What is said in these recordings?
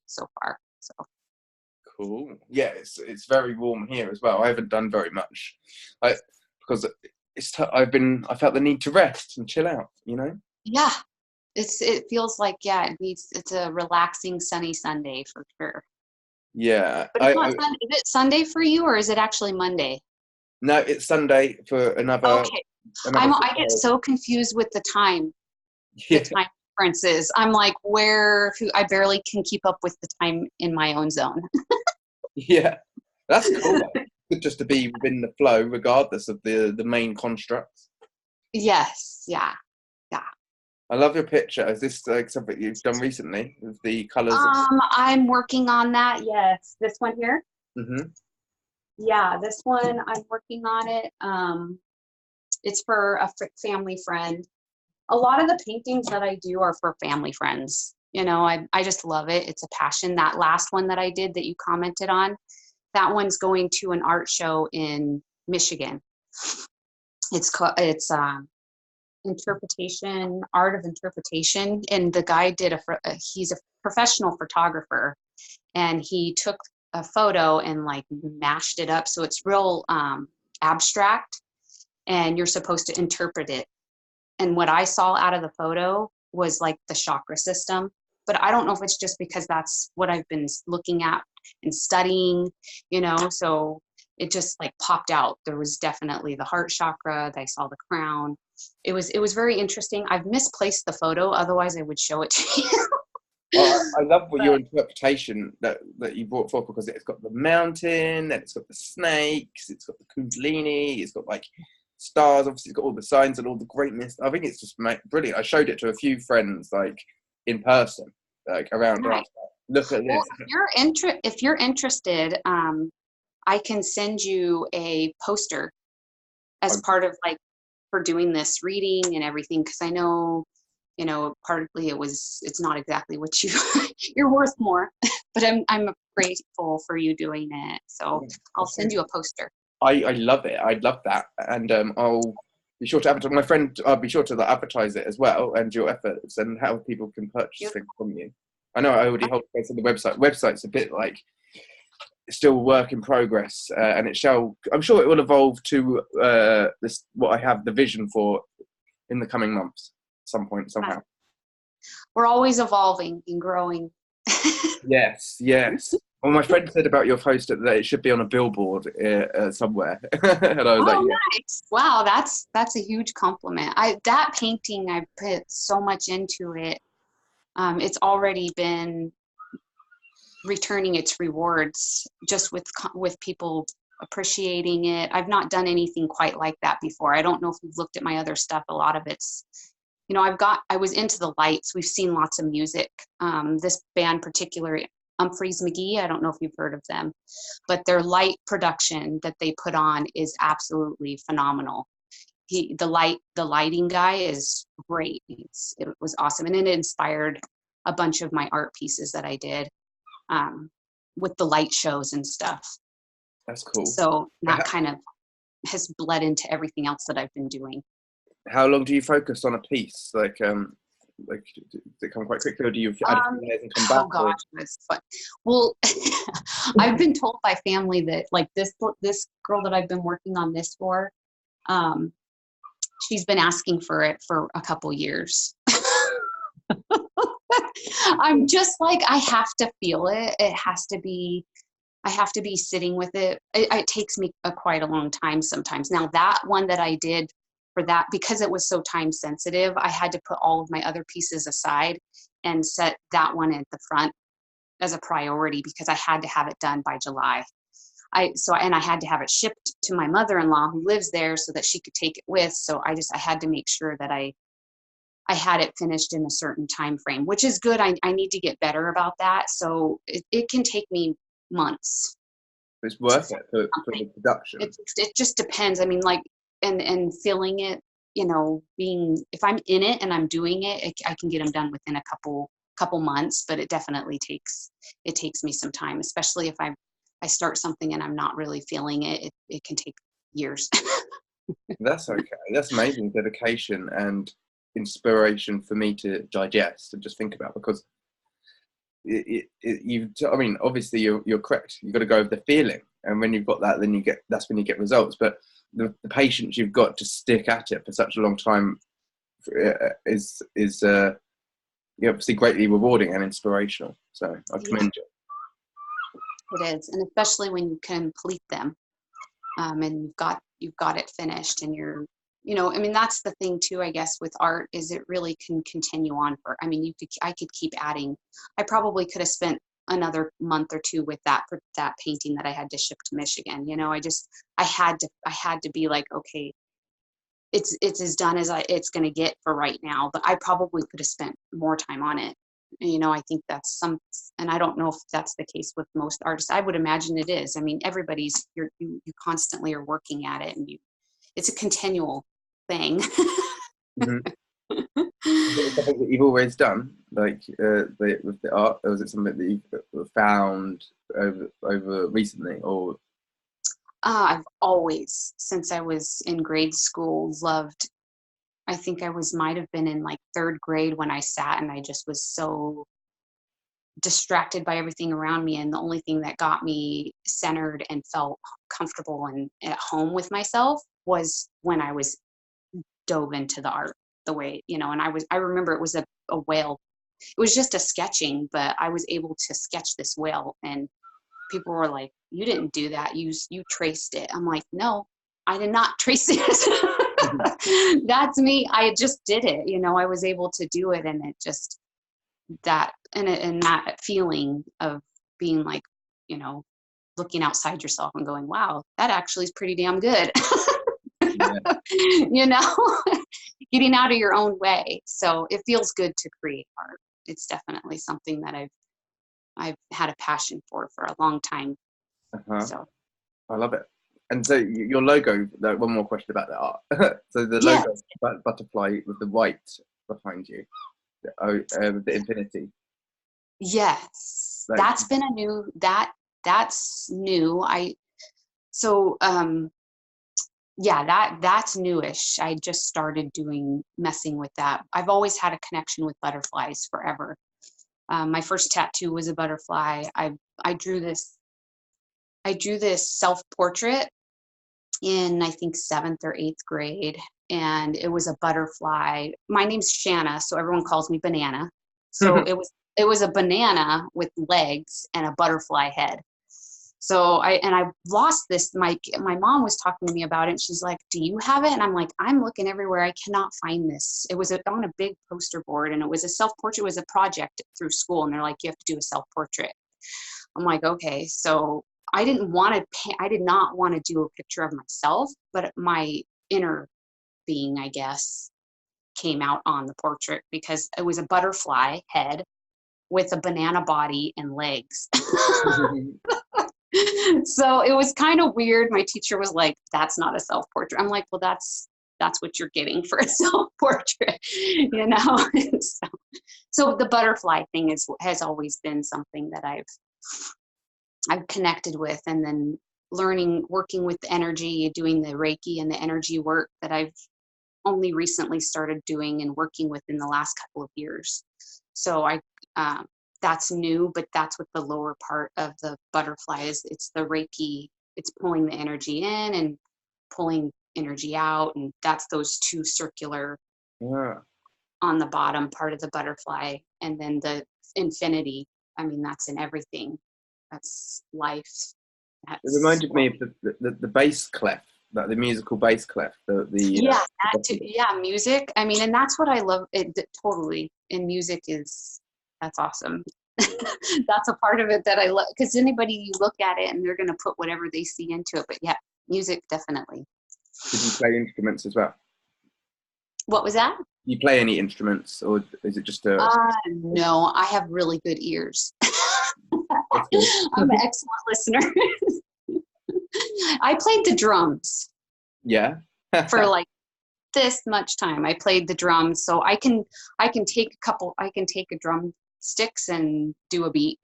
so far. So Cool. Yeah, it's very warm here as well. I haven't done very much, because I felt the need to rest and chill out. You know. yeah, it feels like, yeah, it's a relaxing sunny Sunday for sure. Yeah. But it's not Sunday. Is it Sunday for you, or is it actually Monday? No, it's Sunday for Okay. another I get 6 hours. so confused with the Yeah. time differences. I'm like, I barely can keep up with the time in my own zone. Yeah. That's cool. Good just to be within the flow, regardless of the main constructs. Yes. Yeah. Yeah. I love your picture. Is this something you've done recently with the colours? I'm working on that. Yes. This one here. Mm-hmm. Yeah, this one I'm working on it. It's for a family friend. A lot of the paintings that I do are for family friends. You know, I just love it. It's a passion. That last one that I did that you commented on, that one's going to an art show in Michigan. It's art of interpretation, and the guy he's a professional photographer, and he took a photo and like mashed it up so it's real abstract, and you're supposed to interpret it. And what I saw out of the photo was like the chakra system, but I don't know if it's just because that's what I've been looking at and studying, so it just like popped out. There was definitely the heart chakra. I saw the crown. It was very interesting. I've misplaced the photo, otherwise I would show it to you. Well, I love your interpretation that you brought forth, because it's got the mountain, and it's got the snakes, it's got the kundalini, it's got like stars, obviously it's got all the signs and all the greatness. I think it's just brilliant. I showed it to a few friends, like in person, like around us. Look at this. Well, if you're interested, I can send you a poster as part of like for doing this reading and everything, because I know, partly it's not exactly what you're worth more, but I'm grateful for you doing it. So I'll send you a poster. I love it. I'd love that, and I'll be sure to advertise. My friend, I'll be sure to advertise it as well, and your efforts and how people can purchase things from you. I know I already hold space on the website. Website's a bit like still work in progress, and I'm sure it will evolve to this what I have the vision for in the coming months, at some point somehow. We're always evolving and growing. Yes. Well, my friend said about your post that it should be on a billboard somewhere, and I was like, yeah. Nice! Wow, that's a huge compliment. That painting, I put so much into it. It's already been returning its rewards just with people appreciating it. I've not done anything quite like that before. I don't know if you've looked at my other stuff. A lot of it's, I was into the lights. We've seen lots of music. This band particularly, Humphreys McGee, I don't know if you've heard of them, but their light production that they put on is absolutely phenomenal. The lighting guy is great. It was awesome. And it inspired a bunch of my art pieces that I did with the light shows and stuff. That's cool. So that kind of has bled into everything else that I've been doing. How long do you focus on a piece? Like does it come quite quickly, or do you add a few layers and come back? Oh gosh, that's fun. Well, I've been told by family that like this girl that I've been working on this for, she's been asking for it for a couple years. I'm just like, I have to feel it. I have to be sitting with it. It takes me quite a long time sometimes. Now that one that I did for that, because it was so time sensitive, I had to put all of my other pieces aside and set that one at the front as a priority, because I had to have it done by July. And I had to have it shipped to my mother-in-law who lives there so that she could take it with. So I had to make sure that I had it finished in a certain time frame, which is good. I need to get better about that. So it can take me months. It's worth it for the production. It just depends. I mean, like, and feeling it, if I'm in it and I'm doing it, I can get them done within a couple months, but it definitely takes me some time, especially if I start something and I'm not really feeling it. It can take years. That's okay. That's amazing dedication and inspiration for me to digest and just think about, because I mean, obviously you're correct. You've got to go with the feeling, and when you've got that, then that's when you get results. But the patience you've got to stick at it for such a long time is obviously greatly rewarding and inspirational. So I commend you. It is, and especially when you complete them, and you've got it finished, and I mean, that's the thing too, I guess, with art, is it really can continue on I mean, I could keep adding. I probably could have spent another month or two with that painting that I had to ship to Michigan. I had to be like, okay, it's as done as it's going to get for right now, but I probably could have spent more time on it. I think that's and I don't know if that's the case with most artists. I would imagine it is. I mean, you constantly are working at it, and it's a continual thing. Mm-hmm. Is it something that you've always done, like with the art, or is it something that you've found over recently, or? I've always, since I was in grade school, loved. I think might have been in like third grade when I sat and I just was so distracted by everything around me, and the only thing that got me centered and felt comfortable and at home with myself was when I was dove into the art the way, and I remember it was a whale. It was just a sketching, but I was able to sketch this whale, and people were like, "You didn't do that. You traced it." I'm like, "No, I did not trace it. That's me. I just did it. I was able to do it." And it just, that feeling of being like, looking outside yourself and going, wow, that actually is pretty damn good. Yeah. Getting out of your own way. So it feels good to create art. It's definitely something that I've had a passion for a long time. So I love it. And so your logo, one more question about the art. So the logo, butterfly with the white behind you, the infinity. Yes, that's been that's new. That's newish. I just started messing with that. I've always had a connection with butterflies forever. My first tattoo was a butterfly. I drew this self-portrait in, I think, 7th or 8th grade, and it was a butterfly. My name's Shanna, so everyone calls me Banana. So it was a banana with legs and a butterfly head. So I lost this. My mom was talking to me about it, and she's like, "Do you have it?" And I'm like, "I'm looking everywhere. I cannot find this." It was on a big poster board, and it was a self-portrait. It was a project through school, and they're like, "You have to do a self-portrait." I'm like, okay. So I did not want to do a picture of myself, but my inner being, I guess, came out on the portrait, because it was a butterfly head with a banana body and legs. So it was kind of weird. My teacher was like, "That's not a self-portrait." I'm like, "Well, that's what you're getting for a self-portrait." So the butterfly thing has always been something that I've connected with, and then working with the energy, doing the Reiki and the energy work that I've only recently started doing and working with in the last couple of years. So that's new, but that's what the lower part of the butterfly is. It's the Reiki. It's pulling the energy in and pulling energy out, and that's those two circular on the bottom part of the butterfly, and then the infinity. I mean, that's in everything. That's life. It reminded me of the bass clef, like the musical bass clef. Music. I mean, and that's what I love. Totally. And music that's awesome. That's a part of it that I love, because you look at it and they're going to put whatever they see into it. But yeah, music, definitely. Did you play instruments as well? What was that? Do you play any instruments, or is it just no, I have really good ears. I'm an excellent listener. I played the drums. Yeah. For like this much time. I played the drums, so I can take a drum sticks and do a beat.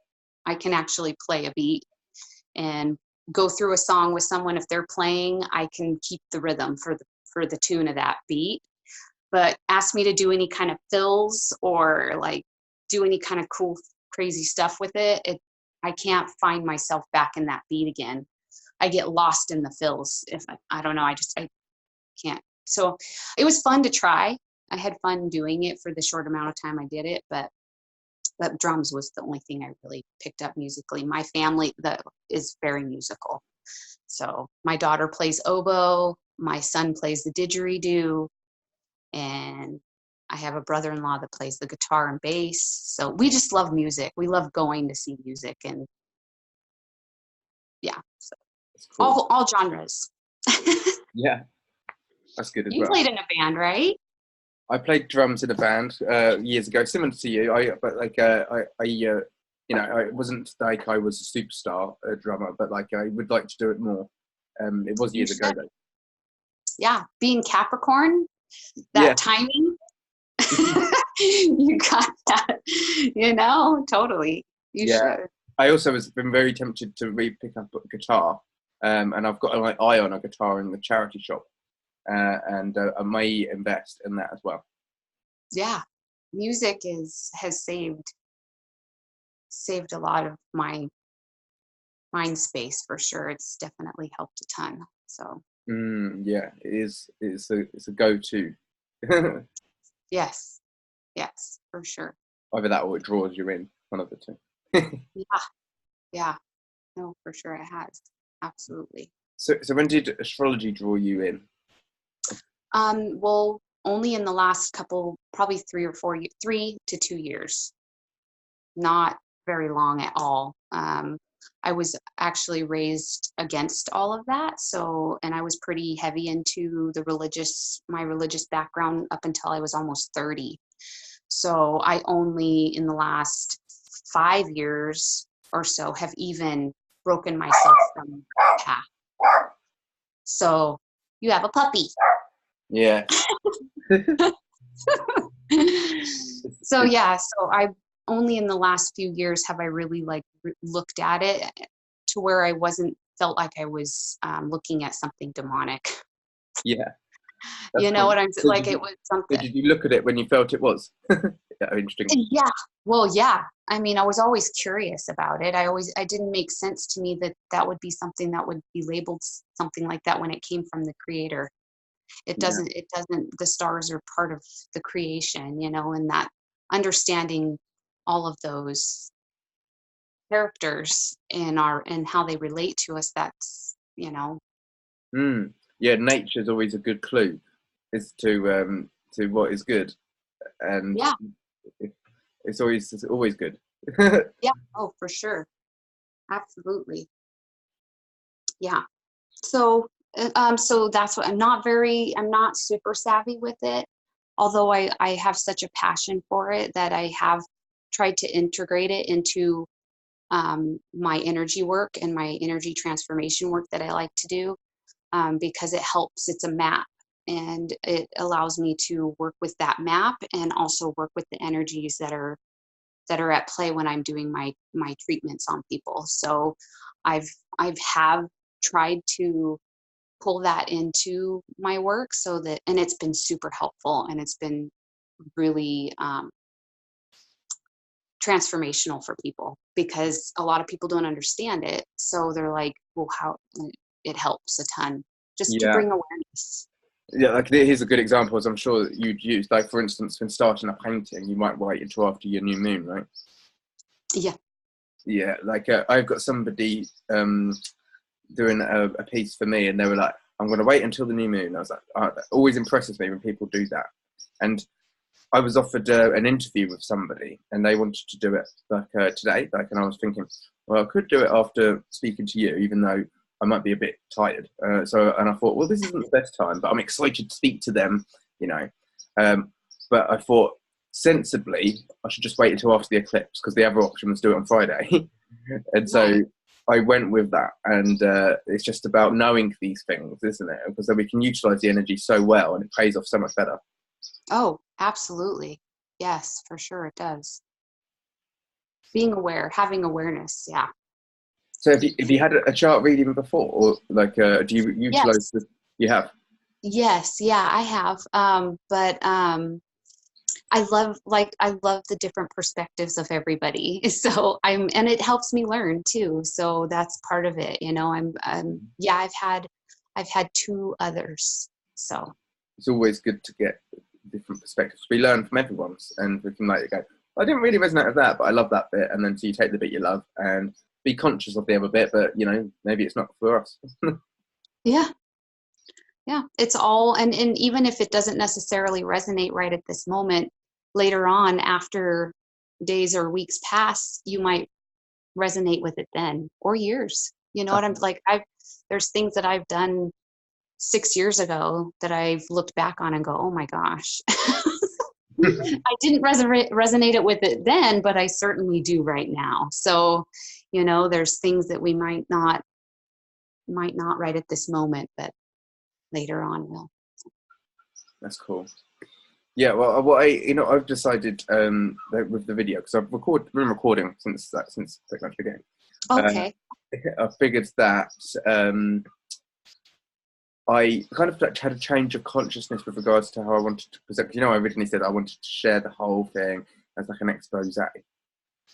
I can actually play a beat and go through a song with someone. If they're playing, I can keep the rhythm for the tune of that beat. But ask me to do any kind of fills or like do any kind of cool crazy stuff with it, I can't find myself back in that beat again. I get lost in the fills. If I don't know, I can't. So it was fun to try. I had fun doing it for the short amount of time I did it, but drums was the only thing I really picked up musically. My family that is very musical. So my daughter plays oboe, my son plays the didgeridoo, and I have a brother-in-law that plays the guitar and bass. So we just love music. We love going to see music, and yeah, so That's cool. all genres. Yeah, that's good as You well. played in a band, right? I played drums in a band years ago, similar to you. I it wasn't like I was a superstar drummer, but like I would like to do it more. It was You years ago should. though. Yeah, being Capricorn, Yeah. that timing, you got that, totally. You Yeah. should. I also been very tempted to pick up a guitar, and I've got an eye on a guitar in the charity shop, and I may invest in that as well. Yeah, music has saved a lot of my mind space for sure. It's definitely helped a ton. So Yeah, it is. It's a go-to. yes, for sure. Either that or it draws you in. One of the two. Yeah, yeah, no, for sure it has. Absolutely. So when did astrology draw you in? Well, only in the last couple, probably 3 to 2 years. Not very long at all. I was actually raised against all of that. So, and I was pretty heavy into my religious background up until I was almost 30. So I only in the last 5 years or so have even broken myself from that path. So you have a puppy. Yeah. So yeah, so I only in the last few years have I really looked at it to where I felt like I was looking at something demonic. Yeah. You know cool. what I'm saying? Like it was something. Did you look at it when you felt it was? Yeah, interesting. Yeah. Well, yeah. I mean, I was always curious about it. I didn't make sense to me that would be something that would be labeled something like that when it came from the creator. It doesn't, the stars are part of the creation, and that understanding all of those characters and how they relate to us, that's, Yeah, nature's always a good clue as to what is good. And yeah. It's always good. Yeah. Oh, for sure. Absolutely. Yeah. So that's what I'm not super savvy with it, although I have such a passion for it that I have tried to integrate it into my energy work and my energy transformation work that I like to do, because it helps. It's a map, and it allows me to work with that map and also work with the energies that are at play when I'm doing my treatments on people. So I've have tried to pull that into my work and it's been super helpful, and it's been really transformational for people, because a lot of people don't understand it. So they're like, well, how it helps a ton just to bring awareness. Yeah, like here's a good example, as I'm sure that you'd use. Like, for instance, when starting a painting, you might wait until after your new moon, right? Yeah. Yeah, like I've got somebody doing a piece for me, and they were like, I'm going to wait until the new moon. I was like, it always impresses me when people do that. And I was offered an interview with somebody, and they wanted to do it today. And I was thinking, well, I could do it after speaking to you, even though I might be a bit tired. And I thought, well, this isn't the best time, but I'm excited to speak to them, But I thought, sensibly, I should just wait until after the eclipse, because the other option was do it on Friday. And so I went with that. And it's just about knowing these things, isn't it? Because then we can utilize the energy so well, and it pays off so much better. Oh, absolutely. Yes, for sure it does. Being aware, having awareness. Yeah. So have you had a chart reading before, or do you utilize Yes. You have? Yes, yeah, I have. But I love the different perspectives of everybody. So and it helps me learn too. So that's part of it. You know, yeah, I've had two others. So it's always good to get different perspectives. We learn from everyone's, and we can like go, I didn't really resonate with that, but I love that bit. And then so you take the bit you love and be conscious of the other bit, but you know, maybe it's not for us. yeah. Yeah, it's all, and even if it doesn't necessarily resonate right at this moment, later on, after days or weeks pass, you might resonate with it then, or years. You know what I'm like? There's things that I've done 6 years ago that I've looked back on and go, oh my gosh, I didn't resonate it with it then, but I certainly do right now. So, you know, there's things that we might not right at this moment, but later on will. That's cool. Yeah, well, what I've decided that with the video, because I've been recording since pretty much beginning. Okay. I figured that I kind of had a change of consciousness with regards to how I wanted to present. You know, I originally said I wanted to share the whole thing as like an expose.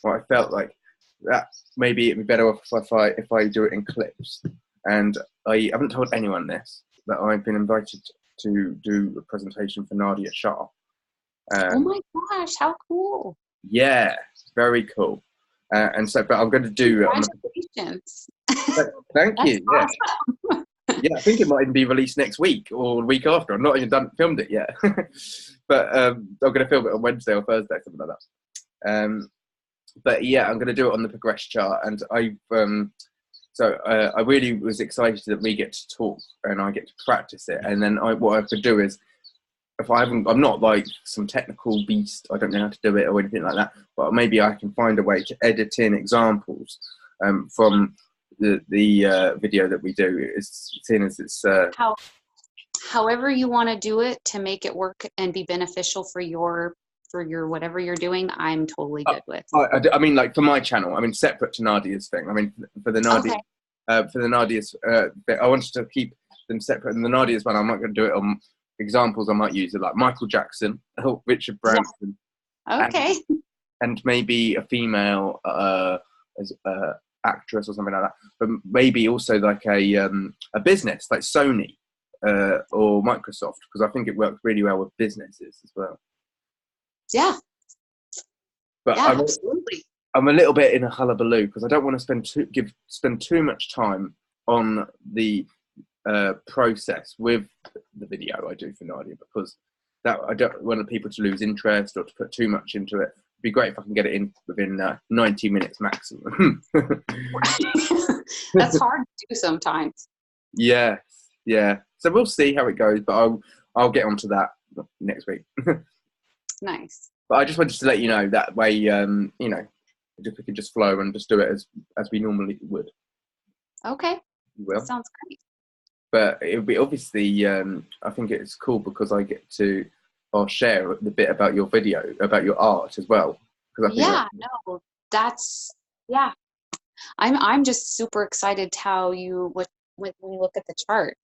Well, I felt like that maybe it'd be better off if I do it in clips. And I haven't told anyone this, that I've been invited to do a presentation for Nadia Shah. Oh my gosh, how cool. Yeah, very cool. And so, but I'm going to do... Congratulations. Thank you. Yeah. Awesome. Yeah, I think it might even be released next week or the week after. I'm not even filmed it yet. But I'm going to film it on Wednesday or Thursday, something like that. But yeah, I'm going to do it on the Progress chart. And I really was excited that we get to talk and I get to practice it. And then what I could do is, I'm not like some technical beast, I don't know how to do it or anything like that, but maybe I can find a way to edit in examples from the video that we do. However you want to do it to make it work and be beneficial for your whatever you're doing, I'm totally good with. I mean, like for my channel, I mean, separate to Nadia's thing. I mean, for the Nadia, for the Nadia's bit, I wanted to keep them separate. And the Nadia's one, I'm not going to do it on examples. I might use it like Michael Jackson, or Richard Branson, okay, and maybe a female as actress or something like that. But maybe also like a business like Sony or Microsoft, because I think it works really well with businesses as well. Yeah. But yeah, absolutely. I'm a little bit in a hullabaloo because I don't want to spend too much time on the process with the video I do for Nadia, because that I don't want people to lose interest or to put too much into it. It'd be great if I can get it in within 90 minutes maximum. That's hard to do sometimes. Yeah. So we'll see how it goes, but I'll get onto that next week. Nice. But I just wanted to let you know that way, you know, if we could just flow and just do it as we normally would. Okay. Well, sounds great. But it would be obviously, I think it's cool because I'll share the bit about your video, about your art as well. I'm just super excited how when we look at the chart.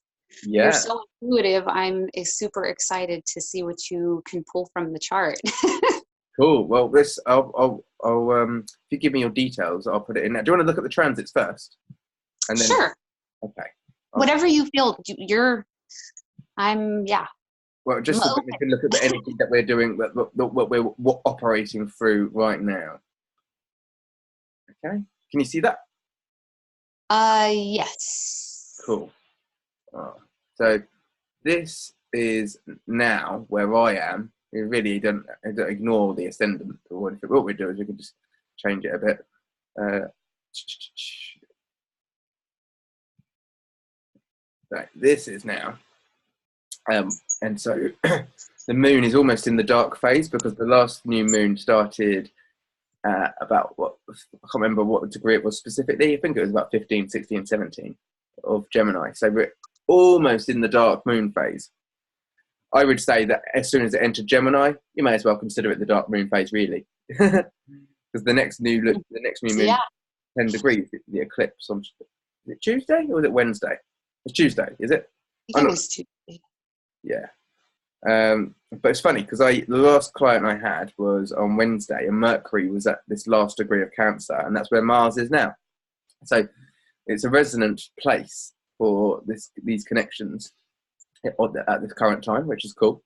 Yeah. You're so intuitive. I'm super excited to see what you can pull from the chart. Cool. Well, I'll if you give me your details, I'll put it in there. Do you want to look at the transits first? And then, sure. Okay. Whatever you feel. Well, just so that we can look at the energy that we're doing, what we're operating through right now. Okay. Can you see that? Yes. Cool. So this is now where I am. We really don't ignore the ascendant or anything. What we do is we can just change it a bit. Right, this is now. And so the moon is almost in the dark phase because the last new moon started about I can't remember what degree it was specifically. I think it was about 15, 16, 17 of Gemini. So we're almost in the dark moon phase. I would say that as soon as it entered Gemini, you may as well consider it the dark moon phase, really, because the next new moon, 10 degrees, the eclipse on. Is it Tuesday or is it Wednesday? It's Tuesday, is it? I think it was Tuesday. Yeah. But it's funny because the last client I had was on Wednesday, and Mercury was at this last degree of Cancer, and that's where Mars is now. So it's a resonant place for these connections at this current time, which is cool.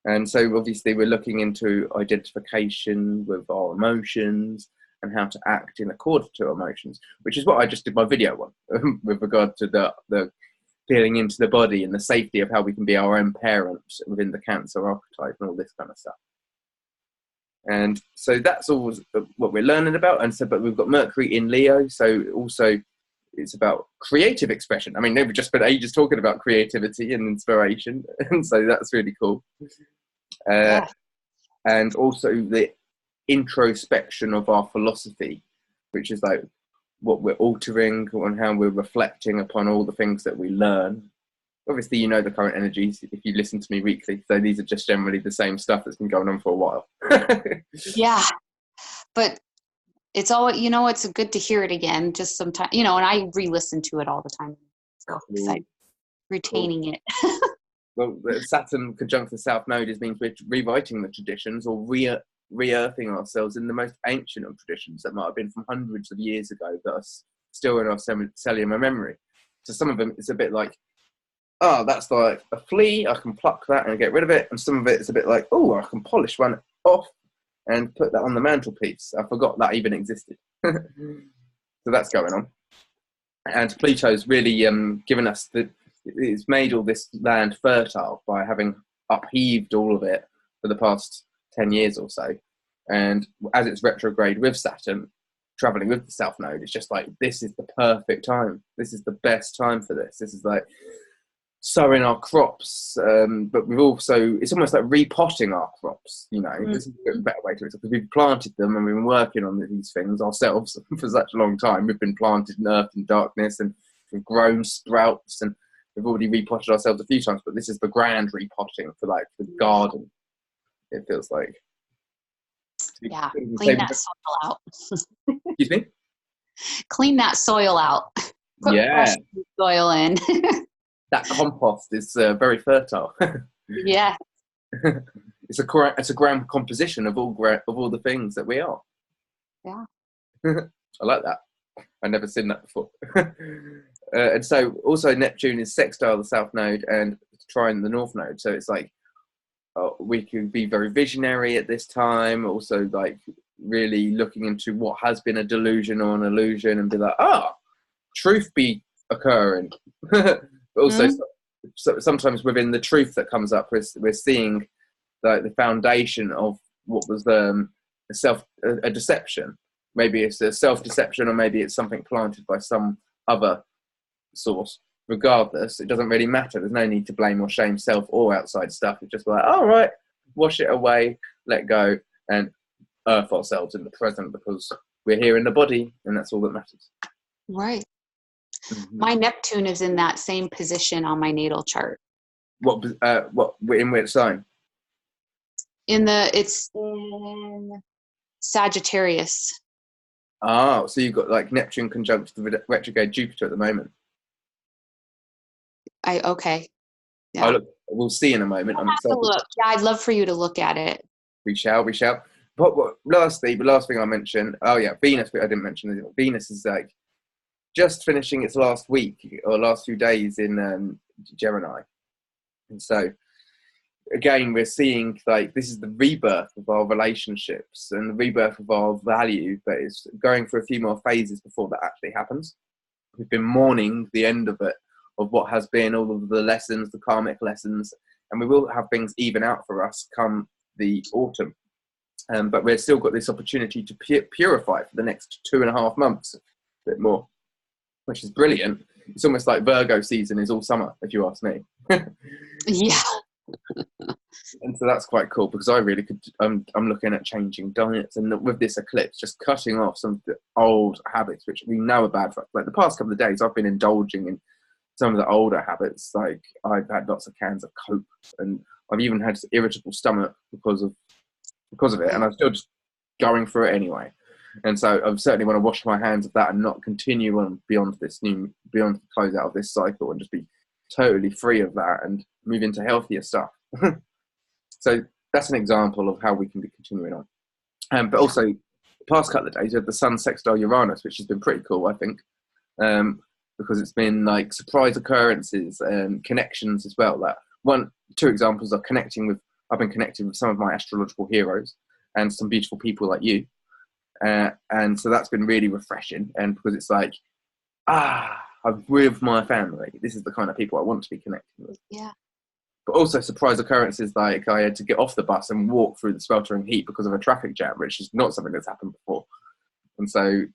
And so obviously we're looking into identification with our emotions and how to act in accord to emotions, which is what I just did my video on with regard to the feeling into the body and the safety of how we can be our own parents within the Cancer archetype and all this kind of stuff. And so that's all what we're learning about. And so, but we've got Mercury in Leo, so also it's about creative expression. I mean, they've just spent ages talking about creativity and inspiration, and so that's really cool. Yeah. And also the introspection of our philosophy, which is like what we're altering and how we're reflecting upon all the things that we learn. Obviously, you know the current energies if you listen to me weekly, so these are just generally the same stuff that's been going on for a while. Yeah, but it's all, it's good to hear it again, just sometimes, and I re-listen to it all the time, so I'm retaining it. Well, Saturn conjunct the South Node means we're rewriting the traditions or re-earthing ourselves in the most ancient of traditions that might have been from hundreds of years ago that are still in our cellular memory. So some of them, it's a bit like, oh, that's like a flea, I can pluck that and get rid of it. And some of it is a bit like, oh, I can polish one off and put that on the mantelpiece. I forgot that even existed. So that's going on. And Pluto's really given us it's made all this land fertile by having upheaved all of it for the past 10 years or so. And as it's retrograde with Saturn, traveling with the South Node, it's just like, this is the perfect time. This is the best time for this. This is like sowing our crops, but we've also, it's almost like repotting our crops, This is a better way to it, because we've planted them and we've been working on these things ourselves for such a long time. We've been planted in earth and darkness, and we've grown sprouts, and we've already repotted ourselves a few times, but this is the grand repotting for like the garden, it feels like. Yeah, clean that soil out. Excuse me? Clean that soil out. Put fresh soil in. That compost is very fertile. Yeah. It's a grand composition of all the things that we are. Yeah. I like that. I've never seen that before. And so also Neptune is sextile the South Node and trine the North Node. So it's like we can be very visionary at this time. Also like really looking into what has been a delusion or an illusion and be like, truth be occurring. But also so sometimes within the truth that comes up, we're seeing the foundation of what was a deception. Maybe it's a self-deception, or maybe it's something planted by some other source. Regardless, it doesn't really matter. There's no need to blame or shame self or outside stuff. It's just like, all right, wash it away, let go, and earth ourselves in the present, because we're here in the body, and that's all that matters. Right. Mm-hmm. My Neptune is in that same position on my natal chart. What in which sign? It's in Sagittarius. Oh, so you've got like Neptune conjunct the retrograde Jupiter at the moment. Okay. Yeah. We'll see in a moment. I'm excited. Yeah, I'd love for you to look at it. We shall. But the last thing I mentioned, Venus, I didn't mention. Venus is like just finishing its last week or last few days in Gemini. And so again, we're seeing like this is the rebirth of our relationships and the rebirth of our value, but it's going through a few more phases before that actually happens. We've been mourning the end of it, of what has been all of the lessons, the karmic lessons, and we will have things even out for us come the autumn. But we've still got this opportunity to purify for the next 2.5 months, a bit more, which is brilliant. It's almost like Virgo season is all summer, if you ask me. Yeah. And so that's quite cool, because I really could. I'm looking at changing diets, and with this eclipse, just cutting off some of the old habits which we know are bad for us. Like the past couple of days, I've been indulging in some of the older habits. Like I've had lots of cans of Coke, and I've even had irritable stomach because of it, and I'm still just going through it anyway. And so I certainly want to wash my hands of that and not continue on beyond the close out of this cycle, and just be totally free of that and move into healthier stuff. So that's an example of how we can be continuing on. But also, the past couple of days, we had the Sun sextile Uranus, which has been pretty cool, I think, because it's been like surprise occurrences and connections as well. That two examples are I've been connecting with some of my astrological heroes and some beautiful people like you. And so that's been really refreshing. And because it's like, I'm with my family. This is the kind of people I want to be connecting with. Yeah. But also surprise occurrences like I had to get off the bus and walk through the sweltering heat because of a traffic jam, which is not something that's happened before. And so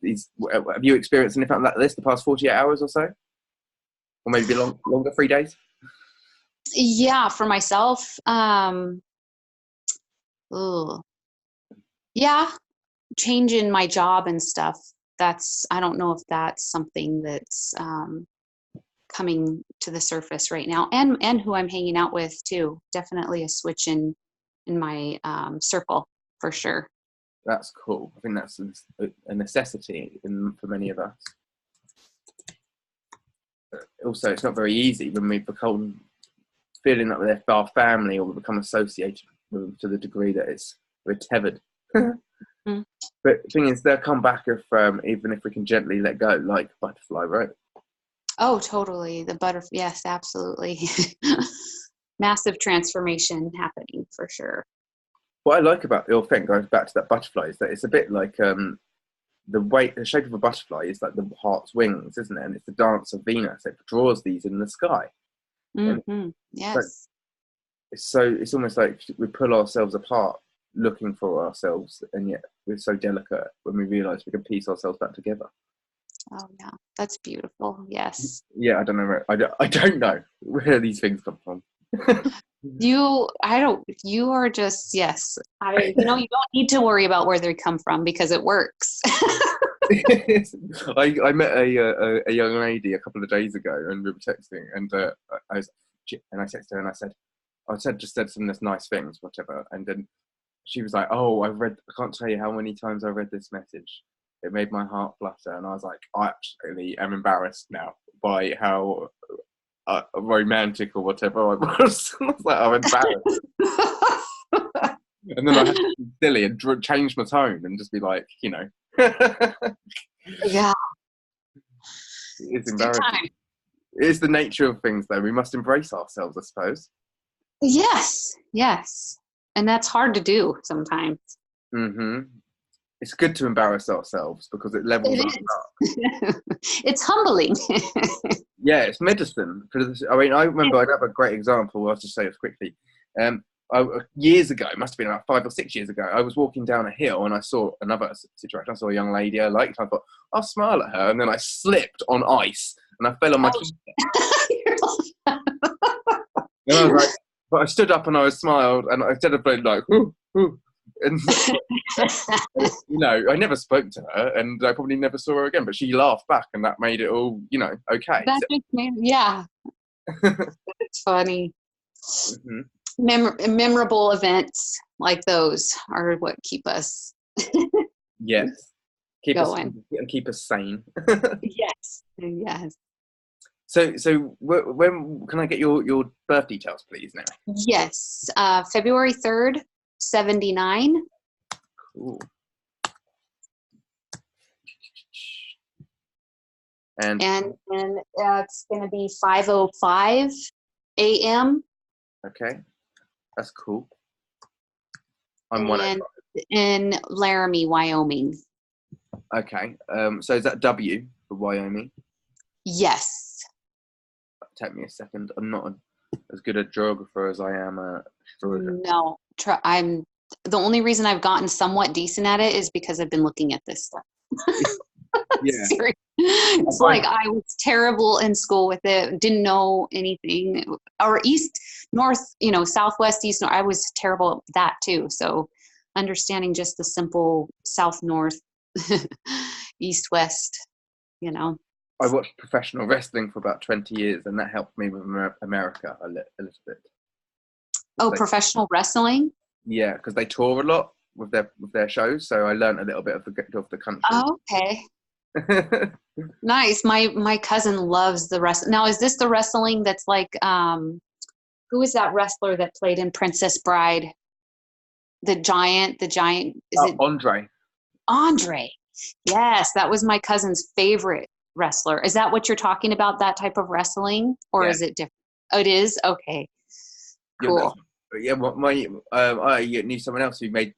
have you experienced anything like this the past 48 hours or so? Or maybe longer, 3 days? Yeah, for myself, yeah, changing my job and stuff. I don't know if that's something that's coming to the surface right now, and who I'm hanging out with too. Definitely a switch in my circle for sure. That's cool. I think that's a necessity for many of us. Also, it's not very easy when we become feeling that they're our family, or we become associated with them to the degree that we're tethered. Mm-hmm. But the thing is, they'll come back even if we can gently let go, like butterfly, right? Oh, totally. The butterfly. Yes, absolutely. Massive transformation happening for sure. What I like about the thing, going back to that butterfly, is that it's a bit like the shape of a butterfly is like the heart's wings, isn't it? And it's the dance of Venus. It draws these in the sky. Mm-hmm. Yes. It's almost like we pull ourselves apart looking for ourselves, and yet we're so delicate when we realize we can piece ourselves back together. Oh yeah, that's beautiful. Yes. Yeah, I don't know. I don't know where these things come from. You are just, yes. You don't need to worry about where they come from because it works. I met a young lady a couple of days ago, and we were texting, and I texted her and I just said some nice things, whatever, and then she was like, "Oh, I can't tell you how many times I read this message. It made my heart flutter," and I was like, "I actually am embarrassed now by how romantic or whatever I was." I was like, "I'm embarrassed." And then I had to be silly and change my tone and just be like, Yeah. It's embarrassing. It is the nature of things, though. We must embrace ourselves, I suppose. Yes. And that's hard to do sometimes. Mm-hmm. It's good to embarrass ourselves because it levels us up. It's humbling. Yeah, it's medicine. I remember I'd have a great example. I'll just say this quickly. Years ago, it must have been about 5 or 6 years ago, I was walking down a hill and I saw another situation. I saw a young lady I liked. I thought, I'll smile at her. And then I slipped on ice and I fell on my knees. And I was like, but I stood up and I smiled, and instead of being like, ooh, and I never spoke to her, and I probably never saw her again. But she laughed back, and that made it all, okay. That just made, yeah. It's funny. Mm-hmm. Memorable events like those are what keep us. Yes, going and keep us sane. Yes. So when can I get your birth details, please, now? Yes, February 3rd, 79. Cool. And it's going to be 5:05 a.m. Okay, that's cool. In Laramie, Wyoming. Okay, so is that W for Wyoming? Yes. Take me a second. I'm not as good a geographer as I am a astrologer. No, I'm. The only reason I've gotten somewhat decent at it is because I've been looking at this stuff. Yeah. It's like I was terrible in school with it. Didn't know anything. Or east, north, southwest, east, north. I was terrible at that too. So understanding just the simple south, north, east, west, I watched professional wrestling for about 20 years, and that helped me with America a little bit. Oh, professional wrestling? Yeah, because they tour a lot with their shows, so I learned a little bit of the country. Oh, okay. Nice. My cousin loves the wrestling. Now, is this the wrestling that's like, who is that wrestler that played in Princess Bride? The giant, is it Andre. Andre? Yes, that was my cousin's favorite wrestler. Is that what you're talking about, that type of wrestling? Or Yeah. is it different? Oh, it is? Okay. Cool. Yeah, I knew someone else that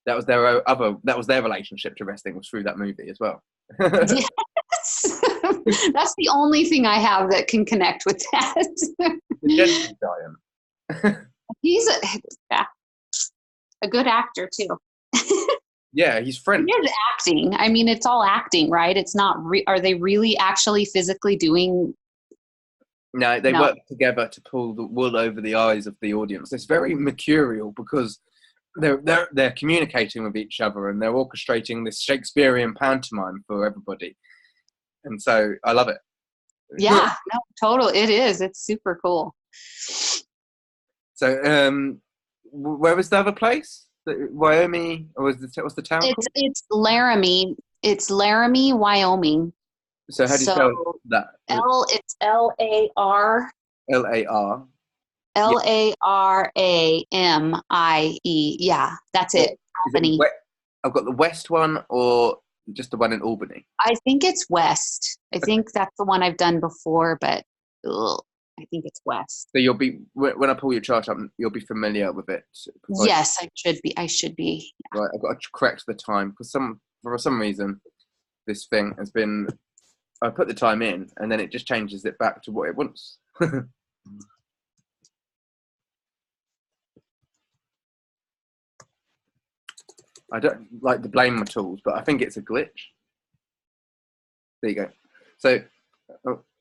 was their relationship to wrestling was through that movie as well. Yes. That's the only thing I have that can connect with that. The gentle giant. He's a good actor too. Yeah, he's French. It is acting. I mean, it's all acting, right? It's not. Are they really actually physically doing? No, they work together to pull the wool over the eyes of the audience. It's very mercurial because they're communicating with each other and they're orchestrating this Shakespearean pantomime for everybody. And so I love it. Yeah, no, totally. It is. It's super cool. So, where was the other place? Wyoming, or what's the town called? It's Laramie. It's Laramie, Wyoming. So how do you spell that? It's L-A-R. L-A-R. Laramie. Yeah, that's it. Albany. I've got the west one or just the one in Albany? I think it's west. I think that's the one I've done before, but I think it's west. So you'll be, when I pull your chart up, you'll be familiar with it. Yes, I should be. Yeah. Right, I've got to correct the time because for some reason this thing has been. I put the time in and then it just changes it back to what it wants. I don't like to blame my tools, but I think it's a glitch. There you go. So,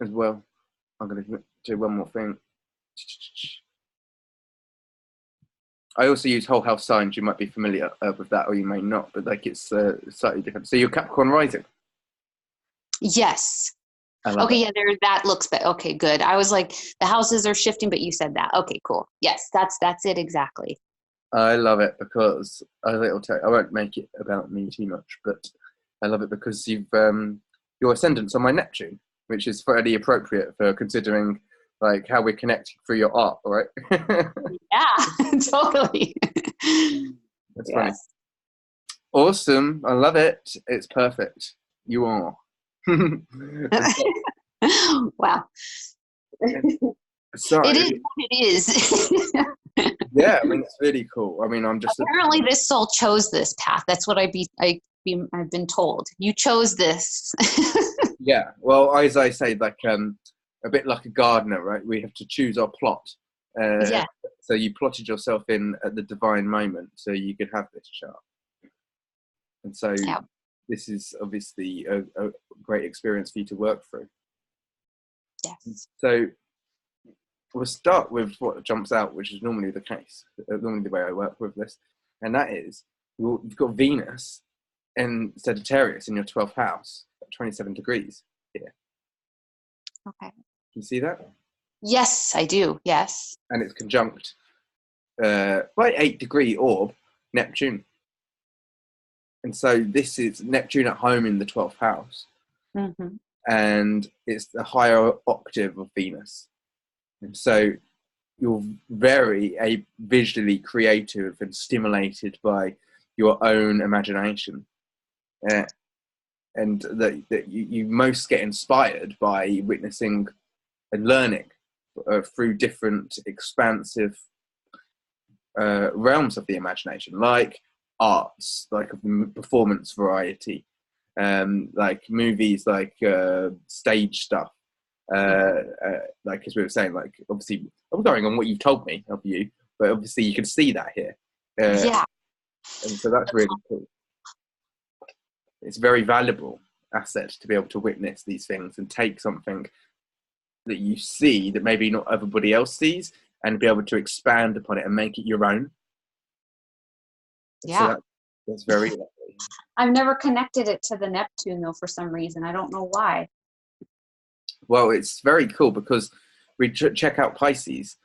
as well, I'm going to do one more thing. I also use whole house signs. You might be familiar with that, or you may not, but like it's slightly different. So you're Capricorn rising. Yes. Okay, yeah, that looks better. Okay, good. I was like, the houses are shifting, but you said that. Okay, cool. Yes, that's it exactly. I love it because I won't make it about me too much, but I love it because you've your ascendant's on my Neptune, which is fairly appropriate for considering like how we're connecting through your art, right? Yeah, totally. That's funny. Awesome. I love it. It's perfect. You are. Wow. Sorry. It is what it is. Yeah, I mean it's really cool. I mean, I'm just apparently this soul chose this path. That's what I've been told. You chose this. Yeah. Well, as I say, like a bit like a gardener, right? We have to choose our plot. Yeah. So you plotted yourself in at the divine moment, so you could have this chart. And so this is obviously a great experience for you to work through. Yes. So we'll start with what jumps out, which is normally the case, normally the way I work with this, and that is you've got Venus in Sagittarius in your 12th house at 27 degrees here. Okay. Can you see that? Yes, I do. Yes. And it's conjunct by 8-degree orb Neptune. And so this is Neptune at home in the 12th house. Mm-hmm. And it's the higher octave of Venus. And so you're very visually creative and stimulated by your own imagination. And that you most get inspired by witnessing and learning through different expansive realms of the imagination, like arts, like performance variety, like movies, like stage stuff. Like as we were saying, like obviously I'm going on what you've told me of you, but obviously you can see that here. Yeah. And so that's really cool. It's a very valuable asset to be able to witness these things and take something that you see that maybe not everybody else sees and be able to expand upon it and make it your own. Yeah. So that's very lovely. I've never connected it to the Neptune though for some reason. I don't know why. Well, it's very cool because we check out Pisces,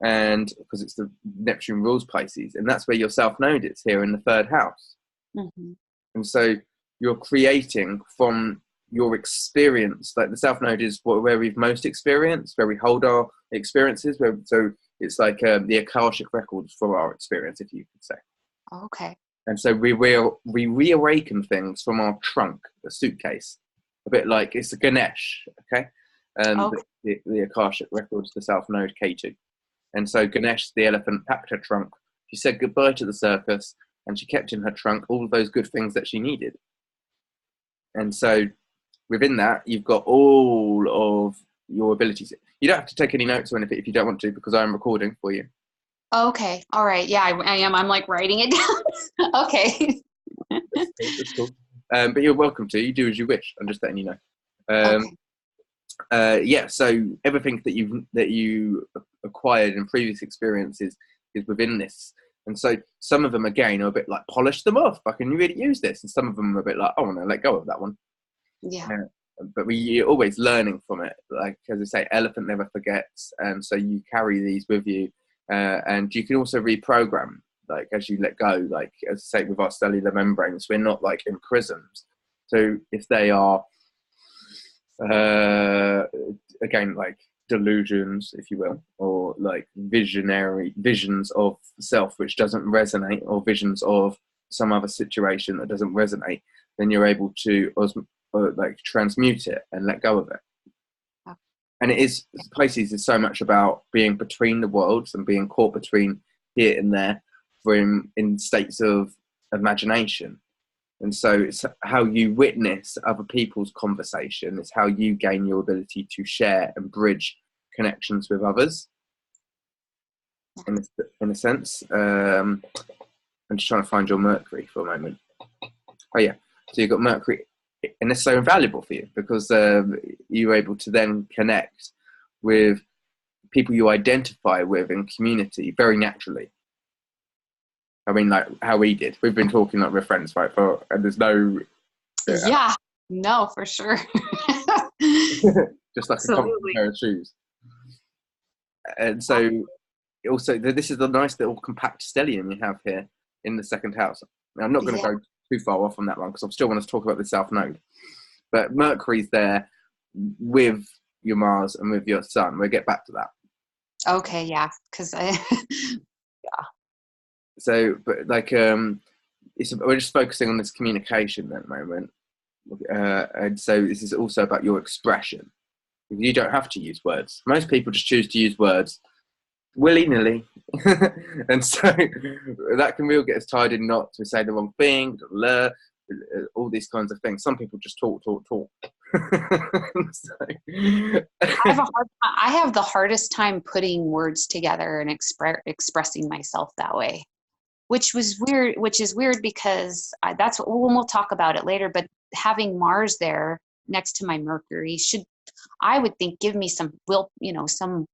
and because it's the Neptune rules Pisces, and that's where your South Node is here in the 3rd house. Mm-hmm. And so you're creating from your experience, like the South Node is where we've most experienced, where we hold our experiences. So It's like the Akashic records for our experience, if you could say. Okay. And so we reawaken things from our trunk, the suitcase, a bit like it's a Ganesh, okay? Okay. The Akashic records, the South Node K2. And so Ganesh, the elephant, packed her trunk. She said goodbye to the circus, and she kept in her trunk all of those good things that she needed. And so within that, you've got all of your abilities. You don't have to take any notes or anything if you don't want to, because I'm recording for you. Okay. All right. Yeah, I am. I'm like writing it down. Okay. That's cool. But you're welcome to. You do as you wish. I'm just letting you know. Okay. Yeah. So everything that you acquired in previous experiences is within this. And so some of them, again, are a bit like, polish them off. I can really use this. And some of them are a bit like, I want to let go of that one. Yeah. But you're always learning from it. Like, as I say, elephant never forgets. And so you carry these with you. And you can also reprogram, like, as you let go. Like, as I say, with our cellular membranes, we're not like imprisoned. So if they are, again, like delusions, if you will, or like visions of self which doesn't resonate, or visions of some other situation that doesn't resonate, then you're able to like transmute it and let go of it. Okay. And it is, Pisces is so much about being between the worlds and being caught between here and there, in states of imagination. And so it's how you witness other people's conversation. It's how you gain your ability to share and bridge connections with others. In a sense, I'm just trying to find your Mercury for a moment. Oh yeah, so you've got Mercury, and it's so invaluable for you because you're able to then connect with people you identify with in community very naturally. I mean, like how we did. We've been talking like we're friends, right? And there's no. Yeah. No, for sure. Just like Absolutely. a comfortable pair of shoes. And so, also, this is the nice little compact stellium you have here in the second house. Now, I'm not going to go too far off on that one because I still want to talk about the South Node. But Mercury's there with your Mars and with your Sun. We'll get back to that. Okay, yeah, because yeah. So, but like, we're just focusing on this communication at the moment, and so this is also about your expression. You don't have to use words. Most people just choose to use words willy-nilly, and so that can really get us tied in knots. We say the wrong thing, all these kinds of things. Some people just talk. So. I have the hardest time putting words together and expressing myself that way, which is weird because that's what we'll talk about it later. But having Mars there next to my Mercury should, I would think, give me some some.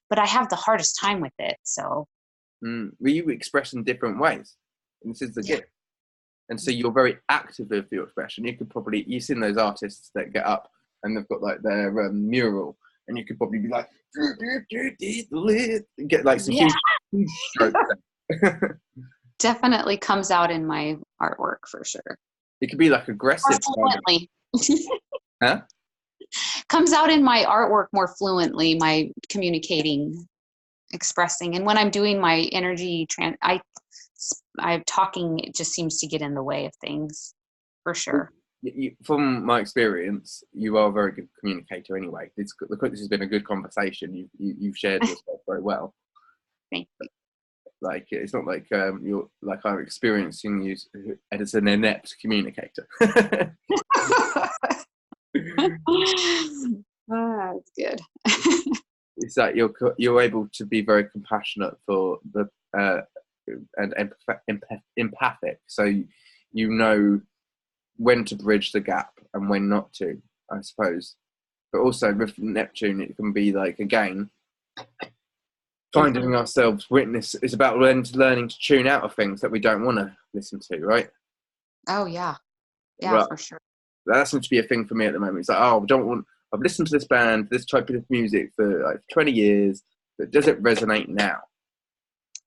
But I have the hardest time with it. So. Well, you express in different ways, and this is the gift. And so you're very active with your expression. You've seen those artists that get up and they've got like their mural, and you could probably be like, get like some huge strokes. Definitely comes out in my artwork for sure. It could be like aggressive. Fluently. Huh? Comes out in my artwork more fluently, my communicating, expressing. And when I'm doing my energy, I'm talking, it just seems to get in the way of things, for sure. From my experience, you are a very good communicator anyway. This has been a good conversation. You've shared yourself very well. Thank you. Like, it's not like you're like I'm experiencing you as an inept communicator. That's good. It's like you're able to be very compassionate for the and empathic, so you know when to bridge the gap and when not to, I suppose. But also with Neptune, it can be like, again, finding ourselves witness. It's about learning to tune out of things that we don't want to listen to, right? Oh yeah, right. For sure. That seems to be a thing for me at the moment. It's like, I've listened to this band, this type of music for like 20 years, but does it resonate now?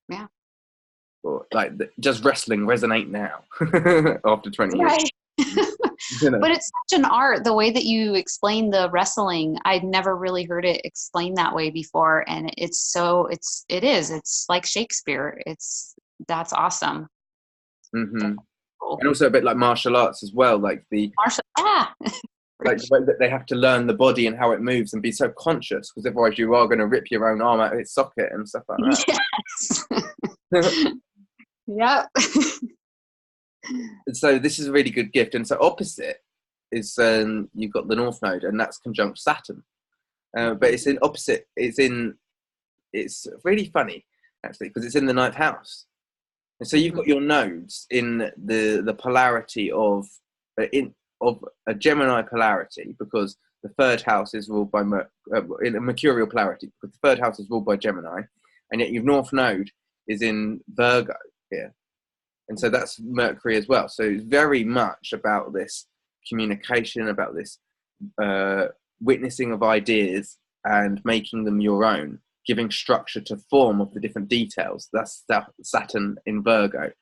Yeah. Or like, does wrestling resonate now after 20 years? You know? But it's such an art, the way that you explain the wrestling. I'd never really heard it explained that way before. And it's like Shakespeare. That's awesome. Hmm. Cool. And also a bit like martial arts as well, like the Yeah. like the way that they have to learn the body and how it moves and be so conscious, because otherwise you are going to rip your own arm out of its socket and stuff like Yes. Yep. And so this is a really good gift. And so opposite is you've got the North Node, and that's conjunct Saturn. But it's in opposite. It's really funny actually, because it's in the ninth house. And so you've got your nodes in the polarity of a Gemini polarity, because the third house is ruled by in a Mercurial polarity, because the third house is ruled by Gemini, and yet your North Node is in Virgo here, and so that's Mercury as well. So it's very much about this communication, about this witnessing of ideas and making them your own, giving structure to form of the different details. That's Saturn in Virgo,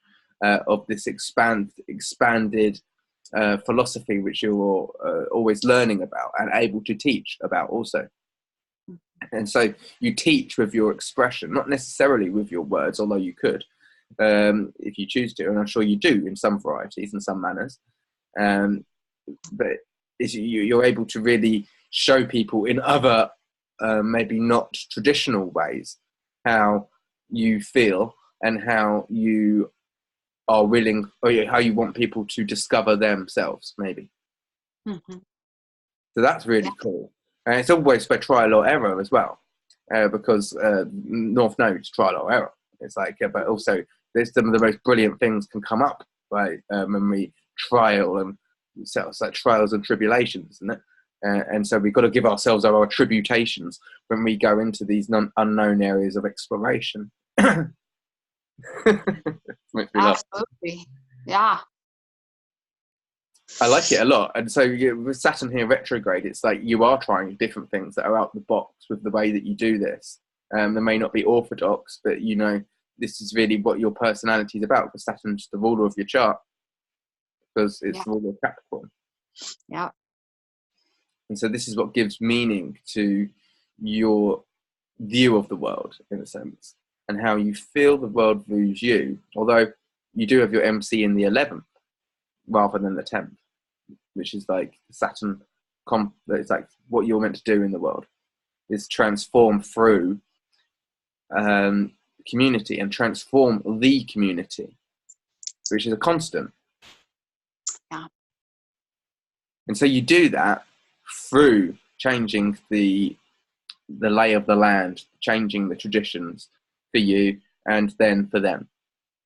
of this expanded philosophy, which you're always learning about and able to teach about also. And so you teach with your expression, not necessarily with your words, although you could, if you choose to, and I'm sure you do in some varieties and some manners. But you're able to really show people in other maybe not traditional ways how you feel and how you are willing, or how you want people to discover themselves, maybe. Mm-hmm. So that's really cool. And it's always by trial or error as well, because North Node's trial or error. It's like, but also there's some of the most brilliant things can come up by when we trial, and so it's like trials and tribulations, isn't it? And so we've got to give ourselves our tributations when we go into these unknown areas of exploration. Absolutely. Yeah. I like it a lot. And so with Saturn here retrograde, it's like you are trying different things that are out the box with the way that you do this. They may not be orthodox, but you know, this is really what your personality is about, because Saturn's the ruler of your chart, because it's the ruler of Capricorn. Yeah. And so this is what gives meaning to your view of the world, in a sense, and how you feel the world views you, although you do have your MC in the 11th rather than the 10th, which is like Saturn. It's like what you're meant to do in the world is transform through community and transform the community, which is a constant. Yeah. And so you do that through changing the lay of the land, changing the traditions for you and then for them,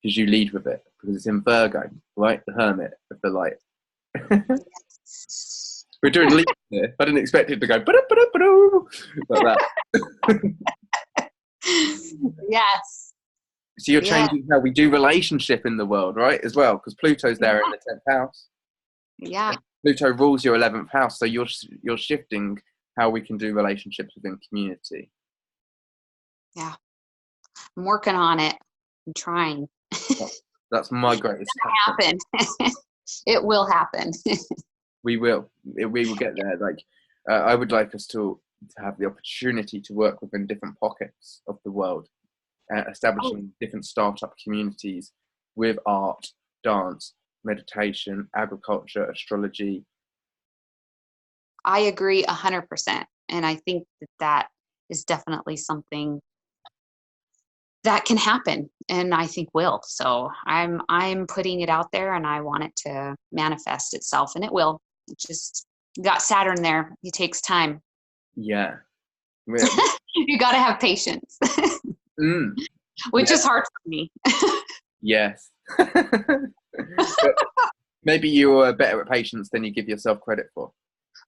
because you lead with it, because it's in Virgo, right? The hermit of the light. We're doing leaps here. I didn't expect it to go like that. Yes. So you're changing how we do relationship in the world, right? As well, because Pluto's there in the 10th house. Yeah. Pluto rules your 11th house, so you're shifting how we can do relationships within community. Yeah. I'm working on it. I'm trying. That's my greatest happen. It will happen. We will get there. Like I would like us to have the opportunity to work within different pockets of the world, establishing different startup communities with art, dance, meditation, agriculture, astrology. I agree 100%. And I think that is definitely something that can happen, and I think will. So I'm putting it out there, and I want it to manifest itself, and it will. It just got Saturn there. It takes time. Yeah. You got to have patience, which is hard for me. Yes. Maybe you're better at patience than you give yourself credit for.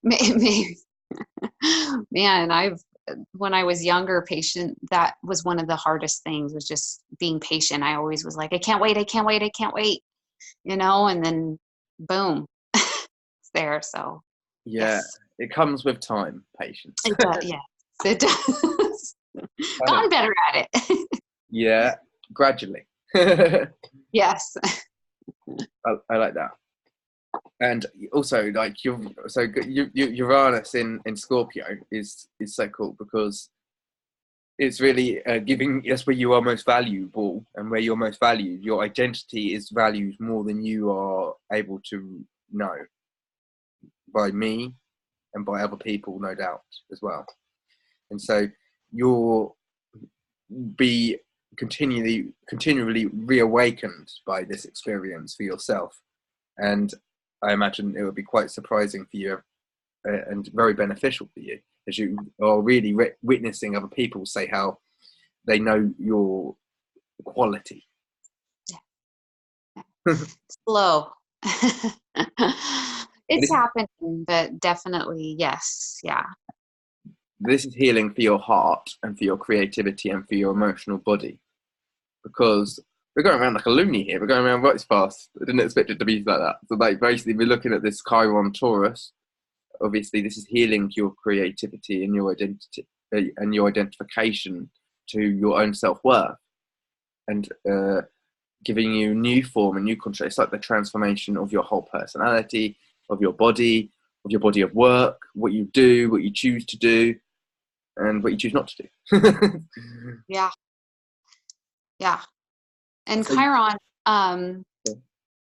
Maybe. Man, when I was younger, patient, that was one of the hardest things, was just being patient. I always was like, I can't wait, and then boom, it's there. So yeah, yes. It comes with time, patience. It does, yes, it does. Gotten better at it. Yeah, gradually. Yes. I like that. And also, like Uranus in Scorpio is so cool because it's really giving. That's where you are most valuable, and where you're most valued. Your identity is valued more than you are able to know by me and by other people, no doubt as well. And so you'll be continually reawakened by this experience for yourself. And I imagine it would be quite surprising for you and very beneficial for you as you are really witnessing other people say how they know your quality. Slow. It's happening, but definitely, yes. Yeah. This is healing for your heart and for your creativity and for your emotional body, because we're going around like a loony here. We're going around right fast. I didn't expect it to be like that. So like basically we're looking at this Chiron Taurus. Obviously this is healing your creativity and your identity and your identification to your own self-worth, and giving you new form and new control. It's like the transformation of your whole personality, of your body of work, what you do, what you choose to do, and what you choose not to do. Yeah. Yeah. And So, Chiron,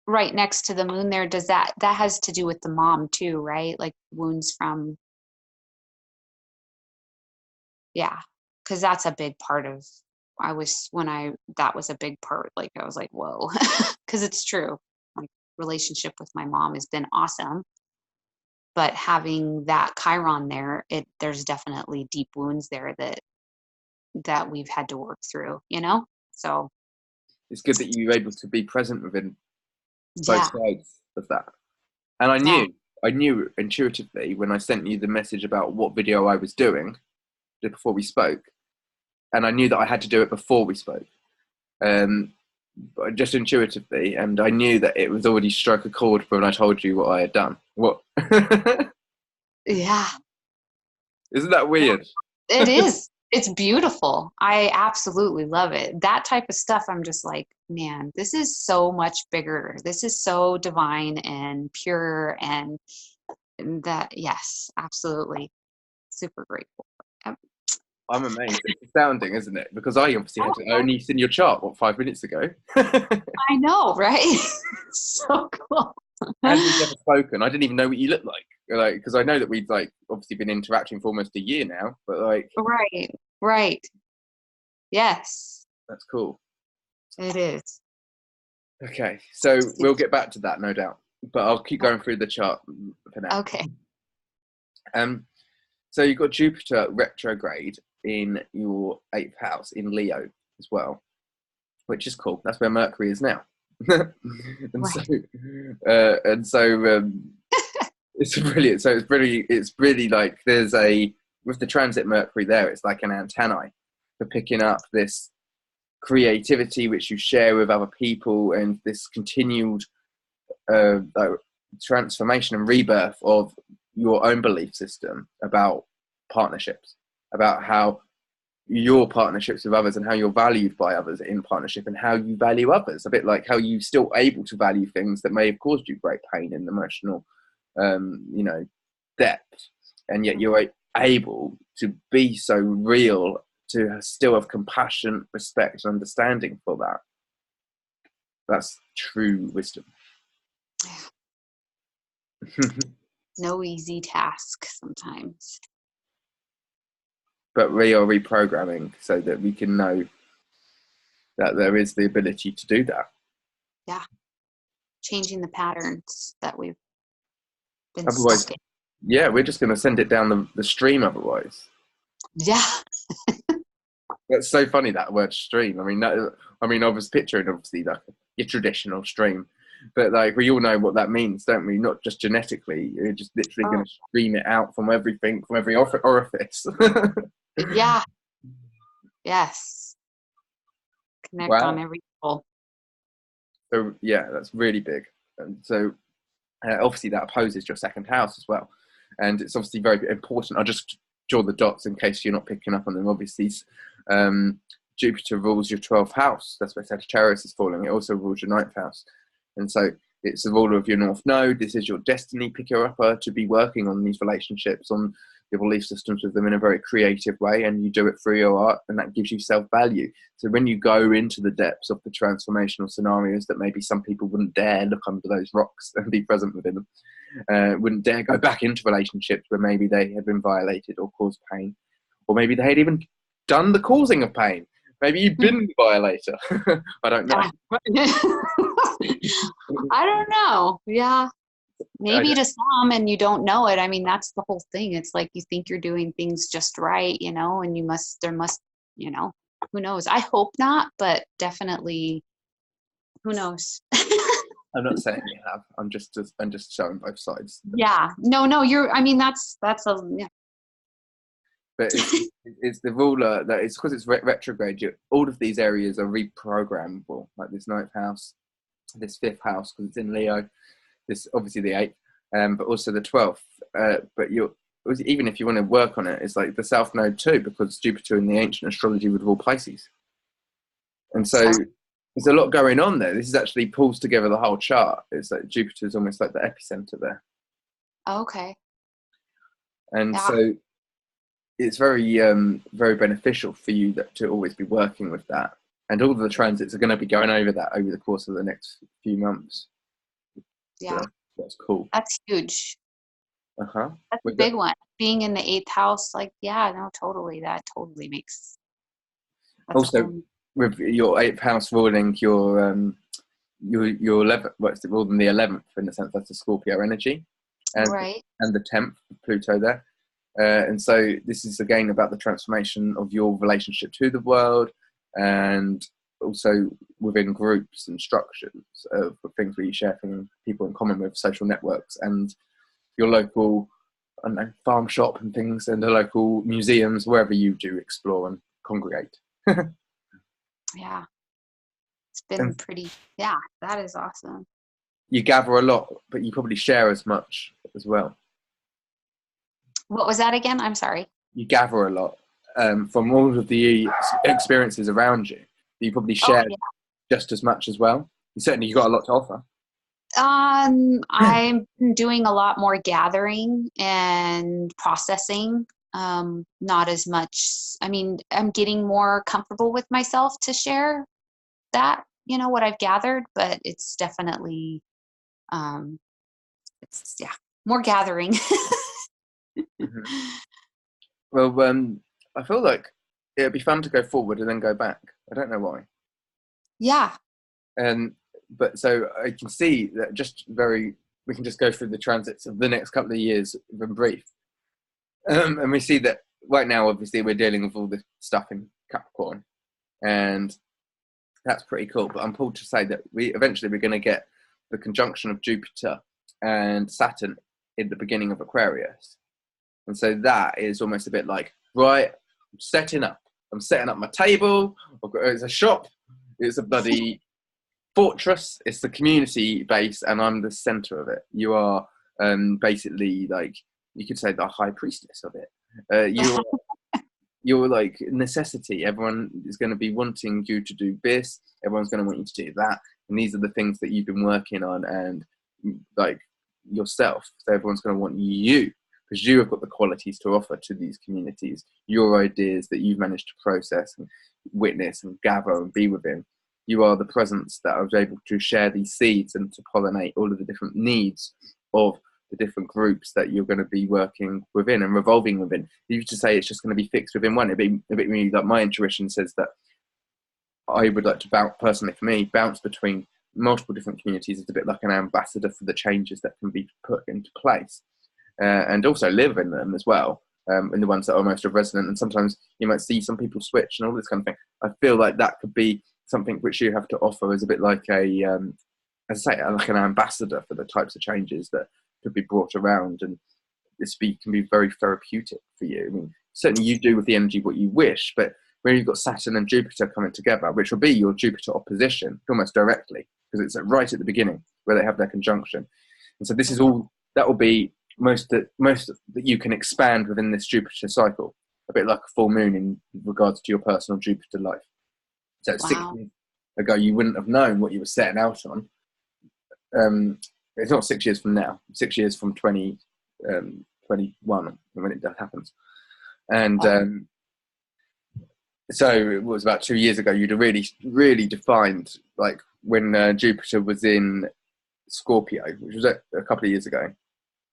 right next to the moon there, does that has to do with the mom too, right? Like wounds from, yeah, because that's a big part of, that was a big part, like I was like, whoa, because it's true. My relationship with my mom has been awesome, but having that Chiron there, there's definitely deep wounds there that we've had to work through, so it's good that you're able to be present within both yeah. sides of that. And I knew intuitively when I sent you the message about what video I was doing before we spoke, and I knew that I had to do it before we spoke, but just intuitively, and I knew that it was already struck a chord when I told you what I had done. What? Yeah. Isn't that weird? It is. It's beautiful. I absolutely love it. That type of stuff, I'm just like, man, this is so much bigger. This is so divine and pure, and that, yes, absolutely. Super grateful. Yep. I'm amazed. It's astounding, isn't it? Because I obviously had to only seen your chart, 5 minutes ago? I know, right? So cool. And we've never spoken. I didn't even know what you looked like, because I know that we've obviously been interacting for almost a year now. But Right. Yes, that's cool. it is. Okay, so we'll get back to that, no doubt. But I'll keep going through the chart for now. Okay. So you've got Jupiter retrograde in your 8th house in Leo as well, which is cool. That's where Mercury is now. and right. so it's brilliant. So it's really like with the transit Mercury there, it's like an antennae for picking up this creativity which you share with other people, and this continued transformation and rebirth of your own belief system about partnerships, about how your partnerships with others and how you're valued by others in partnership, and how you value others, a bit like how you still able to value things that may have caused you great pain and emotional depth, and yet you're able to be so real, to still have compassion, respect and understanding for that. That's true wisdom. No easy task sometimes. But we are reprogramming so that we can know that there is the ability to do that. Yeah. Changing the patterns that we've been Otherwise, stuck in. yeah, we're just going to send it down the stream otherwise. Yeah. That's so funny, that word stream. I was picturing obviously like your traditional stream, but like we all know what that means, don't we? Not just genetically, you're just literally going to stream it out from everything, from every orifice. Yeah. Yes. Connect on every level. So yeah, that's really big. And so obviously that opposes your 2nd house as well, and it's obviously very important. I'll just draw the dots in case you're not picking up on them. Obviously Jupiter rules your 12th house. That's where Sagittarius is falling. It also rules your 9th house, and so It's the ruler of your North Node. This is your destiny picker-upper to be working on these relationships, on your belief systems with them in a very creative way, and you do it through your art, and that gives you self-value. So when you go into the depths of the transformational scenarios that maybe some people wouldn't dare look under those rocks and be present within them, wouldn't dare go back into relationships where maybe they had been violated or caused pain, or maybe they had even done the causing of pain. Maybe you've been the violator. I don't know. I don't know. Yeah. Maybe to some, and you don't know it. I mean, that's the whole thing. It's like you think you're doing things just right, you know, and there must, you know, who knows? I hope not, but definitely, who knows? I'm not saying you have. I'm just showing both sides. Yeah. No, I mean, that's yeah. But it's the ruler that it's because it's retrograde. All of these areas are reprogrammable, like this 9th house, this 5th house, because it's in Leo. This obviously the 8th, but also the 12th. But even if you want to work on it, it's like the South Node too, because Jupiter in the ancient astrology would rule Pisces, and so there's a lot going on there. This is actually pulls together the whole chart. It's like Jupiter is almost like the epicenter there. Okay. And so it's very, very beneficial for you to always be working with that. And all of the transits are going to be going over that over the course of the next few months. Yeah. So that's cool. That's huge. Uh-huh. That's a big one. Being in the 8th house, like, yeah, no, totally. That totally makes. Also, with your 8th house ruling your 11th, well, it's ruling the 11th in the sense that's the Scorpio energy. And, right. And the 10th, Pluto there. And so this is again about the transformation of your relationship to the world, and also within groups and structures of things where you share people in common with, social networks, and your local, I don't know, farm shop and things, and the local museums, wherever you do explore and congregate. Yeah. It's been pretty, yeah, that is awesome. You gather a lot, but you probably share as much as well. What was that again? I'm sorry. You gather a lot from all of the experiences around you. You probably share just as much as well. You got a lot to offer. I'm doing a lot more gathering and processing. Not as much. I mean, I'm getting more comfortable with myself to share that, you know, what I've gathered, but it's definitely, it's more gathering. Mm-hmm. Well, I feel like it'd be fun to go forward and then go back. I don't know why. Yeah. But so I can see that we can just go through the transits of the next couple of years in brief. And we see that right now, obviously, we're dealing with all this stuff in Capricorn, and that's pretty cool. But I'm pulled to say that we're going to get the conjunction of Jupiter and Saturn in the beginning of Aquarius. And so that is almost a bit like, right, I'm setting up my table. It's a shop. It's a bloody fortress. It's the community base, and I'm the center of it. You are basically like, you could say, the high priestess of it. You're like necessity. Everyone is going to be wanting you to do this. Everyone's going to want you to do that. And these are the things that you've been working on, and like yourself. So everyone's going to want you, because you have got the qualities to offer to these communities, your ideas that you've managed to process and witness and gather and be within. You are the presence that was able to share these seeds and to pollinate all of the different needs of the different groups that you're going to be working within and revolving within. If you used to say it's just going to be fixed within one, it'd be a bit me, like my intuition says that I would like to bounce between multiple different communities. It's a bit like an ambassador for the changes that can be put into place, and also live in them as well, in the ones that are most resonant. And sometimes you might see some people switch and all this kind of thing. I feel like that could be something which you have to offer as a bit like as I say, like an ambassador for the types of changes that could be brought around, and this can be very therapeutic for you. I mean, certainly you do with the energy what you wish, but when you've got Saturn and Jupiter coming together, which will be your Jupiter opposition almost directly, because it's right at the beginning where they have their conjunction. And so this is all that will be most that you can expand within this Jupiter cycle, a bit like a full moon in regards to your personal Jupiter life. So 6 months ago, you wouldn't have known what you were setting out on. it's not 6 years from now. 6 years from 2021 when it happens. And so it was about 2 years ago. You'd really, really defined like when Jupiter was in Scorpio, which was a couple of years ago.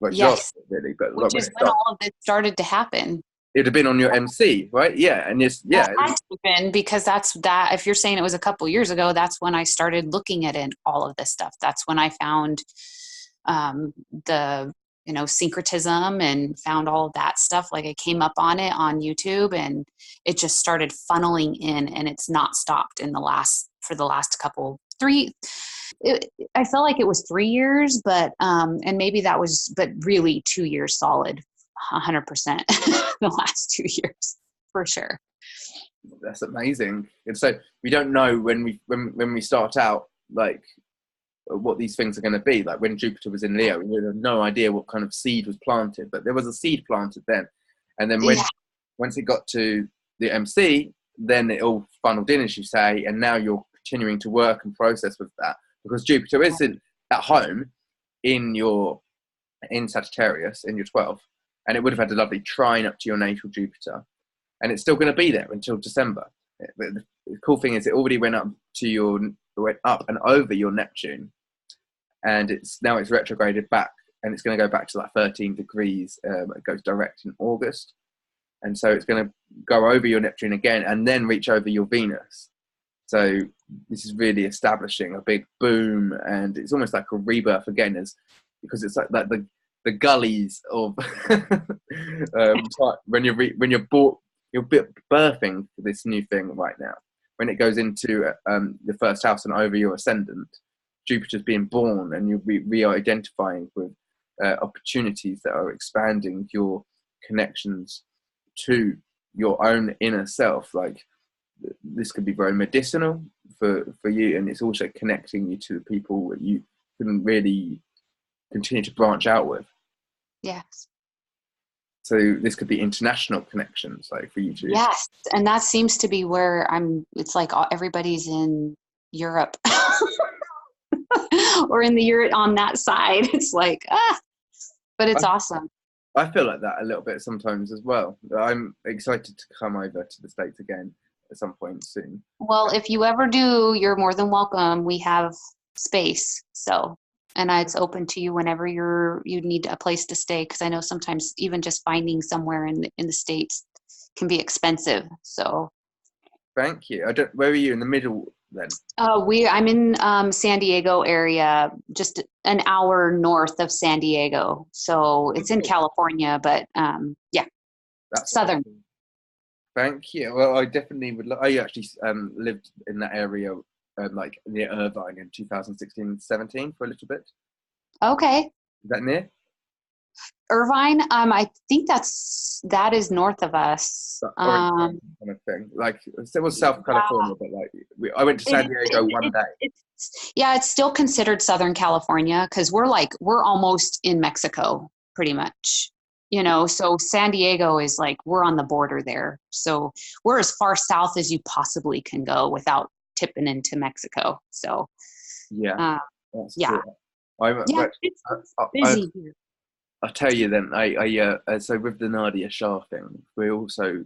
Like Yes, really, but which like is when all of this started to happen. it'd have been on your MC, right? Yeah, and yeah, That had to have been, because if you're saying it was a couple years ago, that's when I started looking at all of this stuff. That's when I found the syncretism and found all of that stuff. Like I came up on it on YouTube, and it just started funneling in, and it's not stopped for the last couple I felt like it was 3 years, but and maybe that was, but really 2 years solid, 100% the last 2 years for sure. That's amazing. And so we don't know when we start out, like what these things are going to be. Like when Jupiter was in Leo, we had no idea what kind of seed was planted, but there was a seed planted then. And then once it got to the MC, then it all funneled in, as you say, and now you're continuing to work and process with that, because Jupiter isn't at home in Sagittarius in your 12th, and it would have had a lovely trine up to your natal Jupiter, and it's still going to be there until December. The cool thing is it already went up and over your Neptune, and it's retrograded back, and it's going to go back to like 13 degrees. It goes direct in August, and so it's going to go over your Neptune again and then reach over your Venus. So this is really establishing a big boom, and it's almost like a rebirth again, because it's like the gullies of when you're birthing this new thing right now. When it goes into the first house and over your ascendant, Jupiter's being born, and you'll be re-identifying with opportunities that are expanding your connections to your own inner self. Like this could be very medicinal for you, and it's also connecting you to the people that you can really continue to branch out with. Yes. So this could be international connections, like for you to. Yes, and that seems to be where it's like everybody's in Europe or in the Europe on that side. It's like, but it's awesome. I feel like that a little bit sometimes as well. I'm excited to come over to the States again at some point soon. Well, if you ever do, you're more than welcome. We have space, and it's open to you whenever you need a place to stay, because I know sometimes even just finding somewhere in the States can be expensive. So thank you. Where are you in the middle then? I'm in San Diego area, just an hour north of San Diego. So it's in California, but yeah, that's southern. Awesome. Thank you. Well, I definitely would. I actually lived in that area, like near Irvine in 2016-17 for a little bit. Okay. Is that near? Irvine? I think that is north of us. Kind of thing. Like it was South California, but like I went to San Diego one day. It's still considered Southern California, because we're almost in Mexico, pretty much. So San Diego is like, we're on the border there. So we're as far south as you possibly can go without tipping into Mexico. So yeah, yeah. It's busy here. I'll tell you then. So with the Nadia Shah thing, we also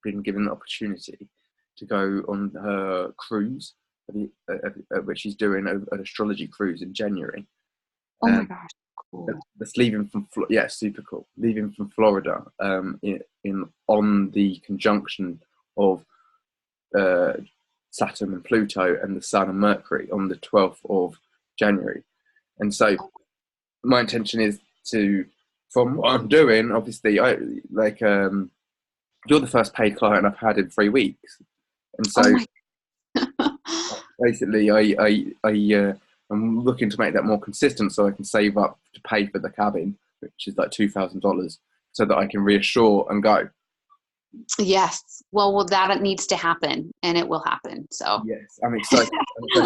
been given the opportunity to go on her cruise, which she's doing an astrology cruise in January. Oh my gosh, cool. That's leaving from super cool. Leaving from Florida, on the conjunction of Saturn and Pluto and the Sun and Mercury on the 12th of January. And so my intention is from what I'm doing, obviously, you're the first paid client I've had in 3 weeks. And so basically I'm looking to make that more consistent, so I can save up to pay for the cabin, which is like $2,000, so that I can reassure and go. Yes. Well, that needs to happen, and it will happen. So yes, I'm excited.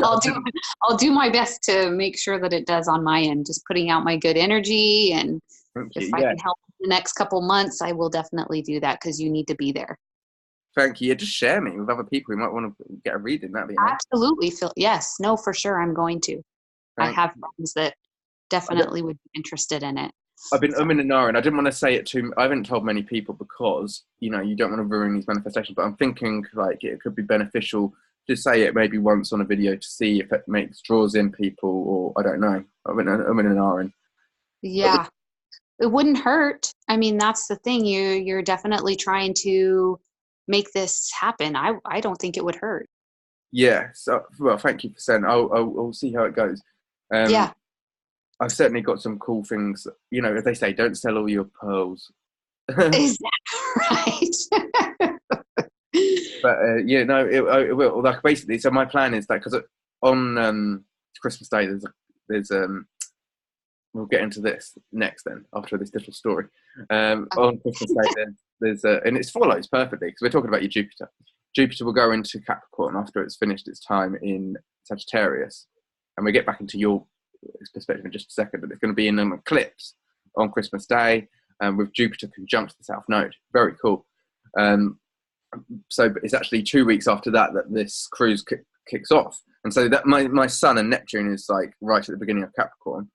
I'll do my best to make sure that it does on my end, just putting out my good energy. And if I can help in the next couple months, I will definitely do that, because you need to be there. Thank you. Yeah, just share me with other people who might want to get a reading. That'd be amazing. Absolutely. Yes. No, for sure. I'm going to. I Thank have you. friends that definitely would be interested in it. I've been So, umming and ahhing. I didn't want to say it too. I haven't told many people because you don't want to ruin these manifestations. But I'm thinking like it could be beneficial to say it maybe once on a video to see if it draws in people, or I don't know. I've been umming and ahhing. yeah, it wouldn't hurt. I mean, that's the thing. You're definitely trying to make this happen. I don't think it would hurt. Yeah. So well, thank you for saying. I'll see how it goes. Yeah. I've certainly got some cool things. As they say, don't sell all your pearls. Is that right? But yeah, no, it will. Like basically, so my plan is that because on Christmas Day, there's we'll get into this next then after this little story. On Christmas Day, there's and it follows perfectly because we're talking about your Jupiter. Jupiter will go into Capricorn after it's finished its time in Sagittarius, and we get back into your perspective in just a second. But it's going to be in an eclipse on Christmas Day, with Jupiter conjunct the South Node. Very cool. So it's actually 2 weeks after that this cruise kicks off, and so that my Sun and Neptune is like right at the beginning of Capricorn,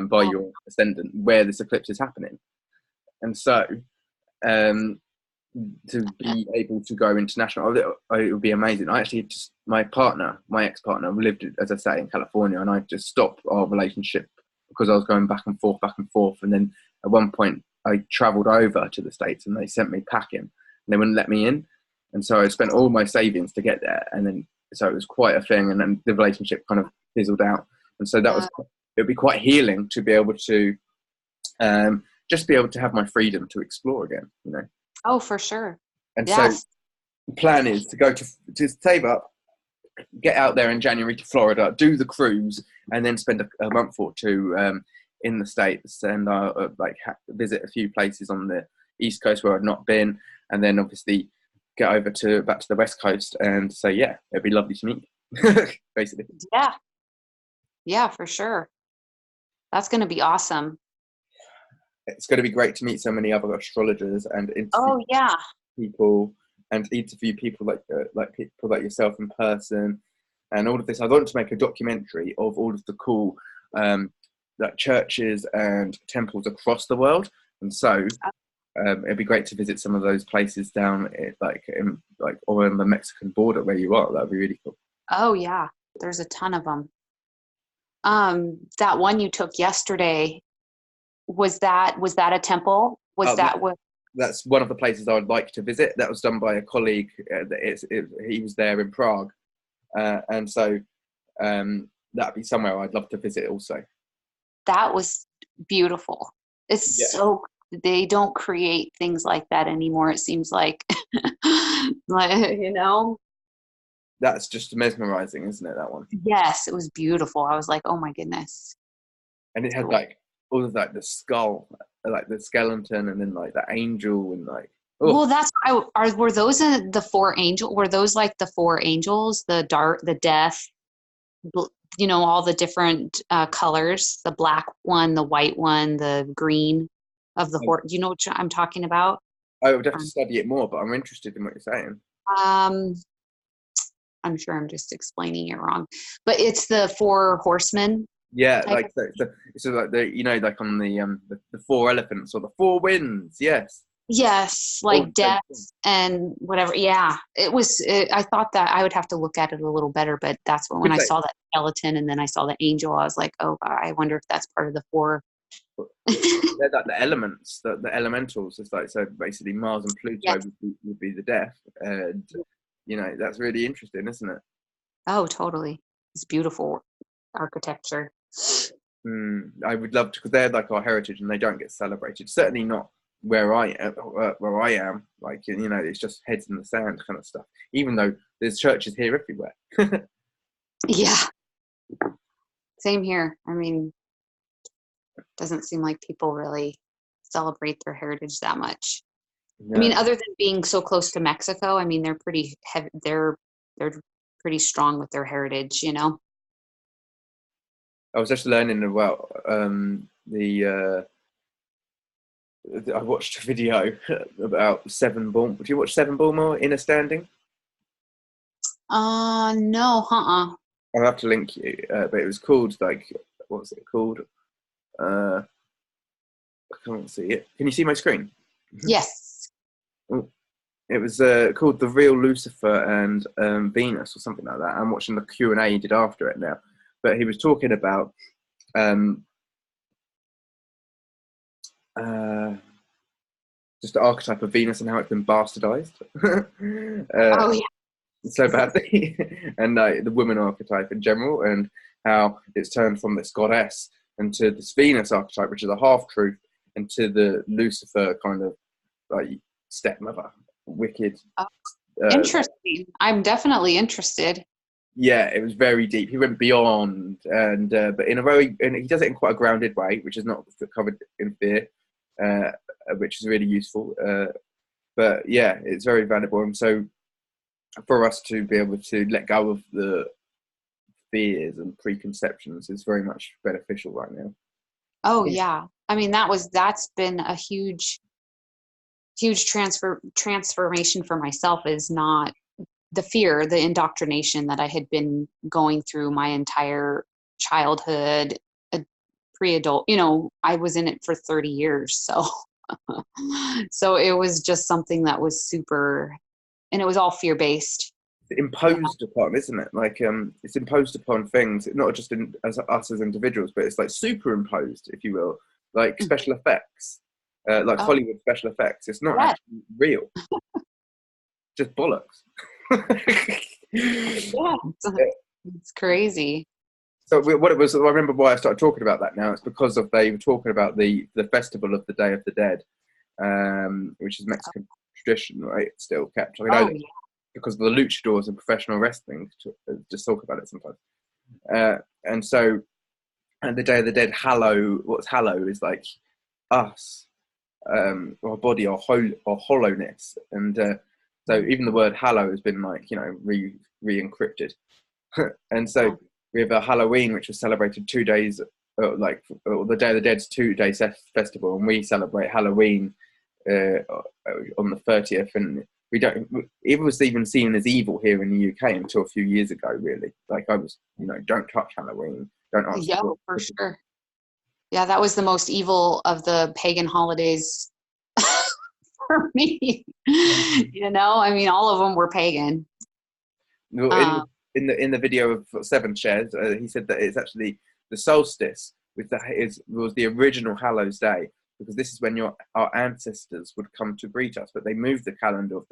by your ascendant, where this eclipse is happening, and so to be able to go international, it would be amazing. I actually my ex-partner, lived, as I say, in California, and I just stopped our relationship because I was going back and forth, and then at one point I travelled over to the States, and they sent me packing, and they wouldn't let me in. And so I spent all my savings to get there, and then so it was quite a thing, and then the relationship kind of fizzled out. And so it would be quite healing to be able to just be able to have my freedom to explore again, Oh, for sure. And Yes. so the plan is to go to save up, get out there in January to Florida, do the cruise, and then spend a month or two in the States, and visit a few places on the East Coast where I've not been, and then obviously get over back to the West Coast, and so yeah, it'd be lovely to meet you, basically. Yeah. Yeah, for sure. That's going to be awesome. It's going to be great to meet so many other astrologers and interview Oh, yeah. people like people like yourself in person, and all of this. I want to make a documentary of all of the cool like churches and temples across the world, and so it'd be great to visit some of those places down or on the Mexican border where you are. That'd be really cool. Oh, yeah. There's a ton of them. That one you took yesterday, was that a temple? That's one of the places I would like to visit. That was done by a colleague. He was there in Prague, and so that'd be somewhere I'd love to visit also. That was beautiful. It's so, they don't create things like that anymore, it seems like. That's just mesmerizing, isn't it, that one? Yes, it was beautiful. I was like, oh my goodness. And it had like all of the skull, like the skeleton, and then like the angel, and like well, that's were those the four angels? Were those like the four angels, the dark, the death, all the different colors, the black one, the white one, the green of the horse? Do you know what I'm talking about? I would have to study it more, but I'm interested in what you're saying. I'm sure I'm just explaining it wrong, but it's the four horsemen. Yeah, like so like like on the four elephants or the four winds. Yes, like death and whatever. Yeah, it was. I thought that I would have to look at it a little better, but that's when I saw that skeleton and then I saw the angel, I was like, oh, I wonder if that's part of the four. They're like the elements, the elementals. It's like, so basically Mars and Pluto would be the death, and that's really interesting, isn't it? Oh, totally. It's beautiful architecture. I would love to, because they're like our heritage and they don't get celebrated. Certainly not where I am. Like, it's just heads in the sand kind of stuff. Even though there's churches here everywhere. Yeah. Same here. I mean, it doesn't seem like people really celebrate their heritage that much. No. I mean, other than being so close to Mexico, I mean, they're pretty heavy. They're pretty strong with their heritage, I was just learning about I watched a video about Seven Bournemouth. Did you watch Seven Bournemouth Inner Standing? No, I'll have to link you, but it was called like, what was it called? I can't see it. Can you see my screen? Yes. Oh, it was called The Real Lucifer and Venus or something like that. I'm watching the Q&A he did after it now. But he was talking about just the archetype of Venus and how it's been bastardized Oh yeah. so badly. And the woman archetype in general, and how it's turned from this goddess into this Venus archetype, which is a half-truth, into the Lucifer kind of like stepmother, wicked. Oh, interesting. I'm definitely interested. Yeah, it was very deep. He went beyond, and but in a very, and he does it in quite a grounded way, which is not covered in Fear, which is really useful. But yeah, it's very valuable, and so for us to be able to let go of the fears and preconceptions is very much beneficial right now. Oh yeah. I mean, that's been a huge transformation for myself, is not the fear, the indoctrination that I had been going through my entire childhood, pre-adult, I was in it for 30 years. So, so it was just something that was super, and it was all fear-based. Imposed upon, isn't it? Like it's imposed upon things, not just as us as individuals, but it's like superimposed, if you will, like special effects, like Oh, Hollywood special effects. It's not yes. actually real, just bollocks. Yeah. It's crazy. So what it was, I remember why I started talking about that now. It's because they were talking about the festival of the Day of the Dead, which is Mexican tradition, right? It's still kept. I mean, Oh yeah. because of the luchadors and professional wrestling, just talk about it sometimes. And so, and the Day of the Dead, what's hallow is like us, our body, our hollowness, and so even the word hallow has been like re-encrypted. And so we have a Halloween, which was celebrated 2 days, the Day of the Dead's 2 day festival, and we celebrate Halloween on the 30th, and we don't. It was even seen as evil here in the UK until a few years ago. Really, like I was, don't touch Halloween, don't answer. Yeah, for sure. Yeah, that was the most evil of the pagan holidays for me. I mean, all of them were pagan. Well, in the video of Seven shares, he said that it's actually the solstice, was the original Hallows Day, because this is when our ancestors would come to greet us, but they moved the calendar of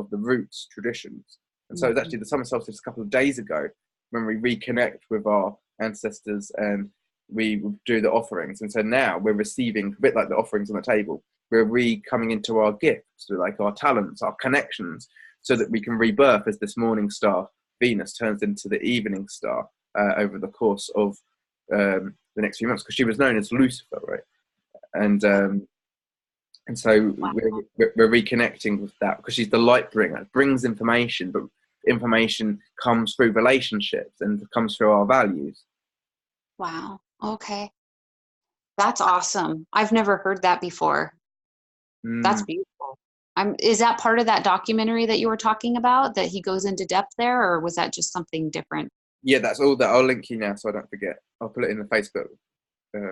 the roots traditions, and so it's actually the summer solstice a couple of days ago when we reconnect with our ancestors and we do the offerings, and so now we're receiving a bit like the offerings on the table. We're coming into our gifts, like our talents, our connections, so that we can rebirth as this morning star Venus turns into the evening star over the course of the next few months, because she was known as Lucifer, right? And so we're reconnecting with that, because she's the light bringer, brings information, but information comes through relationships and comes through our values. Wow. Okay. That's awesome. I've never heard that before. That's beautiful. Is that part of that documentary that you were talking about, that he goes into depth there, or was that just something different? Yeah, that's all that. I'll link you now so I don't forget. I'll put it in the Facebook.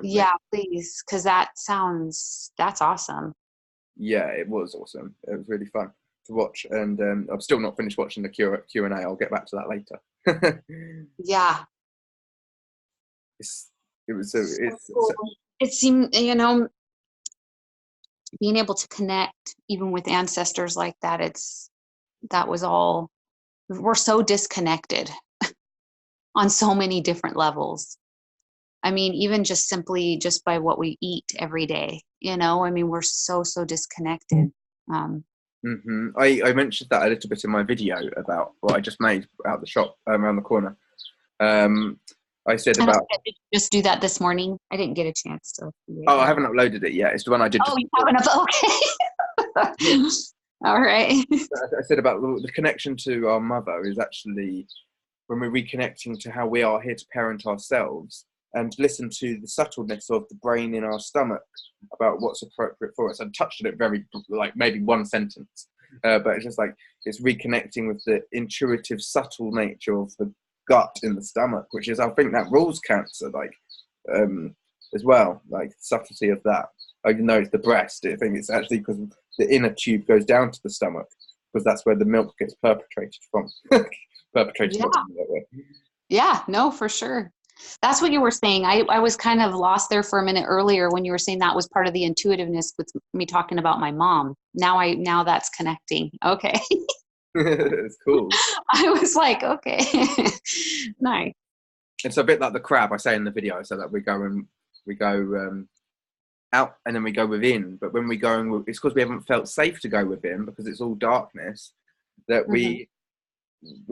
Yeah, please, because that's awesome. Yeah, it was awesome. It was really fun to watch, and I've still not finished watching the Q&A. I'll get back to that later. Yeah. It seemed, being able to connect even with ancestors like that, we're so disconnected on so many different levels. I mean, even just simply just by what we eat every day, I mean, we're so disconnected. I mentioned that a little bit in my video about what I just made out the shop around the corner. I said about. Did you just do that this morning? I didn't get a chance to. Oh, I haven't uploaded it yet. It's the one I did. Oh, you haven't uploaded? Okay. All right. I said about the connection to our mother is actually when we're reconnecting to how we are here to parent ourselves and listen to the subtleness of the brain in our stomach about what's appropriate for us. I touched on it very, like maybe one sentence, but it's just like it's reconnecting with the intuitive, subtle nature of the gut in the stomach, which is, I think that rules cancer, like, as well, like subtlety of that. Even though it's the breast, I think it's actually because the inner tube goes down to the stomach, because that's where the milk gets perpetrated from. Perpetrated. Yeah. Yeah, no, for sure. That's what you were saying. I was kind of lost there for a minute earlier when you were saying that was part of the intuitiveness with me talking about my mom. Now that's connecting. Okay. It's cool. I was like, okay. Nice. It's a bit like the crab I say in the video, so that we go out and then we go within. But when we go, it's because we haven't felt safe to go within, because it's all darkness, that we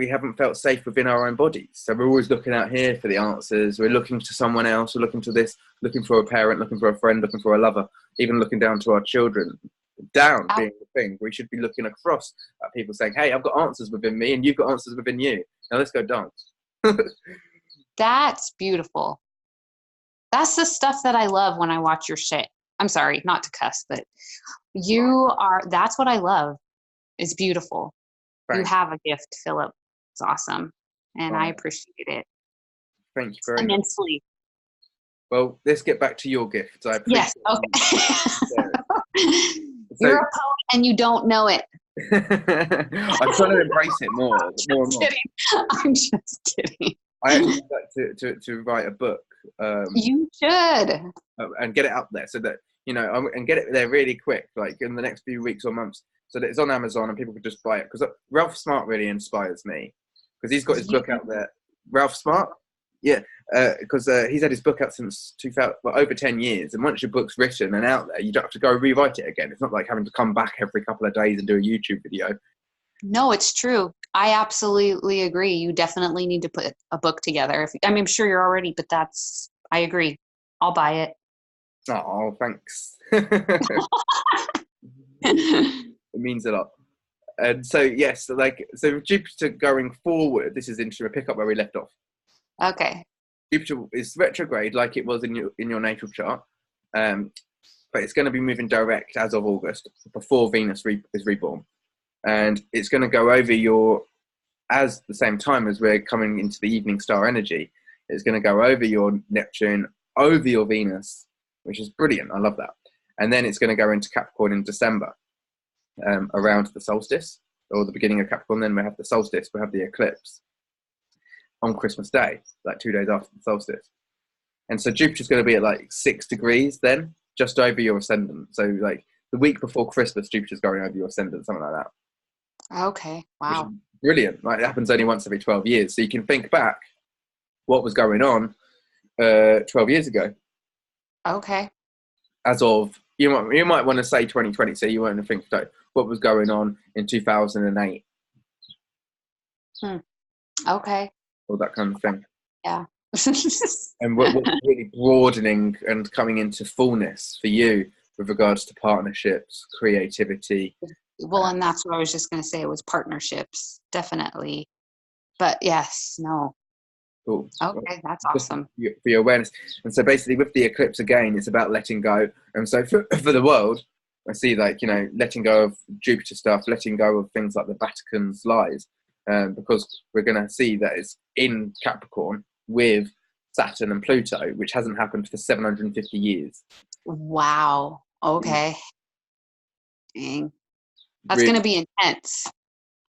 haven't felt safe within our own bodies. So we're always looking out here for the answers. We're looking to someone else. We're looking to this, looking for a parent, looking for a friend, looking for a lover, even looking down to our children. Down being the thing. We should be looking across at people saying, hey, I've got answers within me and you've got answers within you. Now let's go dance. That's beautiful. That's the stuff that I love when I watch your shit. I'm sorry, not to cuss, but that's what I love. It's beautiful. Thanks. You have a gift, Philip. It's awesome. And I appreciate it. Thank you very immensely. Much. Well, let's get back to your gifts. I appreciate it. You're a poet and you don't know it. I'm trying to embrace it more. I'm just kidding. I actually would like to write a book. You should. And get it up there so that, and get it there really quick, like in the next few weeks or months, so that it's on Amazon and people could just buy it. Because Ralph Smart really inspires me, because he's got his book out there. Ralph Smart? Yeah, because he's had his book out since 2000, over 10 years. And once your book's written and out there, you don't have to go rewrite it again. It's not like having to come back every couple of days and do a YouTube video. No, it's true. I absolutely agree. You definitely need to put a book together. I'm sure you're already, but I agree. I'll buy it. Oh, thanks. It means a lot. And so, yes, so Jupiter going forward, this is interesting. We'll pick up where we left off. Okay. Jupiter is retrograde like it was in your natal chart, but it's going to be moving direct as of August, before Venus is reborn. And it's going to go over as the same time as we're coming into the evening star energy. It's going to go over your Neptune, over your Venus, which is brilliant. I love that. And then it's going to go into Capricorn in December, around the solstice, or the beginning of Capricorn. Then we have the solstice, we have the eclipse on Christmas Day, like 2 days after the solstice. And so Jupiter's going to be at like 6 degrees then, just over your ascendant. So like the week before Christmas, Jupiter's going over your ascendant, something like that. Okay, wow. Brilliant. Like, it happens only once every 12 years. So you can think back what was going on 12 years ago. Okay. As of, you might want to say 2020, so you want to think what was going on in 2008. Okay. All that kind of thing. Yeah. And what's really broadening and coming into fullness for you with regards to partnerships, creativity. Well, and that's what I was just going to say, was partnerships, definitely. But yes, no. Cool. Okay, that's awesome. For your awareness. And so basically with the eclipse again, it's about letting go. And so for the world, I see letting go of Jupiter stuff, letting go of things like the Vatican's lies, because we're going to see that it's in Capricorn with Saturn and Pluto, which hasn't happened for 750 years. Wow. Okay. Dang. That's really going to be intense.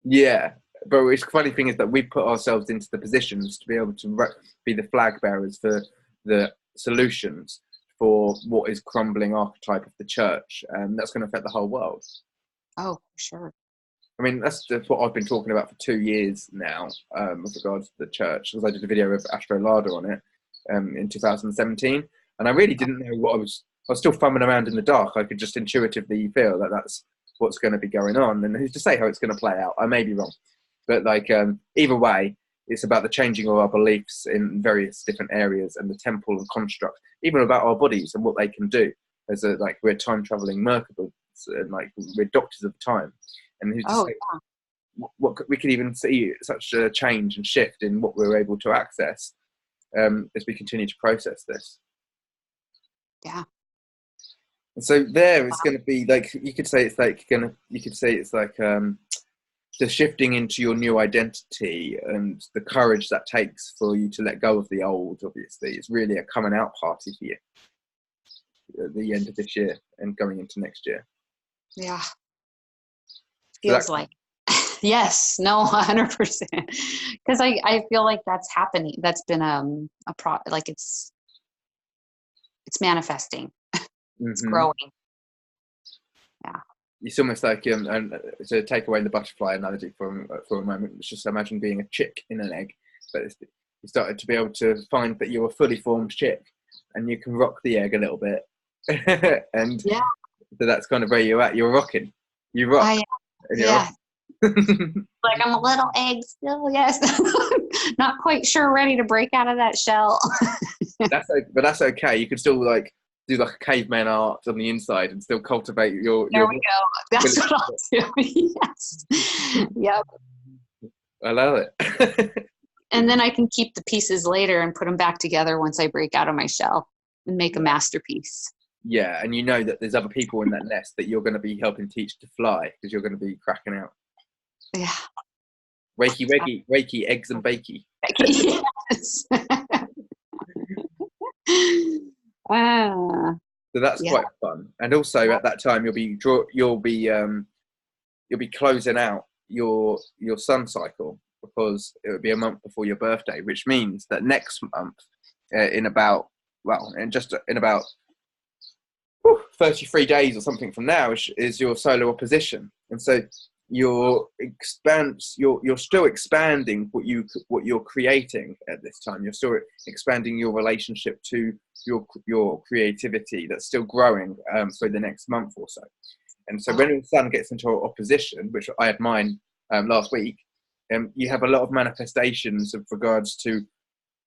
Yeah. But the funny thing is that we put ourselves into the positions to be able to be the flag bearers for the solutions for what is crumbling archetype of the church. And that's going to affect the whole world. Oh, sure. I mean, that's what I've been talking about for 2 years now, with regards to the church, because I did a video with Astro Larder on it in 2017. And I really didn't know what I was still fumbling around in the dark. I could just intuitively feel that that's what's going to be going on. And who's to say how it's going to play out? I may be wrong. But either way, it's about the changing of our beliefs in various different areas and the temple and construct, even about our bodies and what they can do. As we're time traveling Merkabas, and we're doctors of time. And who's to say what we could even see such a change and shift in what we're able to access as we continue to process this. Yeah. And so it's going to be you could say it's the shifting into your new identity and the courage that takes for you to let go of the old, obviously, is really a coming out party for you at the end of this year and going into next year. Yeah. So Feels like. Yes, no, 100%. Because I feel like that's happening. That's been like it's manifesting. It's growing. Yeah. It's almost like and to take away the butterfly analogy for a moment, it's just imagine being a chick in an egg, but you started to be able to find that you're a fully formed chick and you can rock the egg a little bit. And yeah, so that's kind of where you're at. You're rocking. You rock. And you're yeah. Like I'm a little egg still, yes. Not quite sure ready to break out of that shell. But that's okay. You can still like do like a caveman art on the inside and still cultivate your. There we go. That's what I'll do. Yes. Yep. I love it. And then I can keep the pieces later and put them back together once I break out of my shell and make a masterpiece. Yeah, and you know that there's other people in that nest that you're going to be helping teach to fly because you're going to be cracking out. Yeah. Wakey, eggs and bakey. Yes. So that's quite fun. And also at that time you'll be closing out your sun cycle because it would be a month before your birthday, which means that next month in about 33 days or something from now is your solar opposition. And so you're still expanding what you're creating at this time. You're still expanding your relationship to your creativity that's still growing for the next month or so. And so when the sun gets into opposition, which I had mine last week, you have a lot of manifestations of regards to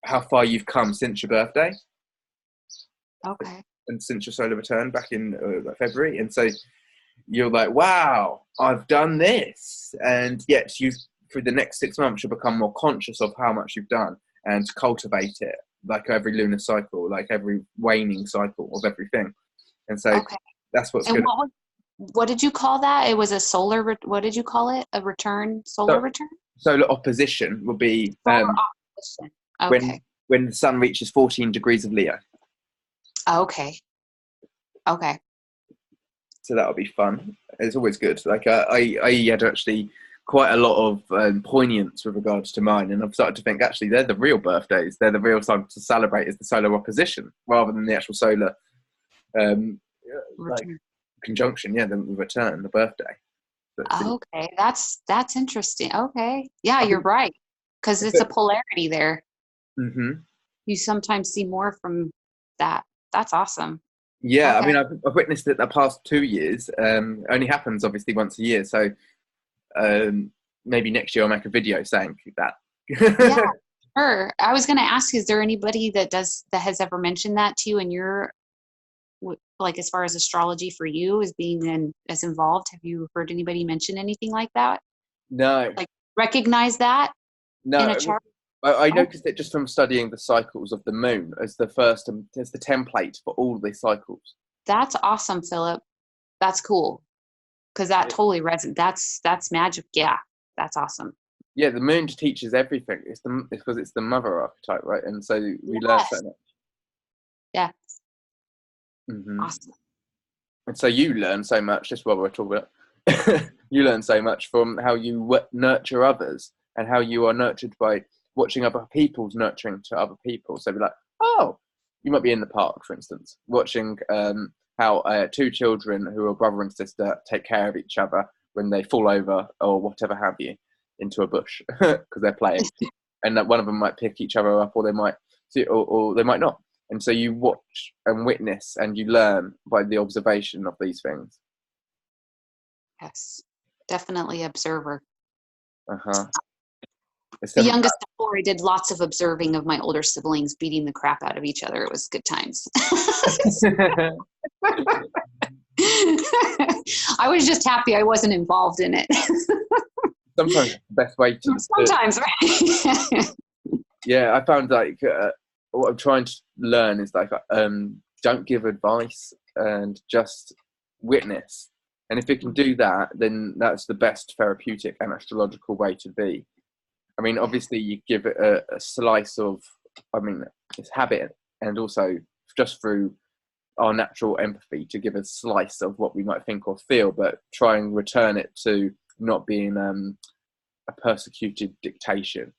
how far you've come since your birthday. Okay. And since your solar return back in February. And so you're like, wow, I've done this. And yet through the next 6 months, you'll become more conscious of how much you've done and cultivate it like every lunar cycle, like every waning cycle of everything. And so that's what's good. What did you call that? It was a solar, what did you call it? A return, solar return? Solar opposition will be opposition. Okay. when the sun reaches 14 degrees of Leo. Okay. So that'll be fun. It's always good. Like I had actually quite a lot of poignance with regards to mine, and I've started to think actually they're the real birthdays. They're the real time to celebrate is the solar opposition rather than the actual solar like conjunction. Yeah, the return, the birthday. Okay, that's interesting. Okay, yeah, you're right, because it's a polarity there. Mm-hmm. You sometimes see more from that. That's awesome. Yeah, okay. I mean, I've witnessed it the past 2 years. Only happens obviously once a year, so maybe next year I'll make a video saying that. Yeah, sure. I was going to ask, is there anybody that has ever mentioned that to you in your, like, as far as astrology for you as being as involved? Have you heard anybody mention anything like that? No. Like recognize that in a chart? I noticed it just from studying the cycles of the moon as the template for all the cycles. That's awesome, Philip. That's cool. Because that totally resonates. That's magic. Yeah, that's awesome. Yeah, the moon teaches everything. It's because it's the mother archetype, right? And so we learn so much. Yeah. Mm-hmm. Awesome. And so you learn so much, just while we're talking about, you learn so much from how you nurture others and how you are nurtured by watching other people's nurturing to other people. So be like, oh, you might be in the park, for instance, watching how 2 children who are brother and sister take care of each other when they fall over or whatever have you into a bush because they're playing, and that one of them might pick each other up, or they might or they might not. And so you watch and witness and you learn by the observation of these things. Yes, definitely observer. Uh-huh. The youngest of 4, I did lots of observing of my older siblings beating the crap out of each other. It was good times. I was just happy I wasn't involved in it. Sometimes the best way to... Sometimes, right? Yeah, I found like what I'm trying to learn is like don't give advice and just witness And if it can do that, then that's the best therapeutic and astrological way to be. I mean, obviously, you give it a slice of, I mean, it's habit, and also just through our natural empathy to give a slice of what we might think or feel, but try and return it to not being a persecuted dictation.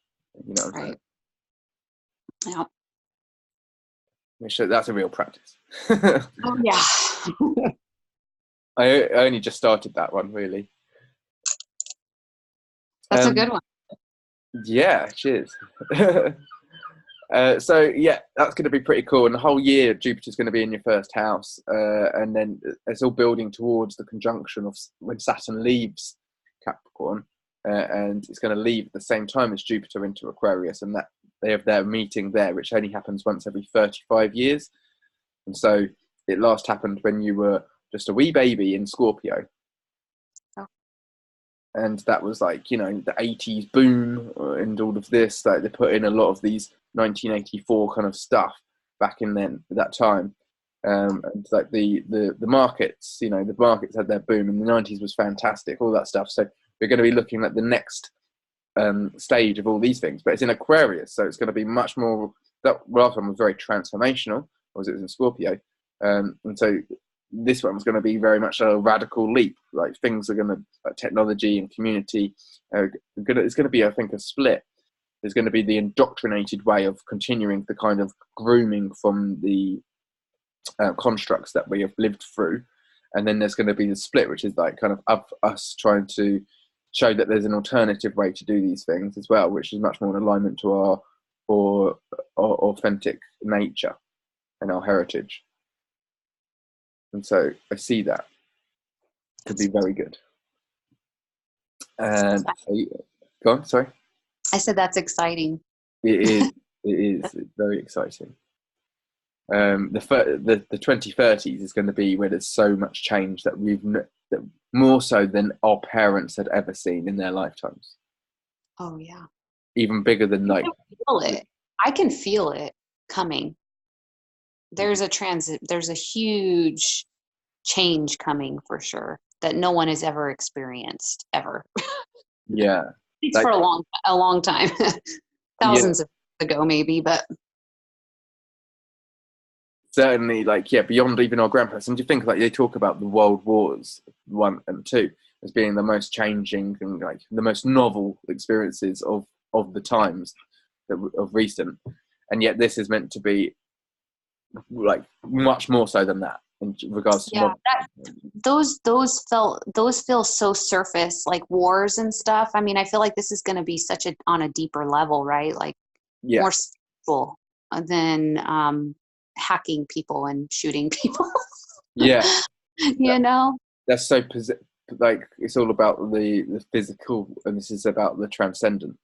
You know what I'm saying? Yeah. Which, that's a real practice. Oh, yeah. I only just started that one, really. That's a good one. Yeah, cheers. So yeah, that's going to be pretty cool. And the whole year, Jupiter's going to be in your first house, and then it's all building towards the conjunction of when Saturn leaves Capricorn, and it's going to leave at the same time as Jupiter into Aquarius, and that they have their meeting there, which only happens once every 35 years. And so it last happened when you were just a wee baby in Scorpio. Oh. And that was like, you know, the 80s boom and all of this. Like they put in a lot of these 1984 kind of stuff back in then at that time. And like the markets, you know, the markets had their boom, and the 90s was fantastic, all that stuff. So we're going to be looking at the next stage of all these things, but it's in Aquarius, so it's going to be much more. That last one was very transformational, because it was in Scorpio, and so this one's going to be very much a radical leap. Like things are going to, like technology and community, it's going to be, I think, a split. There's going to be the indoctrinated way of continuing the kind of grooming from the constructs that we have lived through, and then there's going to be the split, which is like kind of us trying to show that there's an alternative way to do these things as well, which is much more in alignment to our authentic nature and our heritage. And so I see that could be very good. And go on, sorry. I said that's exciting. It is. It's very exciting. The 2030s is going to be where there's so much change that that more so than our parents had ever seen in their lifetimes. Oh yeah. Even bigger than like. Feel it. I can feel it coming. There's a huge change coming for sure that no one has ever experienced ever. Yeah. It's for a long time. Thousands of years ago maybe, but certainly, like, yeah, beyond even our grandparents. And do you think, like, they talk about the World Wars 1 and 2 as being the most changing and like the most novel experiences of the times of recent, and yet this is meant to be like much more so than that in regards to those feel so surface, like wars and stuff. I mean, I feel like this is going to be such on a deeper level, right? Like more spiritual than hacking people and shooting people. Yeah. You know, that's so like it's all about the physical, and this is about the transcendent.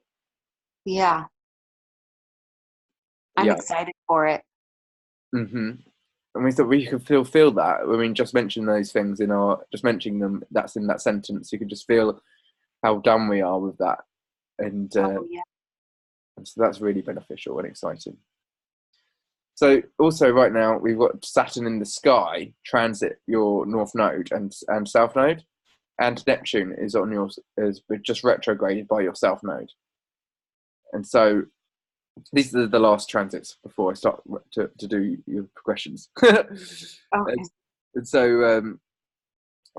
Yeah. I'm excited for it. Mm-hmm. And we thought we could feel that. I mean, just mention those things just mentioning them, that's in that sentence, you could just feel how done we are with that. And so that's really beneficial and exciting. So also right now we've got Saturn in the sky transit your north node and south node, and Neptune is just retrograded by your south node. And so these are the last transits before I start to do your progressions. Okay. And so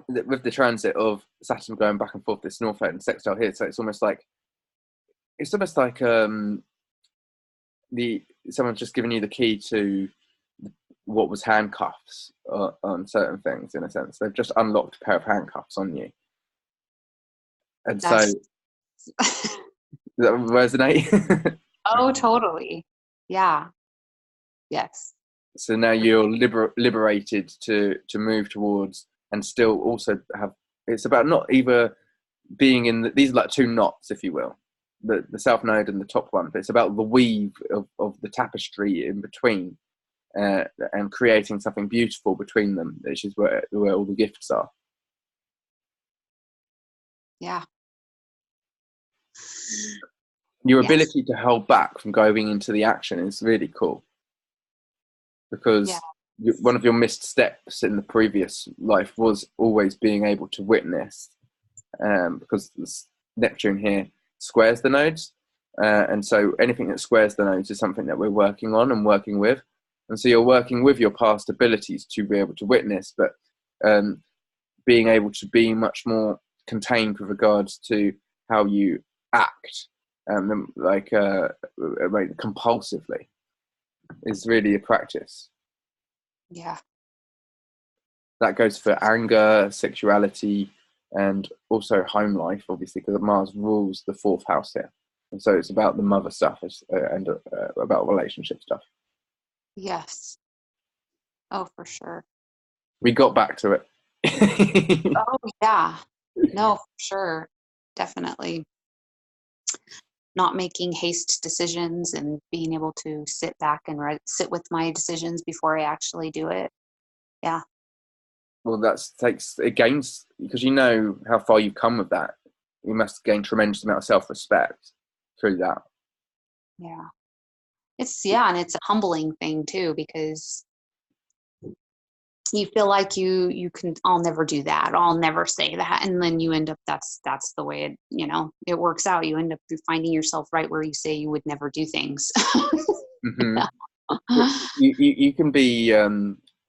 with the transit of Saturn going back and forth, this north and sextile here, so it's almost like someone's just given you the key to what was handcuffs on certain things. In a sense, they've just unlocked a pair of handcuffs on you, and so does that resonate? Oh, totally. Yeah. Yes. So now you're liberated to move towards, and still also have. It's about not either being in these are like two knots, if you will, the south node and the top one. But it's about the weave of the tapestry in between, and creating something beautiful between them, which is where all the gifts are. Yeah. Your ability to hold back from going into the action is really cool, because one of your missed steps in the previous life was always being able to witness, because Neptune here squares the nodes, and so anything that squares the nodes is something that we're working on and working with, and so you're working with your past abilities to be able to witness, but being able to be much more contained with regards to how you act, like compulsively, is really a practice. Yeah. That goes for anger, sexuality, and also home life, obviously, because Mars rules the fourth house here. And so it's about the mother stuff, and about relationship stuff. Yes. Oh, for sure. We got back to it. Oh, yeah. No, for sure. Definitely. Not making haste decisions and being able to sit back and sit with my decisions before I actually do it. Yeah. Well, it gains, because you know how far you've come with that. You must gain tremendous amount of self-respect through that. Yeah. And it's a humbling thing too, because you feel like I'll never do that. I'll never say that. And then you end up, that's the way it works out. You end up finding yourself right where you say you would never do things. Mm-hmm. You can be,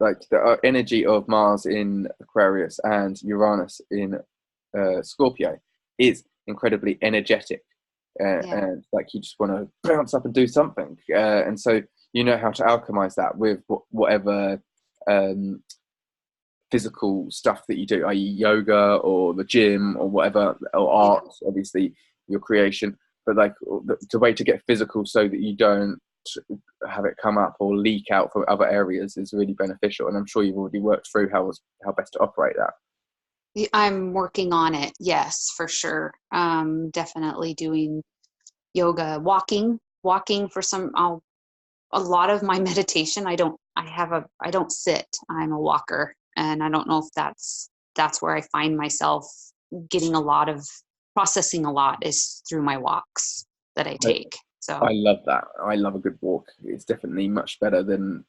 like the energy of Mars in Aquarius and Uranus in Scorpio is incredibly energetic, and like you just want to bounce up and do something, and so you know how to alchemize that with whatever physical stuff that you do, i.e. yoga or the gym or whatever, or art, obviously your creation, but like the way to get physical so that you don't have it come up or leak out from other areas is really beneficial, and I'm sure you've already worked through how best to operate that. I'm working on it. Yes, for sure. Definitely doing yoga, walking for a lot of my meditation. I don't sit. I'm a walker, and I don't know if that's where I find myself getting processing a lot is through my walks that I take. So I love that. I love a good walk. It's definitely much better than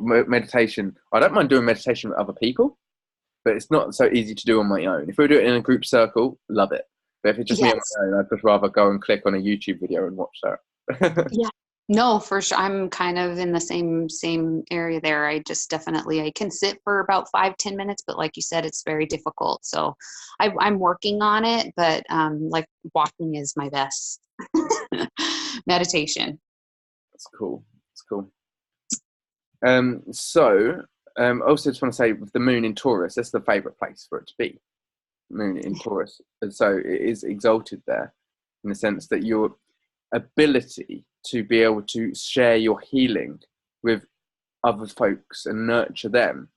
meditation. I don't mind doing meditation with other people, but it's not so easy to do on my own. If we do it in a group circle, love it. But if it's just me on my own, I'd just rather go and click on a YouTube video and watch that. Yeah. No, for sure. I'm kind of in the same area there. I can sit for about 5-10 minutes, but like you said, it's very difficult. So I'm working on it, but like walking is my best meditation. That's cool. That's cool. Also just want to say, with the moon in Taurus, that's the favorite place for it to be. Moon in Taurus. And so it is exalted there, in the sense that your ability to be able to share your healing with other folks and nurture them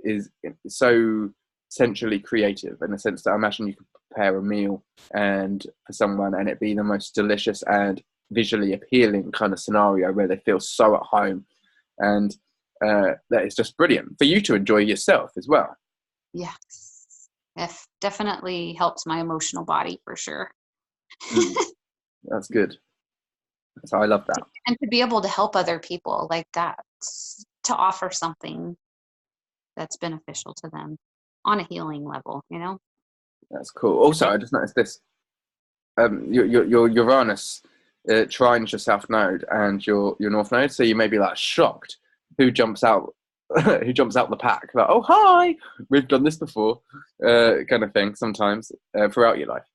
is so centrally creative, in the sense that I imagine you could prepare a meal and for someone and it be the most delicious and visually appealing kind of scenario where they feel so at home, and that is just brilliant for you to enjoy yourself as well. Yes. It definitely helps my emotional body for sure. That's good. So I love that. And to be able to help other people like that, to offer something that's beneficial to them on a healing level, That's cool. Also, I just noticed this. Your Uranus trines your South Node and your North Node, so you may be like shocked who jumps out who jumps out the pack, like, oh hi, we've done this before, kind of thing, sometimes throughout your life.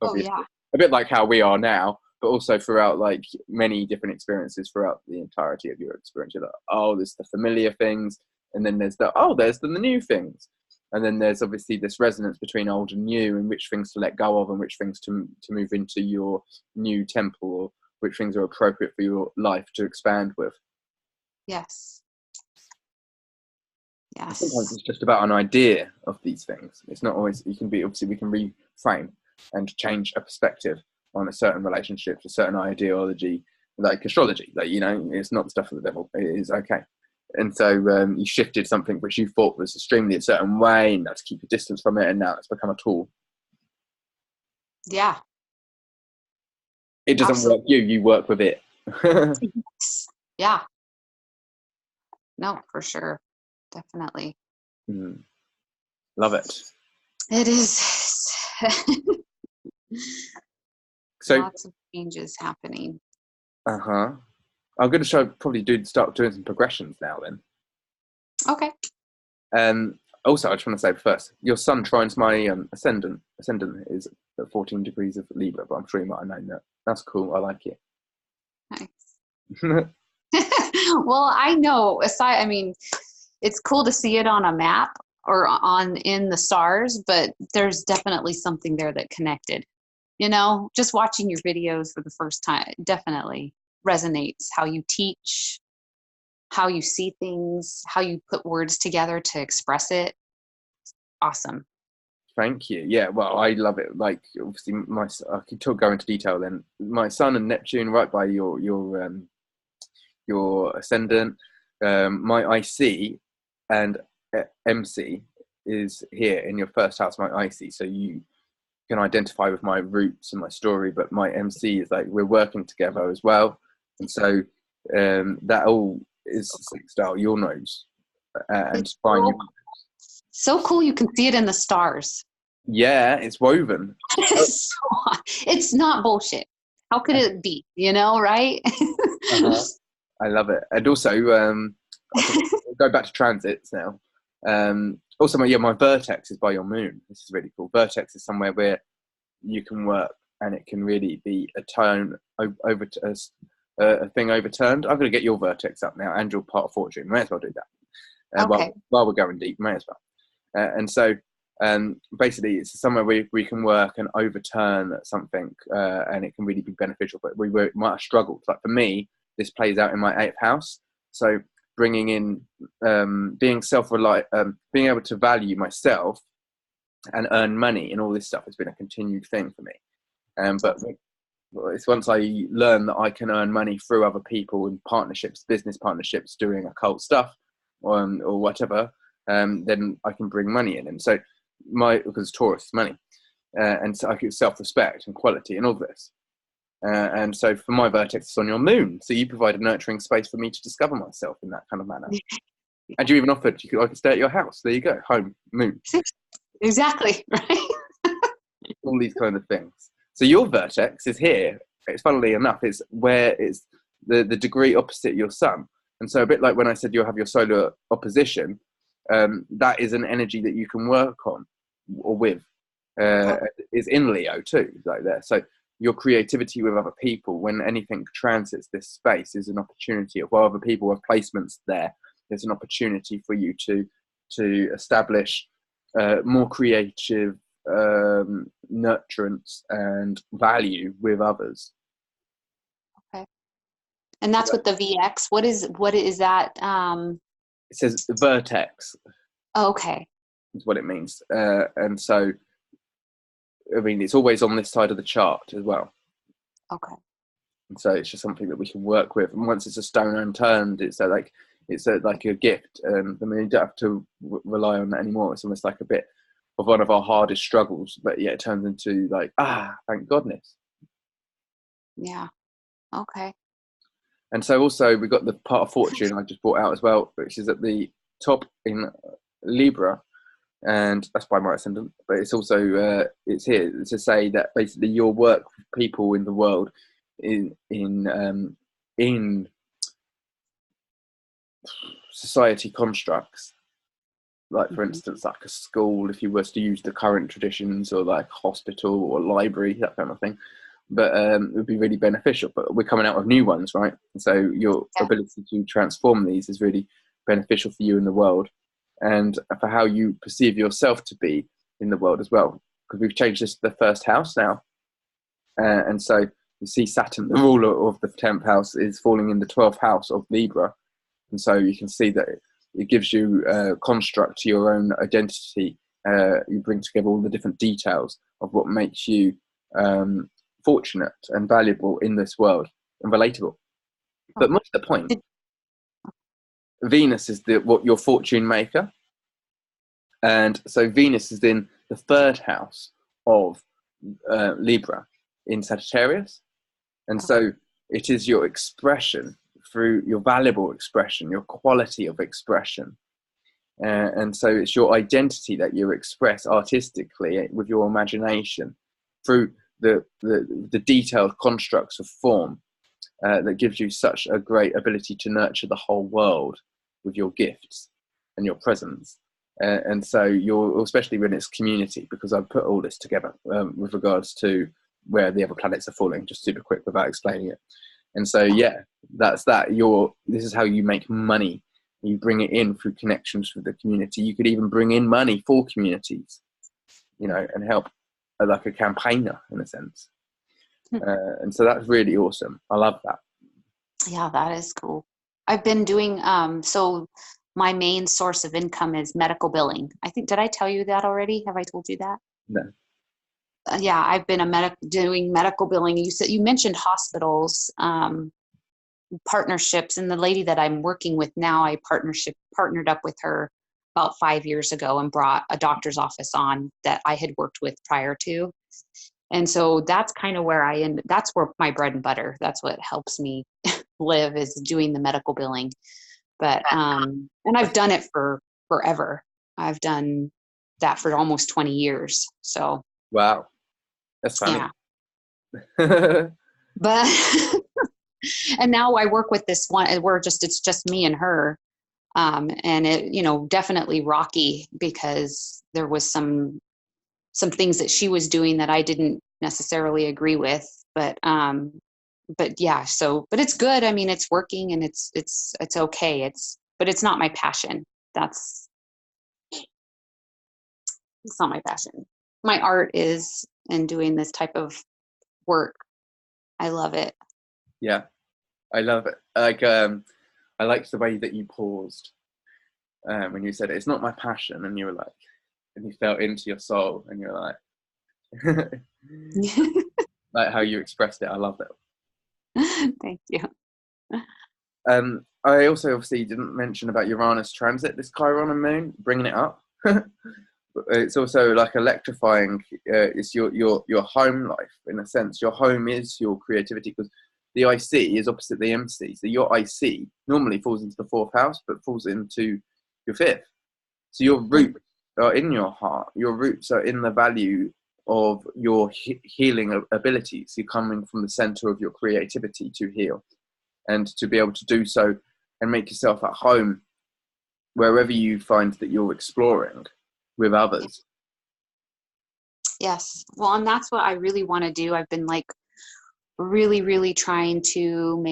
Oh yeah. A bit like how we are now, but also throughout like many different experiences throughout the entirety of your experience. You're like, oh, there's the familiar things, and then there's the new things, and then there's obviously this resonance between old and new, and which things to let go of and which things to move into your new temple, or which things are appropriate for your life to expand with. Yes. Yes. Sometimes it's just about an idea of these things. It's not always, we can reframe and change a perspective on a certain relationship, a certain ideology, like astrology. Like, it's not the stuff of the devil. It is okay. And so you shifted something which you thought was extremely a certain way, and to keep your distance from it, and now it's become a tool. Yeah. It doesn't work you work with it. Yeah. No, for sure. Definitely. Mm. Love it. It is. So, Lots of changes happening. uh-huh. I'm going to start doing some progressions now then. Okay. Also, I just want to say first, your sun trines my ascendant. Ascendant is at 14 degrees of Libra, but I'm sure you might have known that. That's cool. I like it. Nice. Well, I know. I mean, it's cool to see it on a map or in the stars, but there's definitely something there that connected. Just watching your videos for the first time definitely resonates. How you teach, how you see things, how you put words together to express it. Awesome. Thank you. Yeah, well, I love it. Like, obviously, I could go into detail. Then my Sun and Neptune, right by your ascendant. My IC and MC is here in your first house. My IC, so you can identify with my roots and my story. But my MC is like we're working together as well, and so that all is style your nose and It's find your. so cool. You can see it in the stars. Yeah, it's woven. It's not bullshit. How could it be? Right? Uh-huh. I love it. And also, go back to transits now. Also, my vertex is by your moon. This is really cool. Vertex is somewhere where you can work, and it can really be a thing overturned. I'm going to get your vertex up now, and your part of fortune. May as well do that. Okay. While we're going deep, may as well. And so, basically, it's somewhere where we can work and overturn something, and it can really be beneficial. But we might have struggled. Like for me, this plays out in my 8th house. So bringing in, being self-reliant, being able to value myself and earn money and all this stuff has been a continued thing for me. But it's once I learn that I can earn money through other people in partnerships, business partnerships, doing occult stuff, or whatever, then I can bring money in. And so because Taurus is money, and so I get self-respect and quality and all this. And so for my vertex, it's on your moon. So you provide a nurturing space for me to discover myself in that kind of manner. And you even offered I could stay at your house. There you go. Home, moon. Exactly. Right. All these kind of things. So your vertex is here. It's funnily enough, it's where it's the degree opposite your sun. And so a bit like when I said you'll have your solar opposition, that is an energy that you can work on or with. Is in Leo too, like there. So your creativity with other people, when anything transits this space, is an opportunity. While other people have placements there's an opportunity for you to establish more creative nurturance and value with others. Okay. And that's what the VX. What is that? It says vertex. Oh, okay. Is what it means. And so, I mean, it's always on this side of the chart as well. Okay. And so it's just something that we can work with. And once it's a stone unturned, it's like a gift. I mean, you don't have to rely on that anymore. It's almost like a bit of one of our hardest struggles, but yeah, it turns into like, thank goodness. Yeah. Okay. And so also we've got the part of fortune I just brought out as well, which is at the top in Libra, and that's by my ascendant. But it's also it's here to say that basically your work with people in the world in society constructs, like for instance, like a school, if you were to use the current traditions, or like hospital or library, that kind of thing. But it would be really beneficial. But we're coming out with new ones, right? And so your ability to transform these is really beneficial for you in the world, and for how you perceive yourself to be in the world as well. Because we've changed this to the first house now, and so you see Saturn, the ruler of the 10th house, is falling in the 12th house of Libra, and so you can see that it gives you a construct to your own identity. You bring together all the different details of what makes you fortunate and valuable in this world and relatable. But much to the point, Venus is what your fortune maker, and so Venus is in the 3rd house of Libra in Sagittarius, and so it is your expression through your valuable expression, your quality of expression. And so it's your identity that you express artistically with your imagination through the detailed constructs of form that gives you such a great ability to nurture the whole world with your gifts and your presence. And so you're, especially when it's community, because I've put all this together with regards to where the other planets are falling, just super quick without explaining it. And so, yeah, that's that. This is how you make money. You bring it in through connections with the community. You could even bring in money for communities, you know, and help like a campaigner in a sense. And so that's really awesome. I love that. Yeah, that is cool. I've been doing, so my main source of income is medical billing. I think, did I tell you that already? Have I told you that? No. Yeah, I've been doing medical billing. You mentioned hospitals, partnerships, and the lady that I'm working with now, I partnered up with her about 5 years ago and brought a doctor's office on that I had worked with prior to. And so that's kind of where that's where my bread and butter, that's what helps me live, is doing the medical billing. But, and I've done it for forever. I've done that for almost 20 years. So. Wow. That's funny. Yeah. But, and now I work with this one, it's just me and her. And it, you know, definitely rocky, because there was some things that she was doing that I didn't necessarily agree with, but yeah, but it's good. I mean, it's working, and it's okay. But it's not my passion. It's not my passion. My art is, and doing this type of work, I love it. Yeah, I love it. Like, I liked the way that you paused when you said it's not my passion, and you were like, and you felt into your soul, and you're like, like how you expressed it. I love it. Thank you. I also obviously didn't mention about Uranus transit, this Chiron and Moon, bringing it up. It's also like electrifying. It's your home life, in a sense. Your home is your creativity, because the IC is opposite the MC. So your IC normally falls into the 4th house, but falls into your 5th. So your roots are in your heart. Your roots are in the value of your healing abilities. You're coming from the center of your creativity to heal, and to be able to do so and make yourself at home wherever you find that you're exploring with others. Yes. Well, and that's what I really want to do. I've been like really, really trying to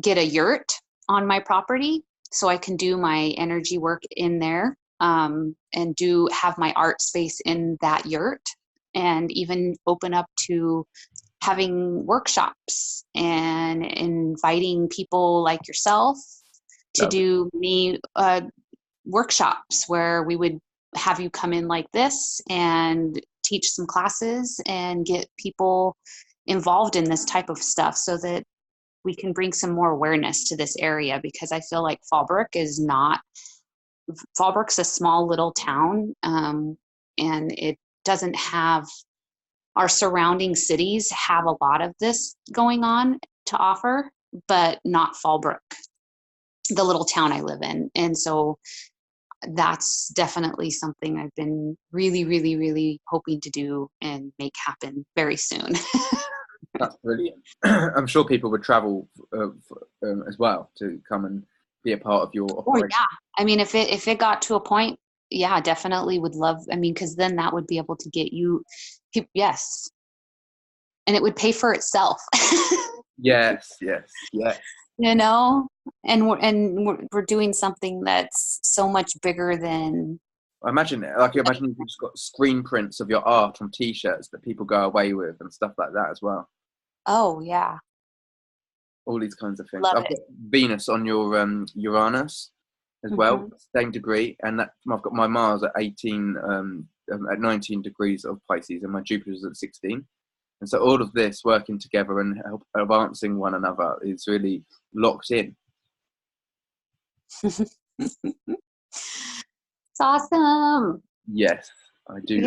get a yurt on my property, so I can do my energy work in there, and have my art space in that yurt, and even open up to having workshops and inviting people like yourself to do workshops where we would have you come in like this and teach some classes and get people involved in this type of stuff, so that we can bring some more awareness to this area. Because I feel like Fallbrook's a small little town, and it doesn't have, our surrounding cities have a lot of this going on to offer, but not Fallbrook, the little town I live in. And so that's definitely something I've been really, really, really hoping to do and make happen very soon. That's brilliant. I'm sure people would travel as well to come and be a part of your operation. Oh, yeah. I mean, if it got to a point, yeah, definitely would love, I mean, because then that would be able to get you, yes. And it would pay for itself. Yes. You know, and we're doing something that's so much bigger than. I imagine it. Like, imagine you've just got screen prints of your art on T-shirts that people go away with and stuff like that as well. Oh yeah. All these kinds of things. Love I've got Venus on your Uranus as well, same degree, and that I've got my Mars at 18, at 19 degrees of Pisces, and my Jupiter's at 16. And so all of this working together and advancing one another is really locked in. It's awesome. Yes, I do.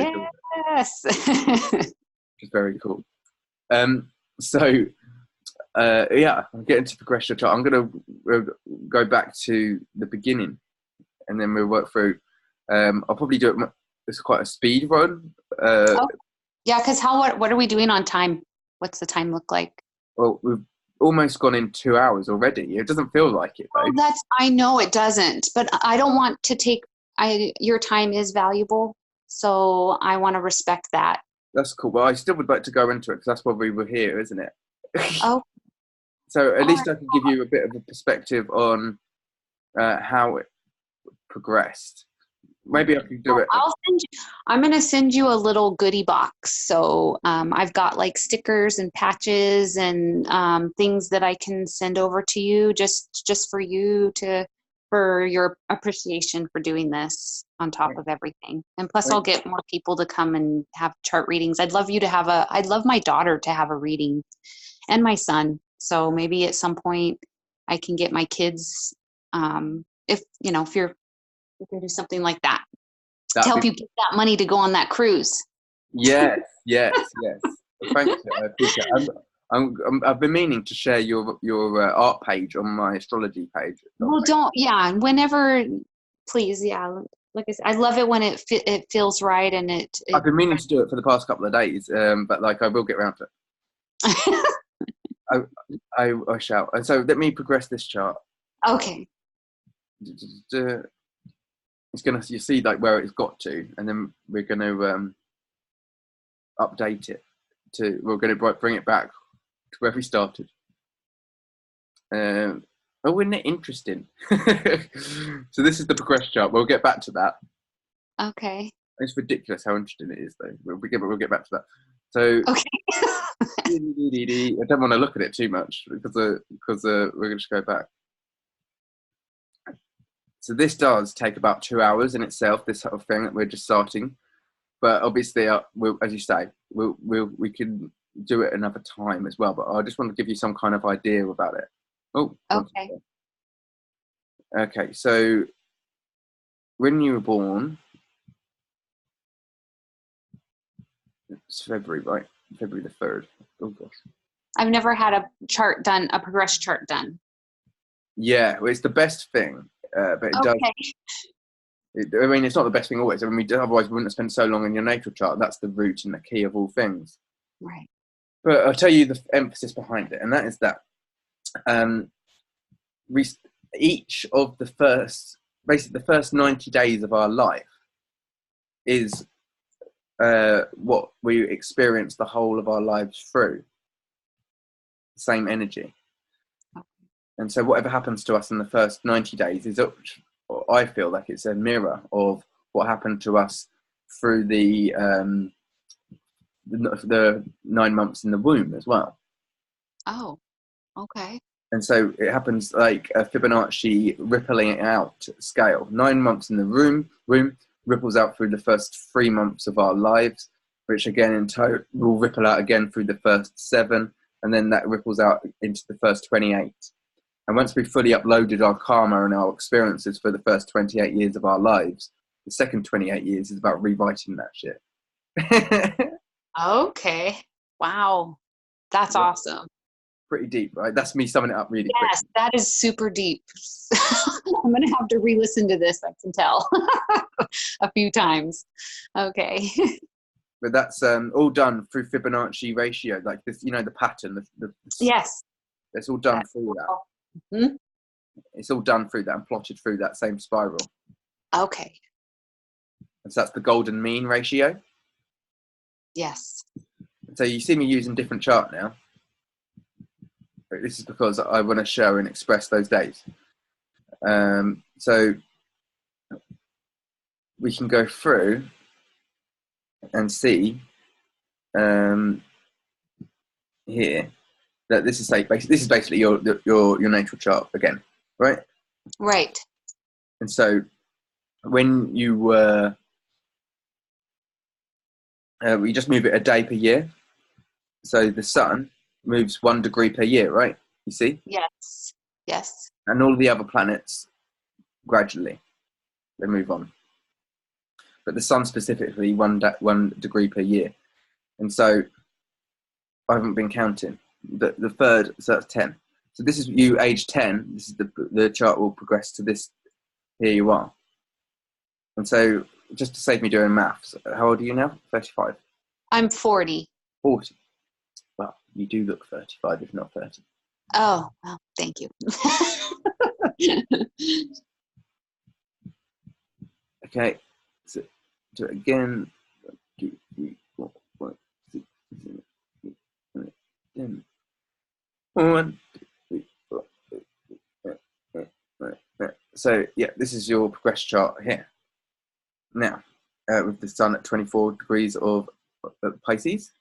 Yes. It's very cool. So Yeah, I'm getting to progression chart. I'm gonna go back to the beginning, and then we'll work through. I'll probably do it. It's quite a speed run. Oh, yeah, because what are we doing on time? What's the time look like? Well, we've almost gone in 2 hours already. It doesn't feel like it though. Oh, I know it doesn't, but I don't want to take, your time is valuable, so I want to respect that. That's cool. Well, I still would like to go into it because that's why we were here, isn't it? Oh, So at all least right. I can give you a bit of a perspective on how it progressed. Maybe I could do it. I'm going to send you a little goodie box. So I've got like stickers and patches and things that I can send over to you just for for your appreciation for doing this on top of everything. And plus I'll get more people to come and have chart readings. I'd love my daughter to have a reading and my son. So maybe at some point I can get if you can do something like that to help you get that money to go on that cruise. Yes. Thank you. I appreciate it. I've been meaning to share your art page on my astrology page. Well, whenever, please, yeah. Like I said, I love it when it feels right, and I've been meaning to do it for the past couple of days, but like I will get around to it. I shall. And so let me progress this chart. Okay. It's gonna, you see like where it's got to, and then we're gonna update it we're gonna bring it back to where we started. Oh, isn't it interesting? So this is the progress chart. We'll get back to that. Okay. It's ridiculous how interesting it is, though. We'll get back to that. So okay. I don't want to look at it too much because we're going to just go back. So this does take about 2 hours in itself. This sort of thing that we're just starting, but obviously, as you say, we can do it another time as well. But I just want to give you some kind of idea about it. Oh, okay. Okay. So when you were born, it's February, right? February the 3rd. Oh gosh. I've never had a progress chart done. Yeah, well, it's the best thing, but it does. I mean, it's not the best thing always. I mean, otherwise we wouldn't have spent so long in your natal chart. That's the root and the key of all things. Right. But I'll tell you the emphasis behind it, and that is that each of basically the first 90 days of our life is what we experience the whole of our lives through. The same energy. And so whatever happens to us in the first 90 days I feel like it's a mirror of what happened to us through the 9 months in the womb as well. Oh, okay. And so it happens like a Fibonacci rippling out scale. 9 months in the womb ripples out through the first 3 months of our lives, which again in total will ripple out again through the first 7, and then that ripples out into the first 28. And once we've fully uploaded our karma and our experiences for the first 28 years of our lives, the second 28 years is about rewriting that shit. Okay. Wow. That's awesome. Pretty deep, right? That's me summing it up really quick. Yes, that is super deep. I'm going to have to re-listen to this, I can tell, a few times. Okay. But that's all done through Fibonacci ratio, like this, the pattern. Yes. It's all done through that. Mm-hmm. It's all done through that and plotted through that same spiral. Okay. And so that's the golden mean ratio. Yes. So you see me using different chart now. But this is because I want to show and express those days. So we can go through and see here that this is basically your natal chart again, right? Right. And so when you were, we just move it a day per year. So the sun moves 1 degree per year, right? You see? Yes. Yes. And all the other planets gradually they move on. But the sun specifically 1 degree per year. And so I haven't been counting. the third, so that's 10. So this is you age 10. This is the chart will progress to this. Here you are. And so just to save me doing maths, how old are you now? 35? I'm 40. 40. Well, you do look 35 if not 30. Oh, well, thank you. Okay, so do it again. 2, 3, 4, 5, 6, 7, 8, 9, 10. 1, 2, 3, 4, 5. So yeah, this is your progress chart here. Now, with the sun at 24 degrees of Pisces,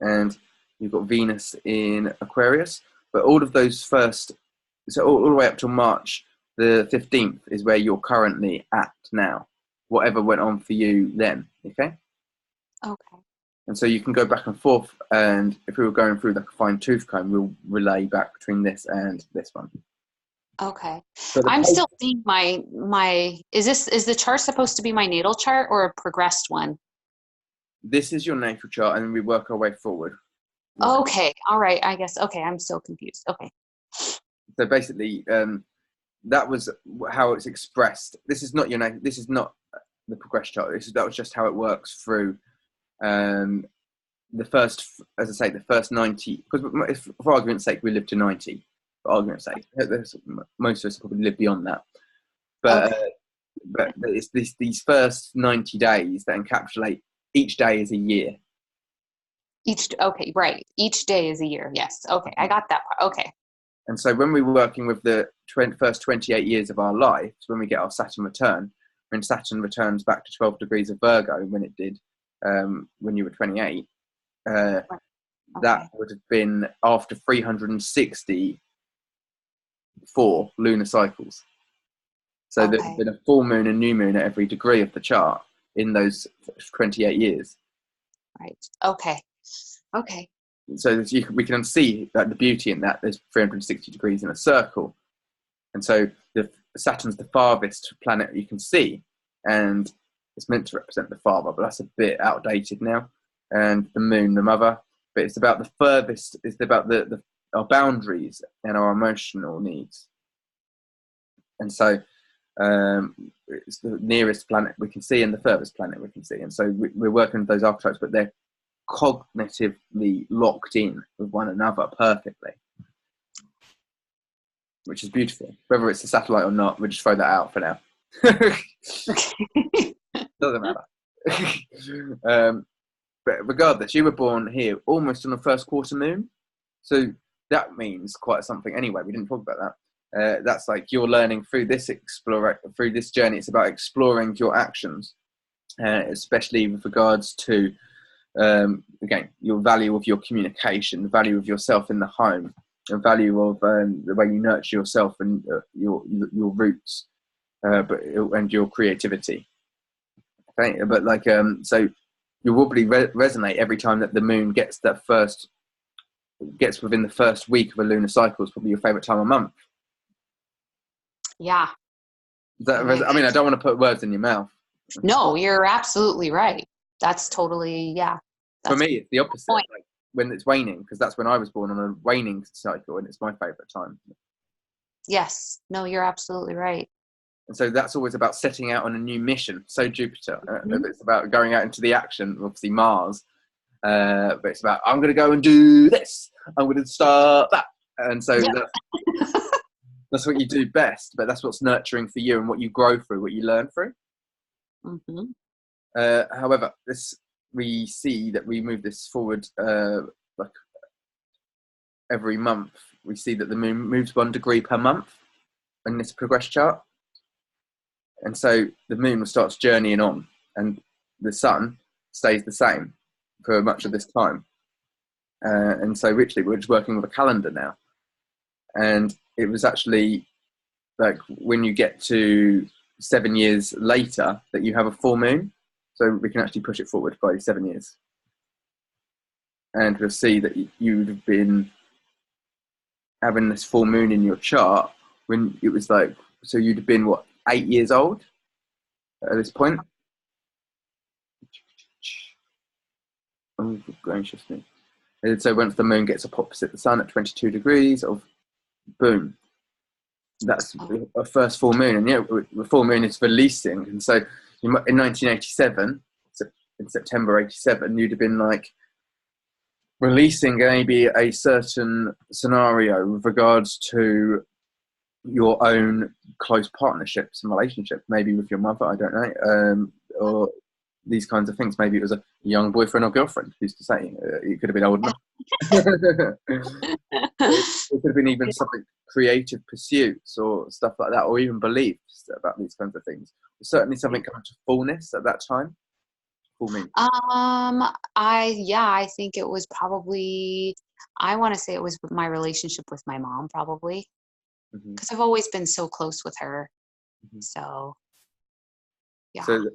and you've got Venus in Aquarius, but all of those first, so all the way up till March the 15th is where you're currently at now, whatever went on for you then, okay? Okay. And so you can go back and forth, and if we were going through like a fine tooth comb, we'll relay back between this and this one. Okay. But I'm still seeing my is the chart supposed to be my natal chart or a progressed one? this is your natal chart, and then we work our way forward. Okay. All right. I guess. Okay. I'm still confused. Okay. So basically, that was how it's expressed. This is not your name. This is not the progress chart. That was just how it works through the first, as I say, the first 90. Because for argument's sake, we live to 90. For argument's sake, most of us probably live beyond that. But Okay. but it's these first 90 days that encapsulate each day is a year. Okay. Right. Each day is a year. Yes. Okay. I got that part. Okay. And so when we were working with the first 28 years of our lives, when we get our Saturn return, when Saturn returns back to 12 degrees of Virgo, when it did, when you were 28, Okay. that would have been after 364 lunar cycles. So there's been a full moon and new moon at every degree of the chart in those 28 years. Right. Okay. Okay. So we can see that the beauty in that there's 360 degrees in a circle. And so Saturn's the farthest planet you can see, and it's meant to represent the father, but that's a bit outdated now. And the moon, the mother, but it's about the furthest. It's about our boundaries and our emotional needs. And so it's the nearest planet we can see and the furthest planet we can see. And so we're working with those archetypes, but they're cognitively locked in with one another perfectly, which is beautiful. Whether it's a satellite or not, we'll just throw that out for now. Doesn't matter. But regardless, you were born here almost on the first quarter moon, so that means quite something anyway. We didn't talk about that. That's like you're learning through this through this journey. It's about exploring your actions, especially with regards to again your value of your communication, the value of yourself in the home, the value of the way you nurture yourself and your roots, and your creativity. Okay, but like so you'll probably resonate every time that the moon gets within the first week of a lunar cycle. Is probably your favorite time of month. Yeah. I mean, I don't want to put words in your mouth. No, you're absolutely right. That's totally, yeah. For me, it's the opposite. Like when it's waning, because that's when I was born on a waning cycle, and it's my favorite time. Yes. No, you're absolutely right. And so that's always about setting out on a new mission. So Jupiter, it's about going out into the action, obviously Mars, but it's about, I'm going to go and do this. I'm going to start that. And so that's what you do best, but that's what's nurturing for you and what you grow through, what you learn through. Mm-hmm. However, we see that we move this forward like every month. We see that the moon moves 1 degree per month in this progress chart. And so the moon starts journeying on, and the sun stays the same for much of this time. And so literally we're just working with a calendar now. And it was actually like when you get to 7 years later that you have a full moon. So we can actually push it forward by 7 years. And we'll see that you would have been having this full moon in your chart when it was like, so you'd have been, 8 years old at this point? Oh, graciously. And so once the moon gets up opposite the sun at 22 degrees, boom, that's a first full moon. And the full moon is releasing. And so in 1987, in September 87, you'd have been like releasing maybe a certain scenario with regards to your own close partnerships and relationships, maybe with your mother, I don't know, or these kinds of things. Maybe it was a young boyfriend or girlfriend, who's to say? It could have been old enough. It could have been even something creative pursuits or stuff like that, or even beliefs about these kinds of things. Certainly something coming to fullness at that time. Full moon. I think it was probably, I want to say it was my relationship with my mom, probably, because I've always been so close with her. So yeah. So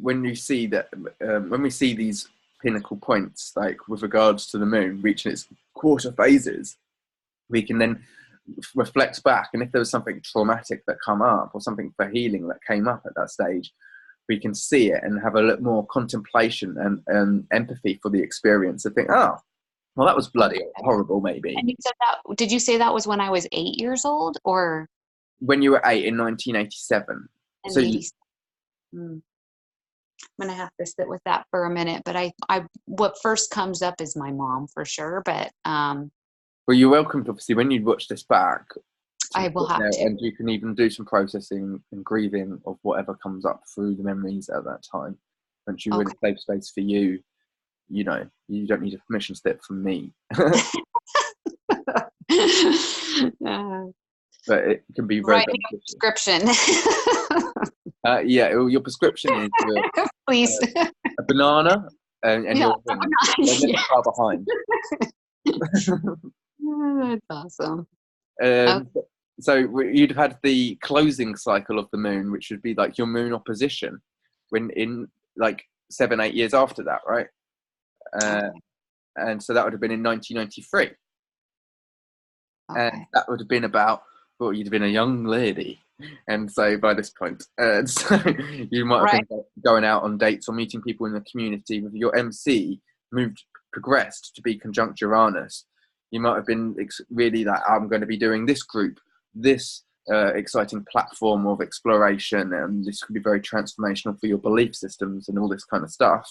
when you see that, when we see these pinnacle points, like with regards to the moon reaching its quarter phases, we can then reflect back, and if there was something traumatic that come up or something for healing that came up at that stage, we can see it and have a little more contemplation and empathy for the experience and think, oh, well, that was bloody horrible, maybe. And you said that, did you say that was when I was 8 years old, or? When you were 8 in 1987. So I'm going to have to sit with that for a minute, but what first comes up is my mom for sure, but. Well, you're welcome to, obviously, when you watch this back, I will have to. And you can even do some processing and grieving of whatever comes up through the memories at that time. Once you're in a safe space for you, you know, you don't need a permission slip from me. But it can be very beneficial. Prescription. Your prescription is please a banana and your thing. Never far behind. That's awesome. So you'd have had the closing cycle of the moon, which would be like your moon opposition, when in like 7-8 years after that, right? And so that would have been in 1993. And that would have been about, well, you'd have been a young lady. And so by this point, so you might have been going out on dates or meeting people in the community with your MC progressed to be conjunct Uranus. You might have been really like, I'm going to be doing this group, this exciting platform of exploration, and this could be very transformational for your belief systems and all this kind of stuff.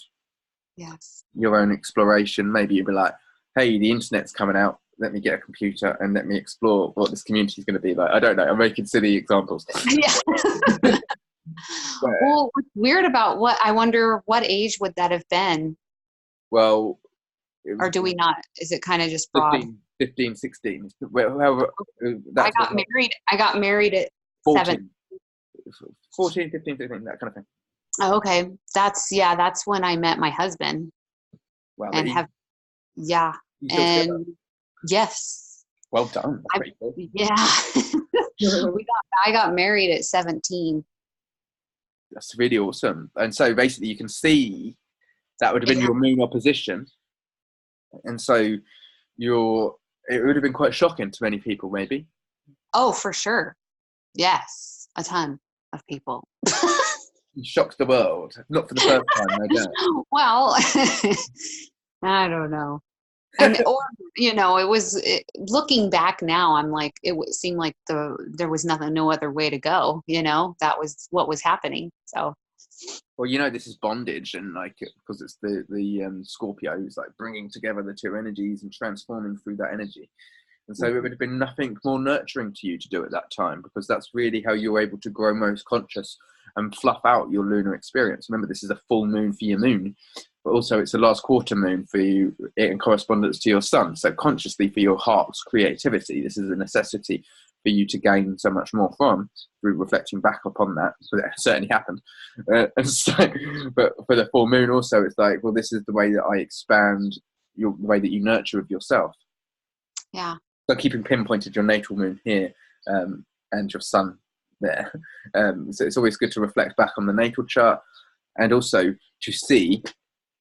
Yes. Your own exploration. Maybe you'd be like, hey, the internet's coming out. Let me get a computer and let me explore what this community is going to be like. I don't know. I'm making silly examples. Yeah. Well, what's weird about I wonder what age would that have been? Well, or do we not? Is it kind of just broad? 15, 16. However, I got married at 14, 15, 16, that kind of thing. Oh, okay. That's when I met my husband. Wow. And and yes. Well done. That's pretty cool. Yeah. I got married at 17. That's really awesome. And so basically you can see that would have been your moon opposition. And so it would have been quite shocking to many people, maybe. Oh, for sure. Yes. A ton of people. You shocked the world. Not for the first time, no doubt. Well, I don't know. It was looking back now, I'm like, it seemed like there was no other way to go. That was what was happening. So. Well, this is bondage, and like, because it's the Scorpios, like bringing together the two energies and transforming through that energy. And so it would have been nothing more nurturing to you to do at that time, because that's really how you're able to grow most conscious and fluff out your lunar experience. Remember, this is a full moon for your moon, but also it's the last quarter moon for you in correspondence to your sun. So consciously for your heart's creativity, this is a necessity for you to gain so much more from, through reflecting back upon that. So that certainly happened. But for the full moon also, it's like, well, this is the way that I expand the way that you nurture with yourself. Yeah. So keeping pinpointed your natal moon here and your sun there. So it's always good to reflect back on the natal chart, and also to see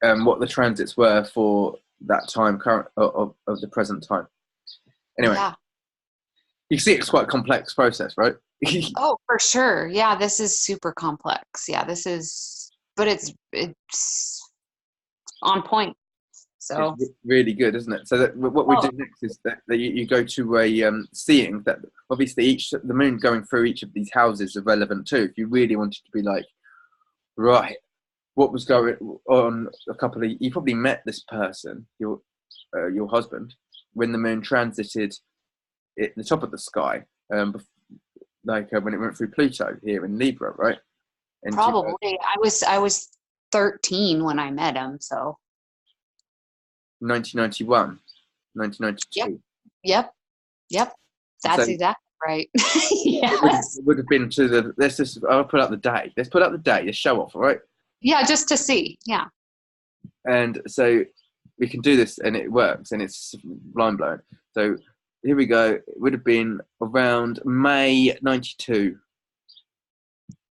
what the transits were for that time of the present time. Anyway. Yeah. You see, it's quite a complex process, right? Oh, for sure. Yeah, this is super complex. Yeah, but it's on point. So really good, isn't it? So that what we do next is that you go to a seeing that obviously the moon going through each of these houses are relevant too. If you really wanted to be like, right, what was going on you probably met this person, your husband, when the moon transited at the top of the sky, when it went through Pluto here in Libra, right? probably I was 13 when I met him. So 1991, 1992. Yep. That's So exactly right. it would have been I'll put up the day. Let's put up the day, the show off, all right? Yeah, just to see. Yeah. And so we can do this and it works and it's mind blowing. So here we go. It would have been around May 92.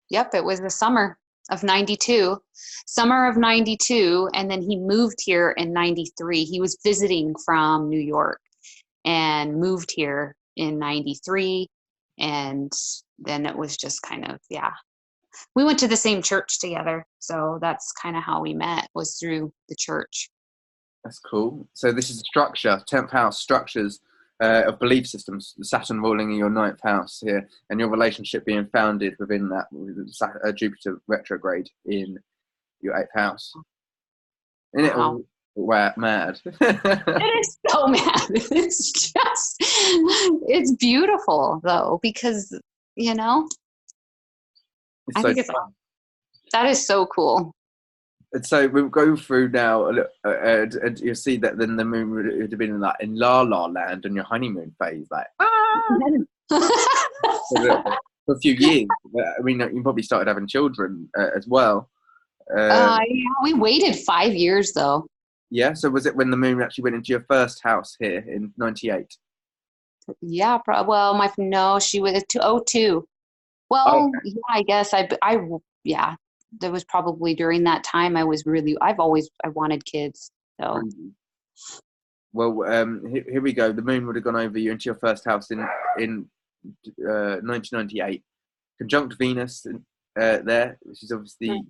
Yep, it was the summer of 92. Summer of 92, and then he moved here in 93. He was visiting from New York and moved here in 93, and then it was just kind of, we went to the same church together, so that's kind of how we met, was through the church. That's cool. So this is a structure, 10th house structures of belief systems, Saturn ruling in your 9th house here, and your relationship being founded within that, with Jupiter retrograde in your 8th house. Isn't it all mad? It is so mad. It's beautiful though, because, I think that is so cool. And so we'll go through now, and you'll see that then the moon would have been in La La Land on your honeymoon phase, like for a few years. I mean, you probably started having children as well. We waited 5 years though. Yeah. So was it when the moon actually went into your first house here in 98? Yeah. No, she was 202. Well, yeah, I guess yeah, that was probably during that time. I wanted kids. So, well, here we go. The moon would have gone over you into your first house in 1998, conjunct Venus there, which is obviously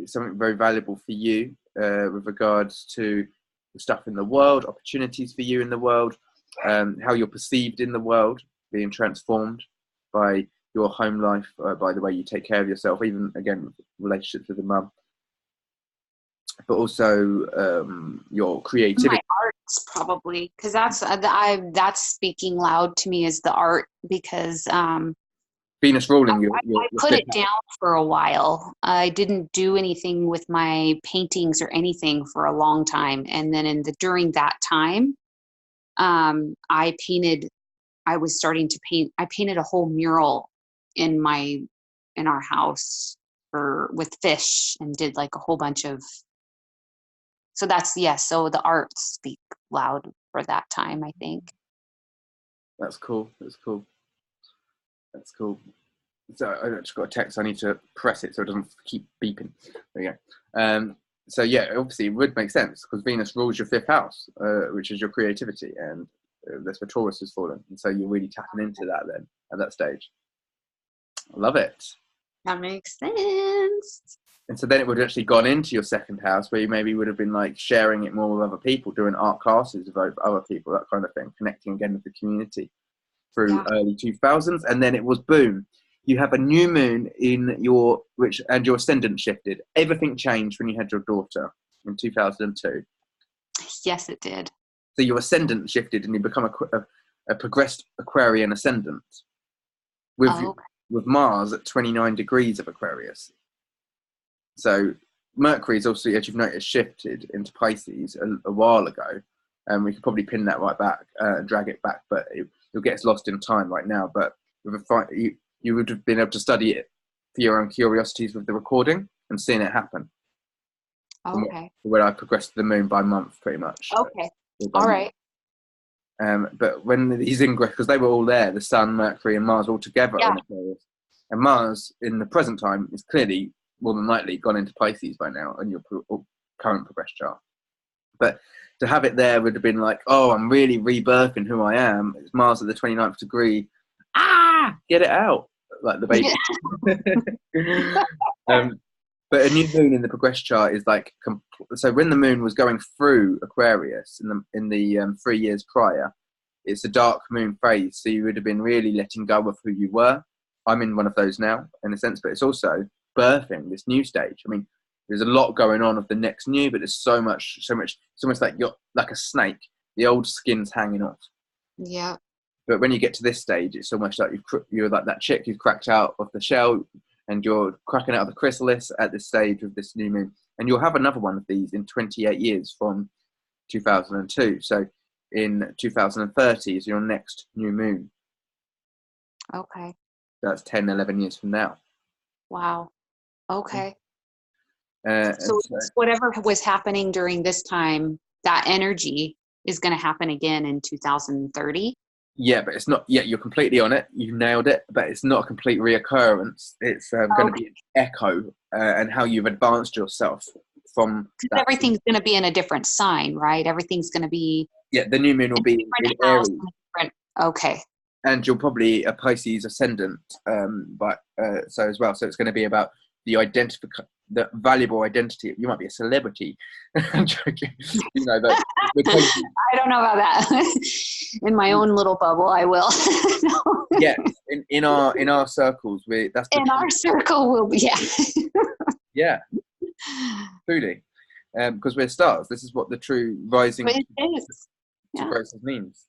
something very valuable for you with regards to the stuff in the world, opportunities for you in the world, how you're perceived in the world, being transformed by your home life, by the way you take care of yourself, even again relationships with the mum, but also your creativity. My arts probably, because that's speaking loud to me, is the art, because Venus ruling I put it down for a while. I didn't do anything with my paintings or anything for a long time, and then during that time, I was starting to paint. I painted a whole mural in our house with fish, and did like a whole bunch of, so so the arts speak loud for that time, I think. That's cool. So I just got a text, I need to press it so it doesn't keep beeping. There you go. So yeah, obviously it would make sense because Venus rules your 5th house, which is your creativity, and that's where Taurus has fallen, and so you're really tapping into that then at that stage. I love it. That makes sense. And so then it would have actually gone into your 2nd house, where you maybe would have been like sharing it more with other people, doing art classes with other people, that kind of thing, connecting again with the community through early 2000s. And then it was boom. You have a new moon in and your ascendant shifted. Everything changed when you had your daughter in 2002. Yes, it did. So your ascendant shifted and you become a progressed Aquarian ascendant with Mars at 29 degrees of Aquarius. So Mercury is also, as you've noticed, shifted into Pisces a while ago, and we could probably pin that right back and drag it back, but you'll get lost in time right now. But you would have been able to study it for your own curiosities with the recording and seeing it happen. Okay. Where I progressed the moon by month, pretty much. Okay. All right. But when these because they were all there, the Sun, Mercury, and Mars all together in Aquarius, and Mars in the present time is clearly more than likely gone into Pisces by now on your current progress chart. But to have it there would have been like, oh, I'm really rebirthing who I am. It's Mars at the 29th degree. Get it out, like the baby. But a new moon in the progress chart is like, so when the moon was going through Aquarius in the 3 years prior, it's a dark moon phase. So you would have been really letting go of who you were. I'm in one of those now, in a sense, but it's also birthing this new stage. I mean, there's a lot going on of the next new, but there's so much. It's almost like you're like a snake. The old skin's hanging off. Yeah. But when you get to this stage, it's almost like you're like that chick who's cracked out of the shell, and you're cracking out of the chrysalis at this stage of this new moon. And you'll have another one of these in 28 years from 2002. So in 2030 is your next new moon. Okay. That's 10, 11 years from now. Wow. Okay. So whatever was happening during this time, that energy is going to happen again in 2030. Yeah, but it's not yet. You're completely on it. You nailed it. But it's not a complete reoccurrence. It's going to be an echo and how you've advanced yourself from that. Everything's going to be in a different sign, right? Everything's going to be. Yeah, the new moon will be in Aries. Okay. And you're probably a Pisces ascendant, so as well. So it's going to be about the valuable identity. You might be a celebrity. I'm joking. You know, I don't know about that. In my own little bubble, I will. No. Yeah, in our circles, that's in our circle will be. Yeah. Yeah, truly, because we're stars. This is what the true rising to process means.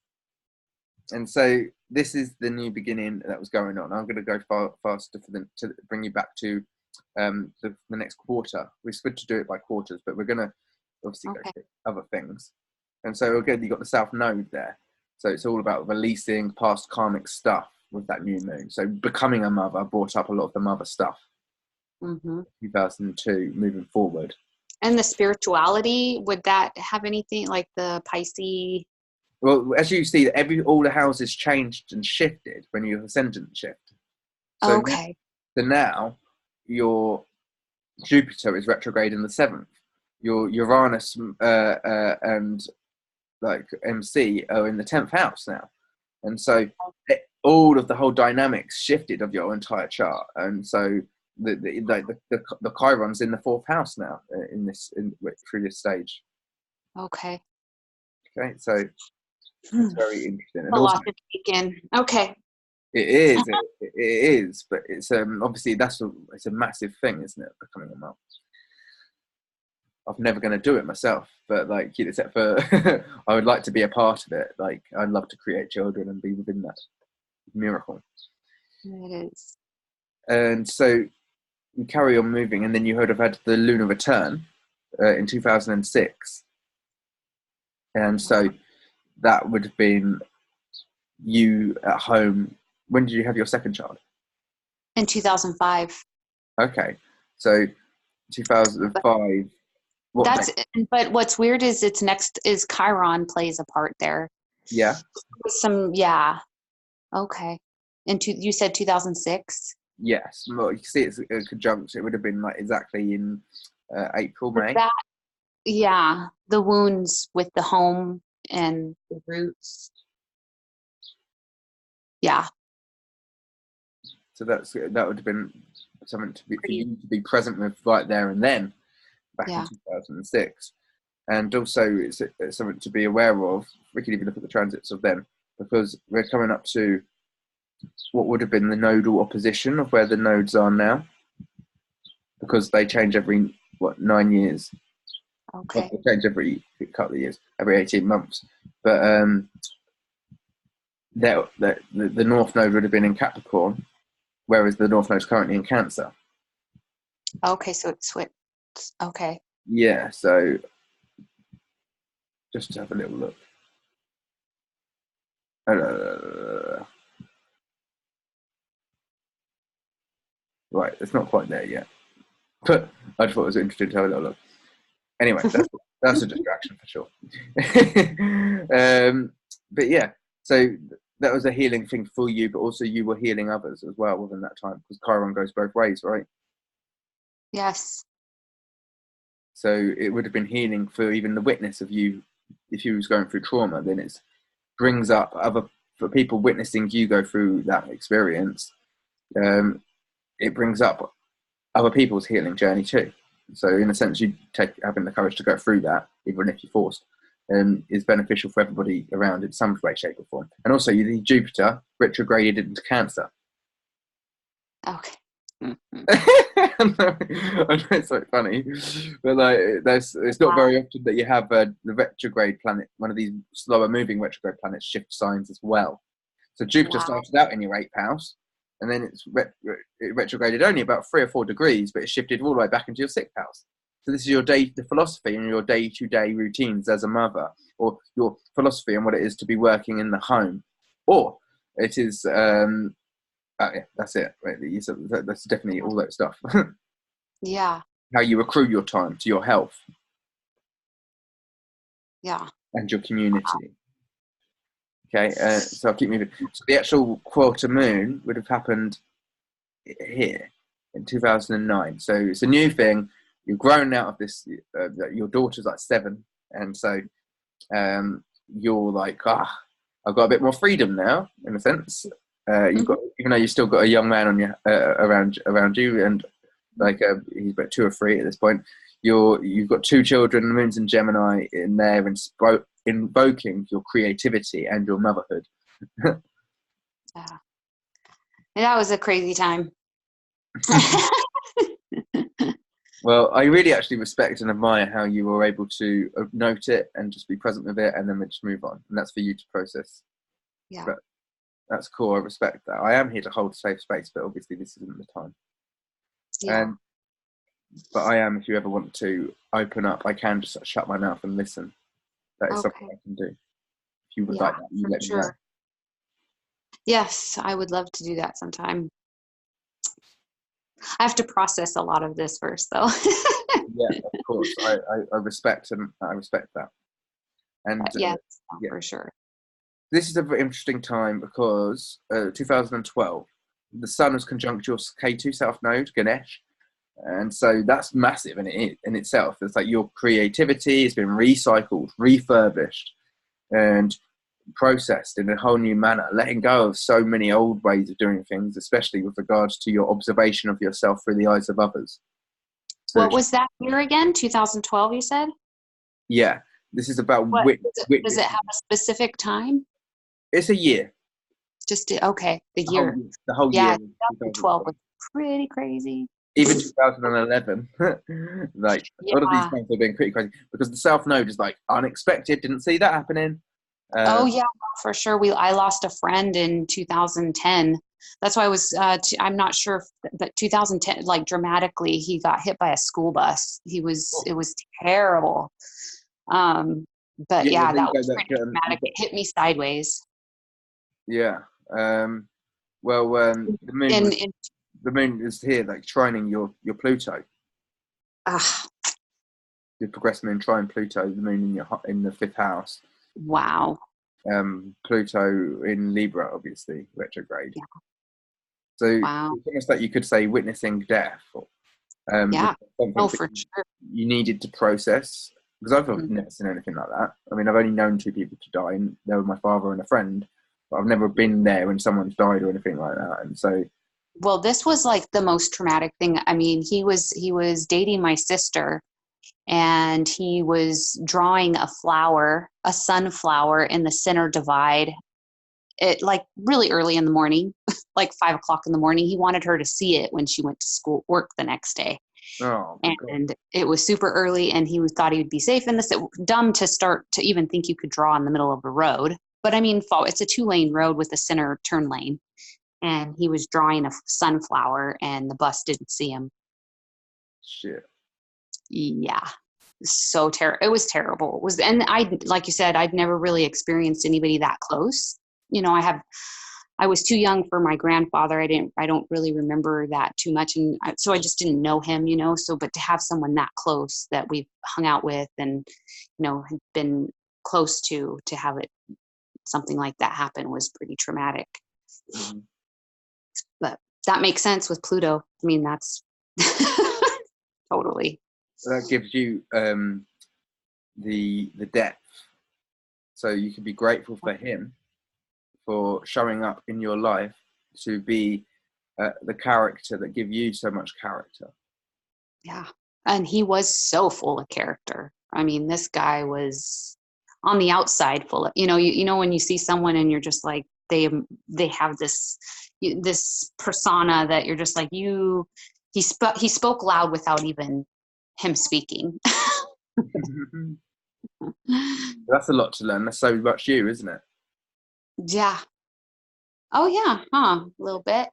And so this is the new beginning that was going on. I'm going to go faster to bring you back to the next quarter. We're supposed to do it by quarters, but we're going to obviously go through other things. And so again, you've got the South Node there. So it's all about releasing past karmic stuff with that new moon. So becoming a mother brought up a lot of the mother stuff. 2002 moving forward. And the spirituality, would that have anything like the Pisces? Well, as you see, all the houses changed and shifted when your ascendant shift. So now your Jupiter is retrograde in the 7th. Your Uranus and like MC are in the 10th house now. And so all of the whole dynamics shifted of your entire chart. And so the Chiron's in the 4th house now through this stage. Okay, so it's very interesting. And a lot to take in. Okay. It is. It is, but it's obviously it's a massive thing, isn't it? Becoming a mum. I'm never going to do it myself, but like, except for I would like to be a part of it. Like, I'd love to create children and be within that miracle. It is. And so you carry on moving, and then you would have had the lunar return in 2006, and so that would have been you at home. When did you have your second child? In 2005. Okay, so 2005. But what's weird is it's next is Chiron plays a part there. Yeah. Okay. And you said 2006. Yes. Well, you can see it's a conjunction. It would have been like exactly in April, May. The wounds with the home and the roots. Yeah. So that would have been something for you to be present with right there and then, back in 2006. And also it's something to be aware of. We can even look at the transits of them, because we're coming up to what would have been the nodal opposition of where the nodes are now, because they change every 9 years. Okay. They change every couple of years, every 18 months. But the North Node would have been in Capricorn, whereas the North Node is currently in Cancer. Okay, so it's switched. Okay. Yeah, so just to have a little look. Right, it's not quite there yet. But I just thought it was interesting to have a little look. Anyway, that's a distraction for sure. But yeah, so that was a healing thing for you, but also you were healing others as well within that time, because Chiron goes both ways, right? Yes. So it would have been healing for even the witness of you. If you was going through trauma, then it brings up for people witnessing you go through that experience. It brings up other people's healing journey too. So in a sense, having the courage to go through that, even if you're forced, is beneficial for everybody around in some way, shape, or form. And also, the Jupiter retrograded into Cancer. Okay. Mm-hmm. I know it's so funny, but like, it's not very often that you have the retrograde planet, one of these slower moving retrograde planets, shift signs as well. So Jupiter started out in your 8th house, and then it retrograded only about 3 or 4 degrees, but it shifted all the way back into your 6th house. So this is your the philosophy and your day-to-day routines as a mother, or your philosophy on what it is to be working in the home, or it is. Yeah, that's it. That's definitely all that stuff. Yeah. How you accrue your time to your health. Yeah. And your community. Okay, so I'll keep moving. So the actual quarter moon would have happened here in 2009. So it's a new thing. You've grown out of this. Your daughter's like 7, and so you're like, I've got a bit more freedom now, in a sense. You've got, even though you've still got a young man on your around you, and like he's about 2 or 3 at this point. You've got 2 children, the moon's in Gemini, in there, invoking your creativity and your motherhood. Yeah. And that was a crazy time. Well, I really actually respect and admire how you were able to note it and just be present with it, and then just move on. And that's for you to process. Yeah. But that's cool. I respect that. I am here to hold a safe space, but obviously this isn't the time. Yeah. But I am, if you ever want to open up, I can just shut my mouth and listen. That is something I can do. If you would like that, you let me know. Yes, I would love to do that sometime. I have to process a lot of this first, though. Yeah, of course. I respect that. And yes, for sure. This is a very interesting time because 2012, the Sun was conjunct your K2 South Node, Ganesh. And so that's massive in itself. It's like your creativity has been recycled, refurbished, and processed in a whole new manner, letting go of so many old ways of doing things, especially with regards to your observation of yourself through the eyes of others. So, what was that year again? 2012, you said? Yeah. This is about does it have a specific time? It's a year. Just okay, the year. The whole year. Yeah, 2012 was pretty crazy. Even 2011, like all of these times have been pretty crazy because the South Node is like unexpected. Didn't see that happening. Oh yeah, for sure. I lost a friend in 2010. That's why I was. I'm not sure, but 2010, like dramatically, he got hit by a school bus. It was terrible. But yeah, that was pretty dramatic. It hit me sideways. Yeah. Well, the moon is here, like trining your Pluto. The progressed moon trine Pluto, the moon in the 5th house. Wow. Pluto in Libra, obviously retrograde. Yeah. So it's almost like you could say witnessing death. Yeah. Oh, for sure. You needed to process, because I've never seen anything like that. I mean, I've only known 2 people to die, and they were my father and a friend. But I've never been there when someone's died or anything like that. And so, well, this was like the most traumatic thing. I mean, he was dating my sister, and he was drawing a sunflower in the center divide. It like really early in the morning, like 5 o'clock in the morning. He wanted her to see it when she went to work the next day. Oh, and it was super early, and he thought he would be safe in this. Dumb to start to even think you could draw in the middle of a road. But I mean, it's a 2-lane road with a center turn lane. And he was drawing a sunflower, and the bus didn't see him. Shit. Yeah. So it was terrible. And like you said, I'd never really experienced anybody that close. You know, I was too young for my grandfather. I don't really remember that too much. And so I just didn't know him, you know, but to have someone that close that we've hung out with and, you know, had been close to have something like that happen was pretty traumatic. Mm-hmm. But that makes sense with Pluto. I mean, that's totally. That gives you the depth. So you can be grateful for him for showing up in your life to be the character that give you so much character. Yeah. And he was so full of character. I mean, this guy was on the outside full of, you know, when you see someone and you're just like, they have this persona that you're just like, he spoke loud without even him speaking. That's a lot to learn. That's so much you, isn't it? Yeah. Oh yeah. Huh. A little bit.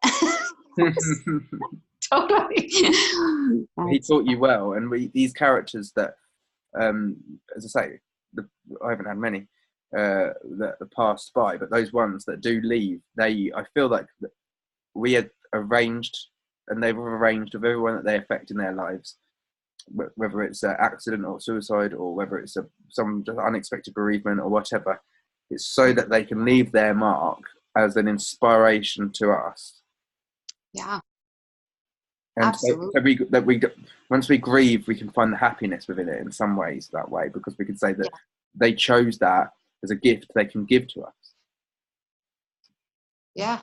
Totally. He taught you well, and these characters that, as I say, I haven't had many that have passed by, but those ones that do leave, I feel like we had arranged, and they've arranged with everyone that they affect in their lives, whether it's an accident or suicide, or whether it's some just unexpected bereavement or whatever. It's so that they can leave their mark as an inspiration to us. Yeah. And Absolutely. once we grieve, we can find the happiness within it in some ways that way, because we can say that Yeah. they chose that as a gift they can give to us. Yeah.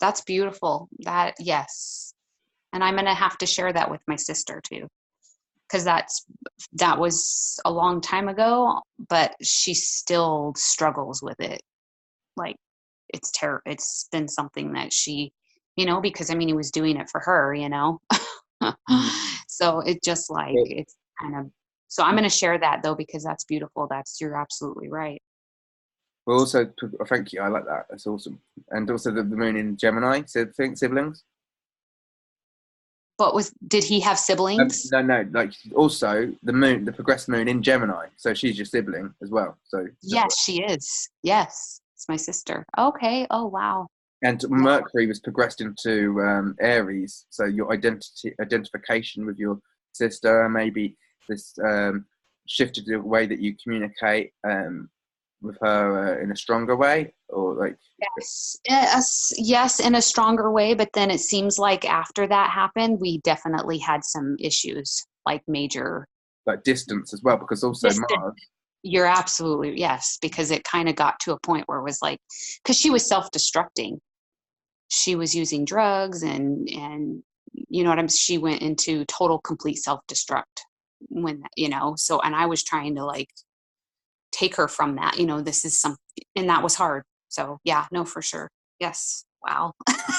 That's beautiful. Yes. And I'm going to have to share that with my sister too, because that was a long time ago, but she still struggles with it. Like it's been something that she, because I mean, he was doing it for her, Mm. so it just like, But it's kind of, so I'm going to share that though, because that's beautiful. You're absolutely right. also, thank you. I like that. That's awesome. And also the moon in Gemini. So think siblings. But did he have siblings? No. Like also the moon, the progressed moon in Gemini. So she's your sibling as well. So Yes, she is. Yes. It's my sister. Okay. Oh, wow. and Yeah. Mercury was progressed into Aries, so your identification with your sister, maybe this shifted the way that you communicate with her in a stronger way, or like Yes, in a stronger way. But then it seems like after that happened, we definitely had some issues, like major like distance as well, because also distance. Mars. You're absolutely, yes, because it kind of got to a point where it was like, because she was self-destructing. She was using drugs and she went into total complete self-destruct so, and I was trying to like take her from that, this is something, and that was hard. So yeah, no, for sure. Yes. Wow.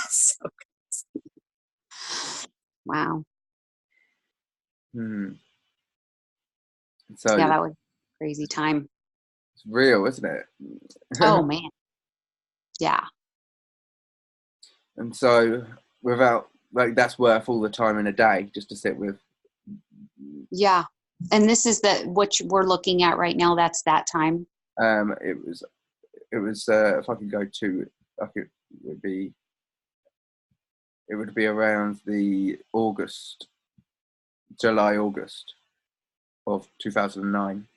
So, wow. Hmm. So Yeah, that was a crazy time. it's real, isn't it? Oh man. Yeah. And so without like that's worth all the time in a day just to sit with. Yeah. And this is what we're looking at right now. That's that time. It was if I could go to, I could, it would be around the July, August of 2009.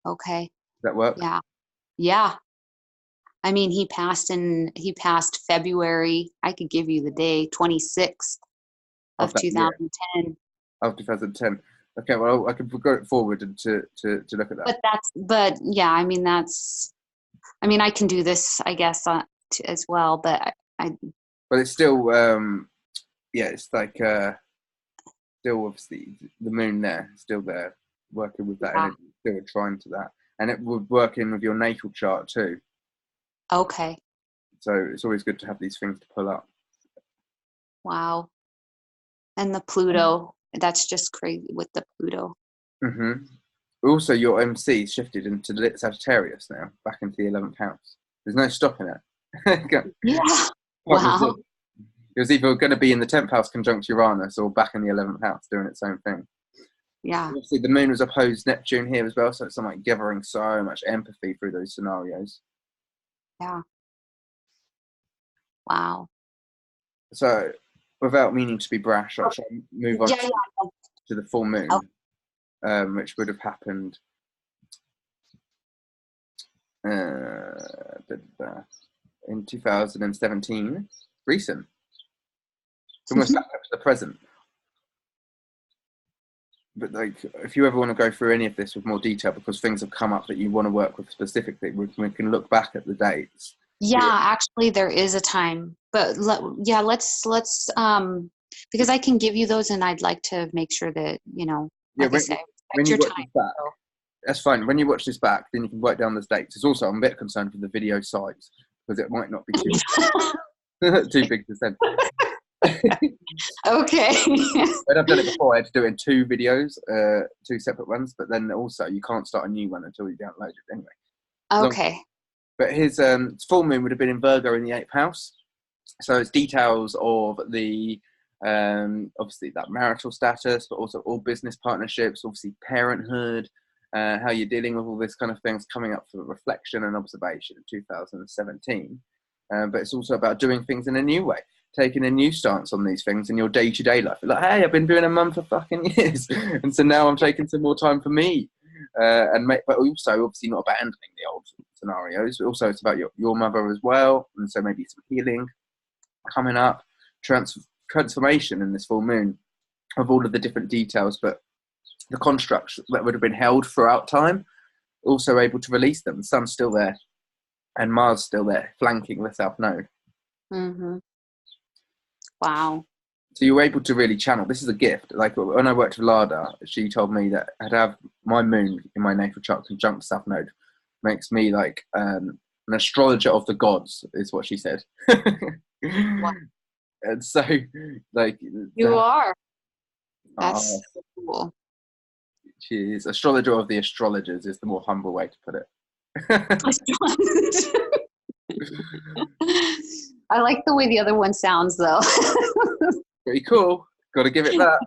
Does Okay. that work? Yeah. Yeah. I mean, he passed February. I could give you the day, 26th Of of that year, 2010. of 2010. Okay, well, I could go forward and to look at that. But yeah, I mean, I can do this, I guess, as well, but I But it's still, yeah, it's like still obviously the moon there, still there, working with that yeah. energy, still trying to that, and it would work in with your natal chart too. Okay. So it's always good to have these things to pull up. Wow. And the Pluto, that's just crazy with the Pluto. Mm-hmm. Also, your MC shifted into Sagittarius now, back into the 11th house. There's no stopping it. Yeah. Can't Wow. resist. It was either going to be in the 10th house conjunct Uranus or back in the 11th house doing its own thing. Yeah. Obviously, the moon was opposed Neptune here as well, so it's like gathering so much empathy through those scenarios. Yeah. Wow. So, without meaning to be brash, I'll try and move on Yeah, yeah. to the full Oh, moon, which would have happened in 2017. Recent. It's almost back up to the present. But like, if you ever want to go through any of this with more detail, because things have come up that you want to work with specifically, we can look back at the dates. yeah, actually there is a time, but let's because I can give you those, and I'd like to make sure that, Yeah, like I said, when respect you your watch time. this back, So. that's fine. When you watch this back, then you can write down the dates. It's also, I'm a bit concerned with the video size because it might not be too too big to send. Okay. When I've done it before, I had to do it in 2 videos, 2 separate ones, but then also you can't start a new one until you download it anyway. Okay. But his full moon would have been in Virgo in the 8th house. So it's details of the, obviously that marital status, but also all business partnerships, obviously parenthood, how you're dealing with all this kind of things coming up for reflection and observation in 2017. But it's also about doing things in a new way, taking a new stance on these things in your day-to-day life. Like, hey, I've been doing a mum for fucking years, and so now I'm taking some more time for me. But also obviously not abandoning the old scenarios, but also it's about your mother as well, and so maybe some healing coming up, transformation in this full moon of all of the different details, but the constructs that would have been held throughout time, also able to release them. The sun's still there, and Mars still there, flanking the south node. Mm-hmm. Wow. So you're able to really channel. This is a gift. Like when I worked with Lada, she told me that I'd have my moon in my natal chart conjunct south node makes me like an astrologer of the gods, is what she said. Wow. And so, like, You are. uh, That's so cool. she is astrologer of the astrologers, is the more humble way to put it. I like the way the other one sounds, though. Pretty cool. Got to give it that.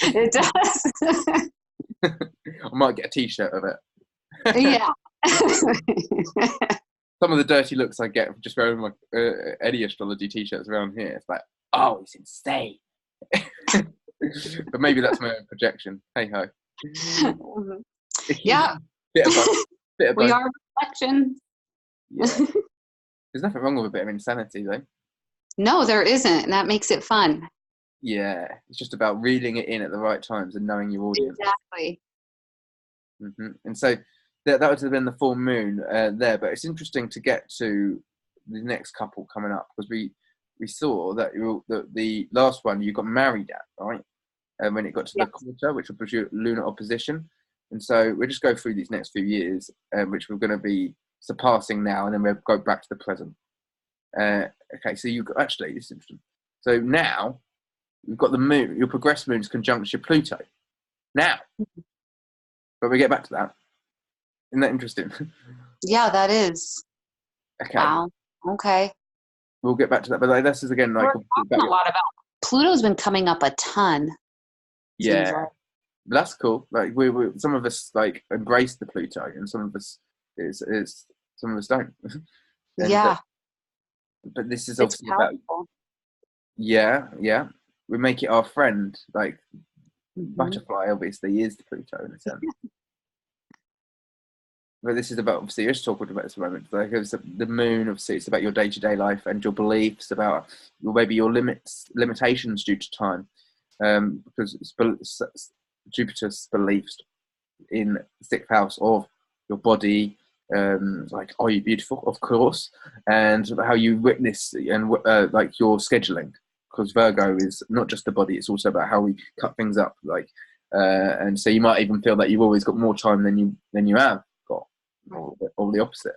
It does. I might get a T-shirt of it. Yeah. Some of the dirty looks I get just wearing my any astrology T-shirts around here. It's like, oh, it's insane. But maybe that's my own projection. Hey ho. Yeah. Bit of both. We are reflections. Yeah. There's nothing wrong with a bit of insanity, though. No, there isn't, and that makes it fun. Yeah, it's just about reeling it in at the right times and knowing your audience. Exactly. Mm-hmm. And so that would have been the full moon there. But it's interesting to get to the next couple coming up, because we saw that the last one you got married at, right? And when it got to the quarter, which was your lunar opposition. And so we'll just go through these next few years, which we're going to be surpassing now, and then we'll go back to the present. Okay, so you actually, this is interesting. So now you've got the moon, your progressed moon's conjunct your Pluto. Now, but we get back to that. Isn't that interesting? Yeah, that is. Okay. Wow. Okay. We'll get back to that, but like, this is again like We're talking a lot about Pluto's been coming up a ton. Yeah, like. That's cool. Like we some of us like embrace the Pluto, and some of us some of us don't. And, yeah. But this is obviously about. Yeah. We make it our friend. Like butterfly, obviously, is the Pluto in a sense. But this is about, obviously, you're just talking about this moment. Like it was the moon, obviously, it's about your day-to-day life and your beliefs, about maybe your limitations due to time, because Jupiter's beliefs in the 6th house of your body, like, are you beautiful? Of course, and how you witness and like your scheduling, because Virgo is not just the body; it's also about how we cut things up. Like, and so you might even feel that you've always got more time than you have got, or the opposite.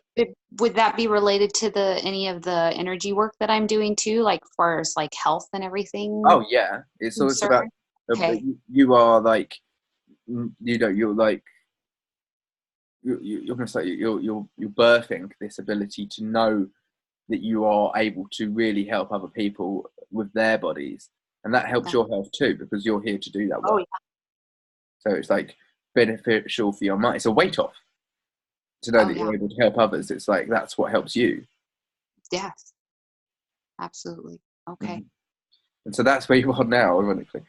Would that be related to any of the energy work that I'm doing too, like far as like health and everything? Oh yeah, it's about okay. you are like, you're like. You're almost like you're birthing this ability to know that you are able to really help other people with their bodies, and that helps your health too, because you're here to do that work. Oh, yeah. So it's like beneficial for your mind. It's a weight off to know that you're able to help others. It's like that's what helps you. Yes, absolutely. Okay. Mm-hmm. And so that's where you are now, ironically.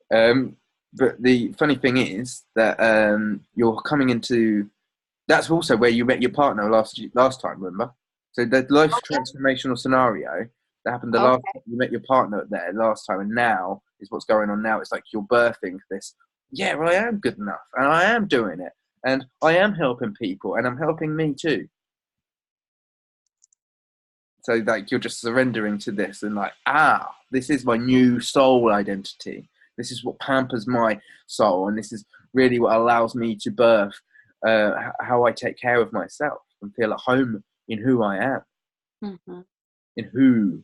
But the funny thing is that you're coming into. That's also where you met your partner last time, remember? So the life transformational scenario that happened the last time you met your partner there last time, and now is what's going on now. It's like you're birthing this. Yeah, I am good enough, and I am doing it, and I am helping people, and I'm helping me too. So like you're just surrendering to this and like, this is my new soul identity. This is what pampers my soul, and this is really what allows me to birth how I take care of myself and feel at home in who I am, Mm-hmm. in who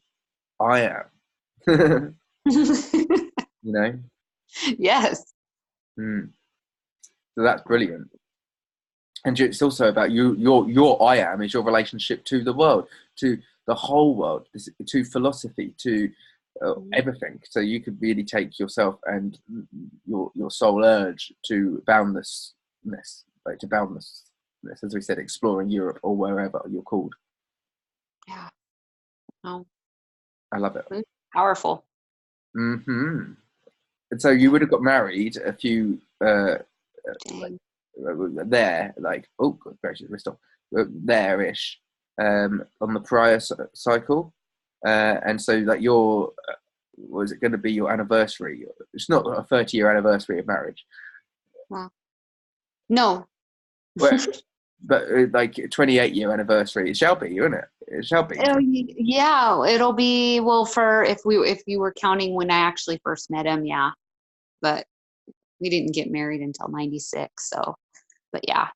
I am. You know? Yes. Mm. So that's brilliant. And it's also about your I am is your relationship to the world, to the whole world, to philosophy, to everything. So you could really take yourself and your soul urge to boundlessness, like to boundlessness, as we said, exploring Europe or wherever you're called. Yeah. Oh, I love it. powerful. Mm-hmm. And so you would have got married a few Dang. there, like, oh, good gracious, we stop there-ish on the prior cycle, and so like your was it going to be your anniversary? It's not a 30-year anniversary of marriage. Wow. No. But like 28-year anniversary. It shall be, isn't it? It shall be. Yeah, it'll be, well, for if you were counting when I actually first met him, yeah. But we didn't get married until 96, so, but yeah.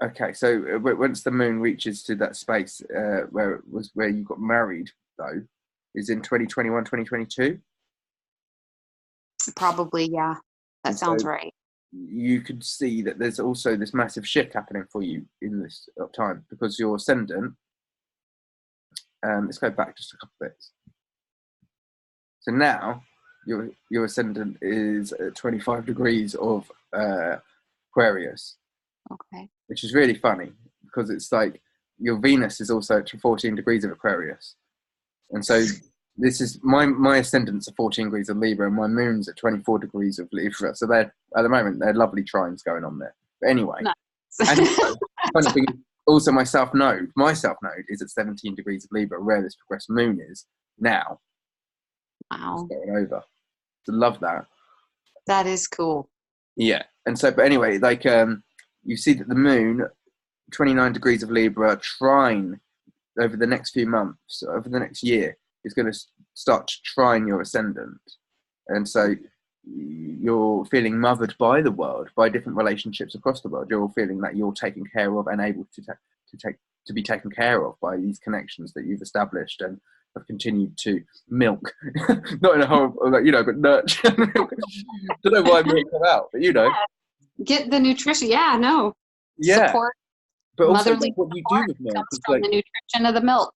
Okay, so once the moon reaches to that space where you got married, though, is in 2021, 2022. Probably, yeah. That And sounds so right. you could see that there's also this massive shift happening for you in this time because your ascendant. Let's go back just a couple of bits. So now your ascendant is at 25 degrees of Aquarius, Okay. which is really funny because it's like your Venus is also at 14 degrees of Aquarius, and so this is my ascendant's at 14 degrees of Libra, and my moon's at 24 degrees of Libra. So they're at the moment they're lovely trines going on there. But anyway, Nice. and funny thing, also my self node is at 17 degrees of Libra, where this progressed moon is now. Wow. It's going over. So love that. That is cool. Yeah, and so but anyway, like you see that the moon, 29 degrees of Libra, trine over the next few months, over the next year, is going to start to trine your ascendant, and so you're feeling mothered by the world, by different relationships across the world. You're feeling that you're taken care of and able to be taken care of by these connections that you've established and have continued to milk, not in a horrible, like, but nurture. Don't know why I'm making them out, but Get the nutrition. Yeah, no. yeah. Support. But also, Motherly what you do with milk comes is from like, the nutrition of the milk.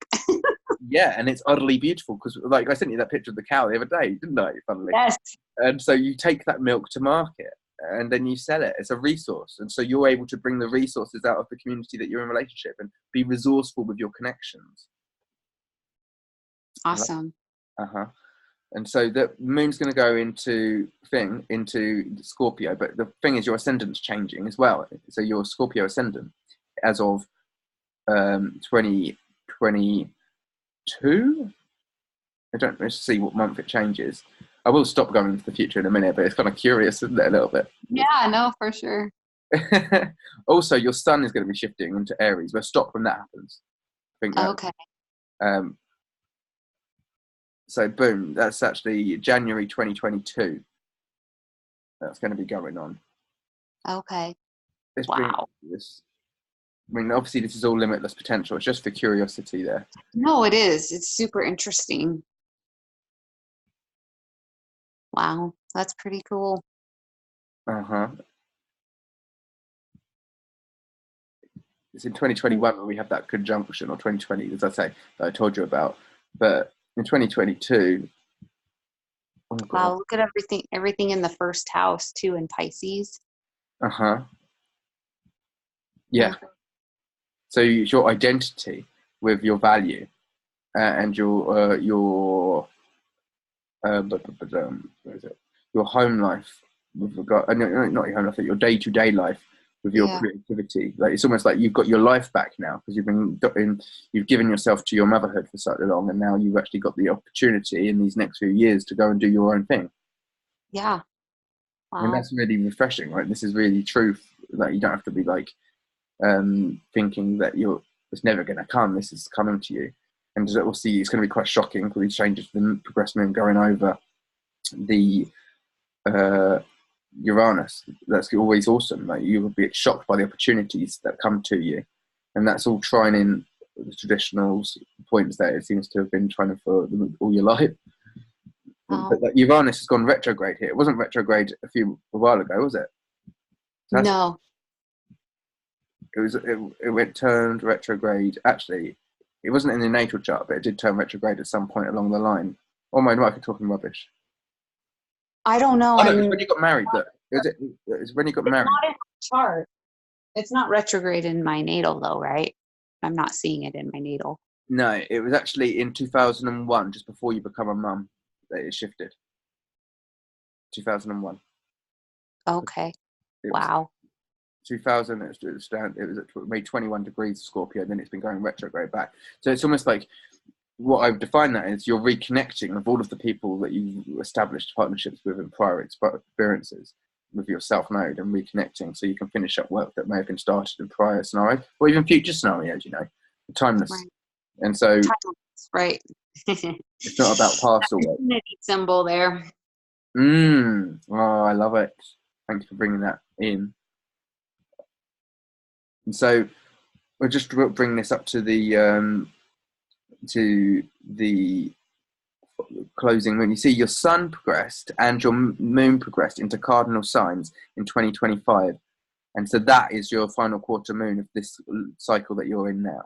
yeah, and it's utterly beautiful because, like, I sent you that picture of the cow the other day, didn't I? Funnily, Yes. and so you take that milk to market, and then you sell it as a resource, and so you're able to bring the resources out of the community that you're in relationship and be resourceful with your connections. Awesome. And so the moon's going to go into Scorpio, but the thing is your ascendant's changing as well. So your Scorpio ascendant, as of 2022, I don't know, see what month it changes. I will stop going into the future in a minute, but it's kind of curious, isn't it, a little bit? Yeah, no, for sure. Also, your sun is going to be shifting into Aries, but stop when that happens. I think that, Okay. so boom, that's actually January 2022. That's going to be going on. Okay. Let's Wow. bring this. I mean, obviously, this is all limitless potential. It's just for curiosity there. No, it is. It's super interesting. Wow. That's pretty cool. It's in 2021 when we have that conjunction, or 2020, as I say, that I told you about. But in 2022, oh God. Wow, look at everything in the first house too in Pisces. Yeah. So it's your identity with your value and your where is it? Your home life with regard, not your home life, your day-to-day life with your creativity. Like it's almost like you've got your life back now because you've given yourself to your motherhood for so long, and now you've actually got the opportunity in these next few years to go and do your own thing. Yeah. Wow. And that's really refreshing, right? This is really truth. Like you don't have to be like thinking that you're it's never going to come. This is coming to you. And we'll see, it's going to be quite shocking with these changes to the progressed moon going over the Uranus. That's always awesome. Like, you will be shocked by the opportunities that come to you. And that's all trying in the traditional points that it seems to have been trying for all your life. But like, Uranus has gone retrograde here. It wasn't retrograde a while ago, was it? No. It went turned retrograde. Actually, it wasn't in the natal chart, but it did turn retrograde at some point along the line. Oh my, I could talking rubbish. I don't know. Oh, no, it's when you got married. Look, it's when you got married. Not in the chart. It's not retrograde in my natal, though, right? I'm not seeing it in my natal. No, it was actually in 2001, just before you become a mum, that it shifted. 2001. Okay. Wow. 2000, it was made 21 degrees of Scorpio, then it's been going retrograde back. So it's almost like, what I've defined that is, you're reconnecting with all of the people that you established partnerships with in prior experiences with your self node, and reconnecting so you can finish up work that may have been started in prior scenarios or even future scenarios, timeless. Right. And so timeless, right. It's not about past or work. Symbol there. Oh, I love it. Thanks for bringing that in. And so we'll just bring this up to the closing. When you see your sun progressed and your moon progressed into cardinal signs in 2025, and so that is your final quarter moon of this cycle that you're in now.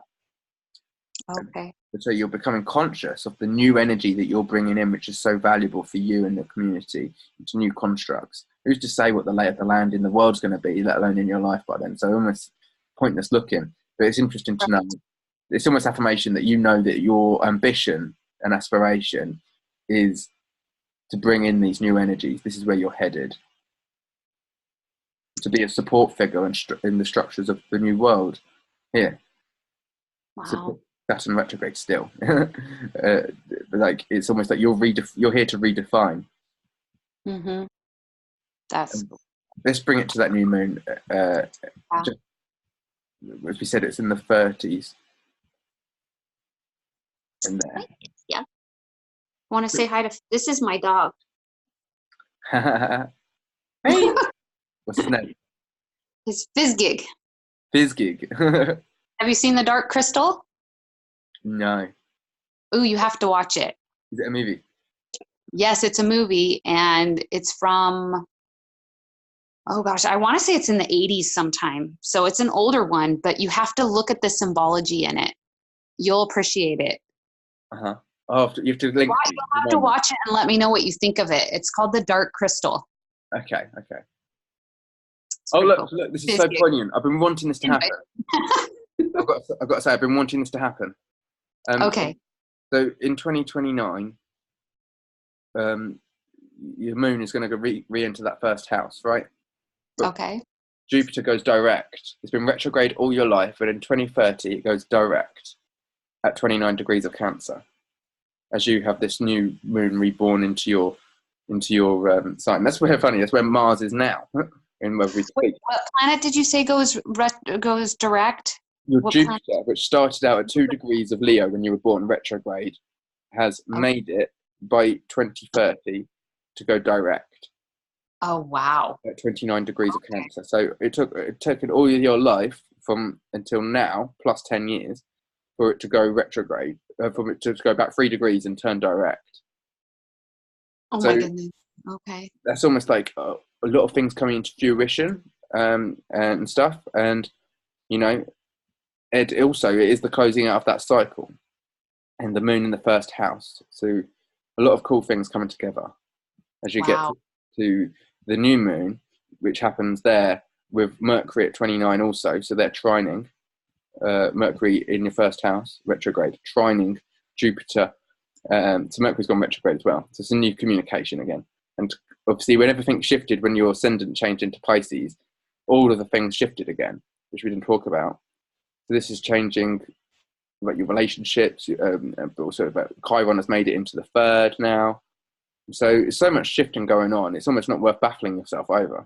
Okay. So you're becoming conscious of the new energy that you're bringing in, which is so valuable for you and the community, into new constructs. Who's to say what the lay of the land in the world's going to be, let alone in your life by then? So almost pointless looking, but it's interesting to know. It's almost affirmation that you know that your ambition and aspiration is to bring in these new energies. This is where you're headed, to be a support figure in the structures of the new world here. Wow. Saturn retrograde still. Like, it's almost like you're here to redefine. Mm-hmm. That's. Let's bring it to that new moon. As we said, it's in the 30s. In there. Yeah. Want to say hi to? This is my dog. Hey. What's his name? His Fizzgig. Fizzgig. Have you seen The Dark Crystal? No. Ooh, you have to watch it. Is it a movie? Yes, it's a movie, and it's from, oh gosh, I want to say it's in the 80s sometime. So it's an older one, but you have to look at the symbology in it. You'll appreciate it. Uh-huh. Oh, you have to link. You'll have to watch it and let me know what you think of it. It's called The Dark Crystal. Okay. Oh, look, this is so poignant. I've been wanting this to happen. I've got to say, I've been wanting this to happen. Okay. So in 2029, your moon is going to re-enter that first house, right? But okay. Jupiter goes direct. It's been retrograde all your life, but in 2030, it goes direct at 29 degrees of Cancer, as you have this new moon reborn into your sign. That's funny. That's where Mars is now. In where we speak. Wait, what planet did you say goes direct? Your what Jupiter, planet? which started out at 2 degrees of Leo when you were born, retrograde, has made it by 2030 to go direct. Oh wow! At 29 degrees of Cancer. So it took all your life from until now, plus 10 years, for it to go retrograde, for it to go back 3 degrees and turn direct. Oh my goodness. Okay. That's almost like a lot of things coming into fruition and stuff. And, it is the closing out of that cycle. And the moon in the first house. So a lot of cool things coming together as you get to the new moon, which happens there with Mercury at 29 also. So they're trining Mercury in your first house, retrograde, trining Jupiter. So Mercury's gone retrograde as well. So it's a new communication again. And obviously when everything shifted, when your ascendant changed into Pisces, all of the things shifted again, which we didn't talk about. So this is changing about your relationships, but also about Chiron has made it into the third now. So much shifting going on. It's almost not worth battling yourself over.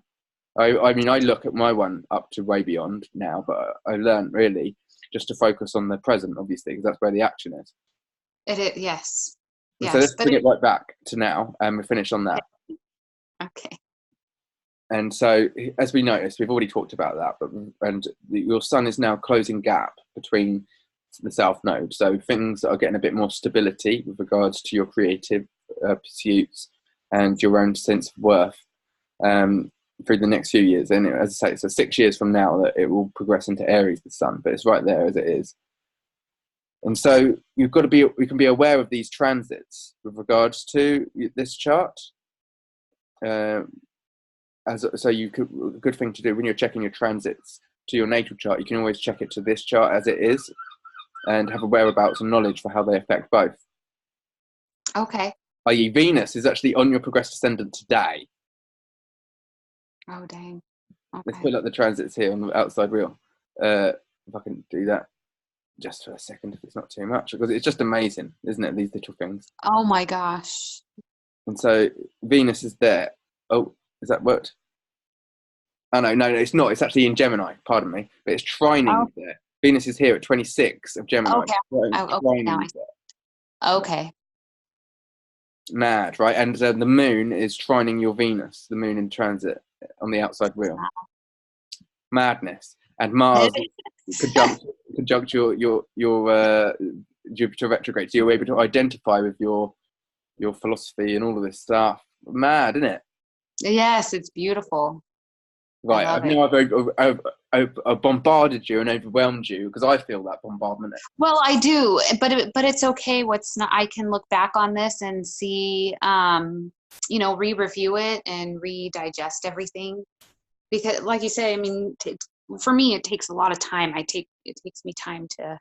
I mean, I look at my one up to way beyond now, but I learned really just to focus on the present, obviously, because that's where the action is. It is, yes. And so Yes, let's but bring it right back to now, and we finish on that. okay. And so, as we noticed, we've already talked about that, but your sun is now closing gap between the South Node. So things that are getting a bit more stability with regards to your creative pursuits and your own sense of worth through the next few years. And as I say, so 6 years from now that it will progress into Aries, the sun, but it's right there as it is. And so we can be aware of these transits with regards to this chart. A good thing to do when you're checking your transits to your natal chart, you can always check it to this chart as it is and have a whereabouts and knowledge for how they affect both. Okay. I.e. Venus is actually on your progressed ascendant today. Oh, dang. Okay. Let's put up the transits here on the outside wheel. If I can do that just for a second, if it's not too much, because it's just amazing, isn't it? These little things. Oh my gosh. And so Venus is there. Oh, is that worked? Oh, no, it's not. It's actually in Gemini, pardon me. But it's trining there. Venus is here at 26 of Gemini. Okay. Okay. Now okay. Mad, right? And the moon is trining your Venus, the moon in transit on the outside wheel. Wow. Madness. And Mars conjunct your Jupiter retrograde. So you're able to identify with your philosophy and all of this stuff. Mad, isn't it? Yes, it's beautiful. Right, I've bombarded you and overwhelmed you because I feel that bombardment. Well, I do, but it's okay. I can look back on this and see, re-review it and re-digest everything, because, like you say, I mean, for me, it takes a lot of time. It takes me time to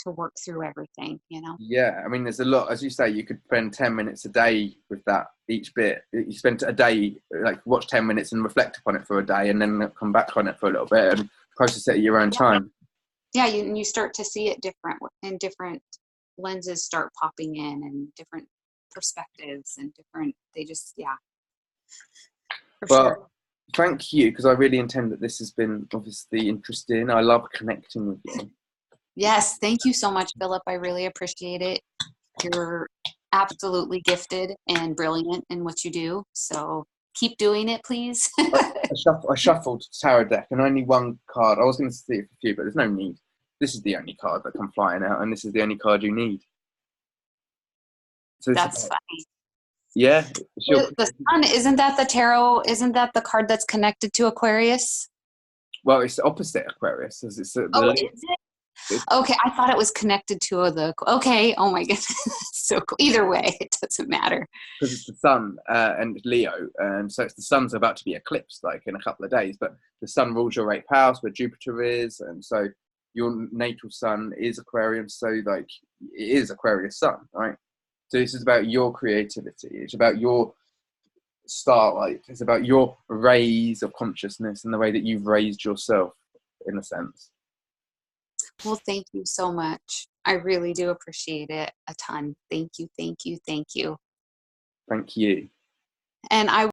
work through everything, Yeah, I mean, there's a lot, as you say. You could spend 10 minutes a day with that each bit. You spend a day, like, watch 10 minutes and reflect upon it for a day, and then come back on it for a little bit and process it at your own time. Yeah, you start to see it different, and different lenses start popping in, and different perspectives, and Well, thank you, because I really intend that this has been obviously interesting. I love connecting with you. Yes, thank you so much, Philip. I really appreciate it. You're absolutely gifted and brilliant in what you do. So keep doing it, please. I shuffled tarot deck and only one card. I was going to see it for a few, but there's no need. This is the only card that come flying out, and this is the only card you need. So that's funny. Yeah. The sun, isn't that the tarot? Isn't that the card that's connected to Aquarius? Well, it's the opposite Aquarius. It's is it? Okay, I thought it was connected to okay, oh my goodness. So cool. Either way, it doesn't matter. Because it's the sun and Leo, and so it's the sun's about to be eclipsed, like, in a couple of days, but the sun rules your 8th house where Jupiter is, and so your natal sun is Aquarian, so, like, it is Aquarius sun, right? So this is about your creativity. It's about your starlight. It's about your rays of consciousness and the way that you've raised yourself, in a sense. Well, thank you so much. I really do appreciate it a ton. Thank you, thank you, thank you. Thank you. And I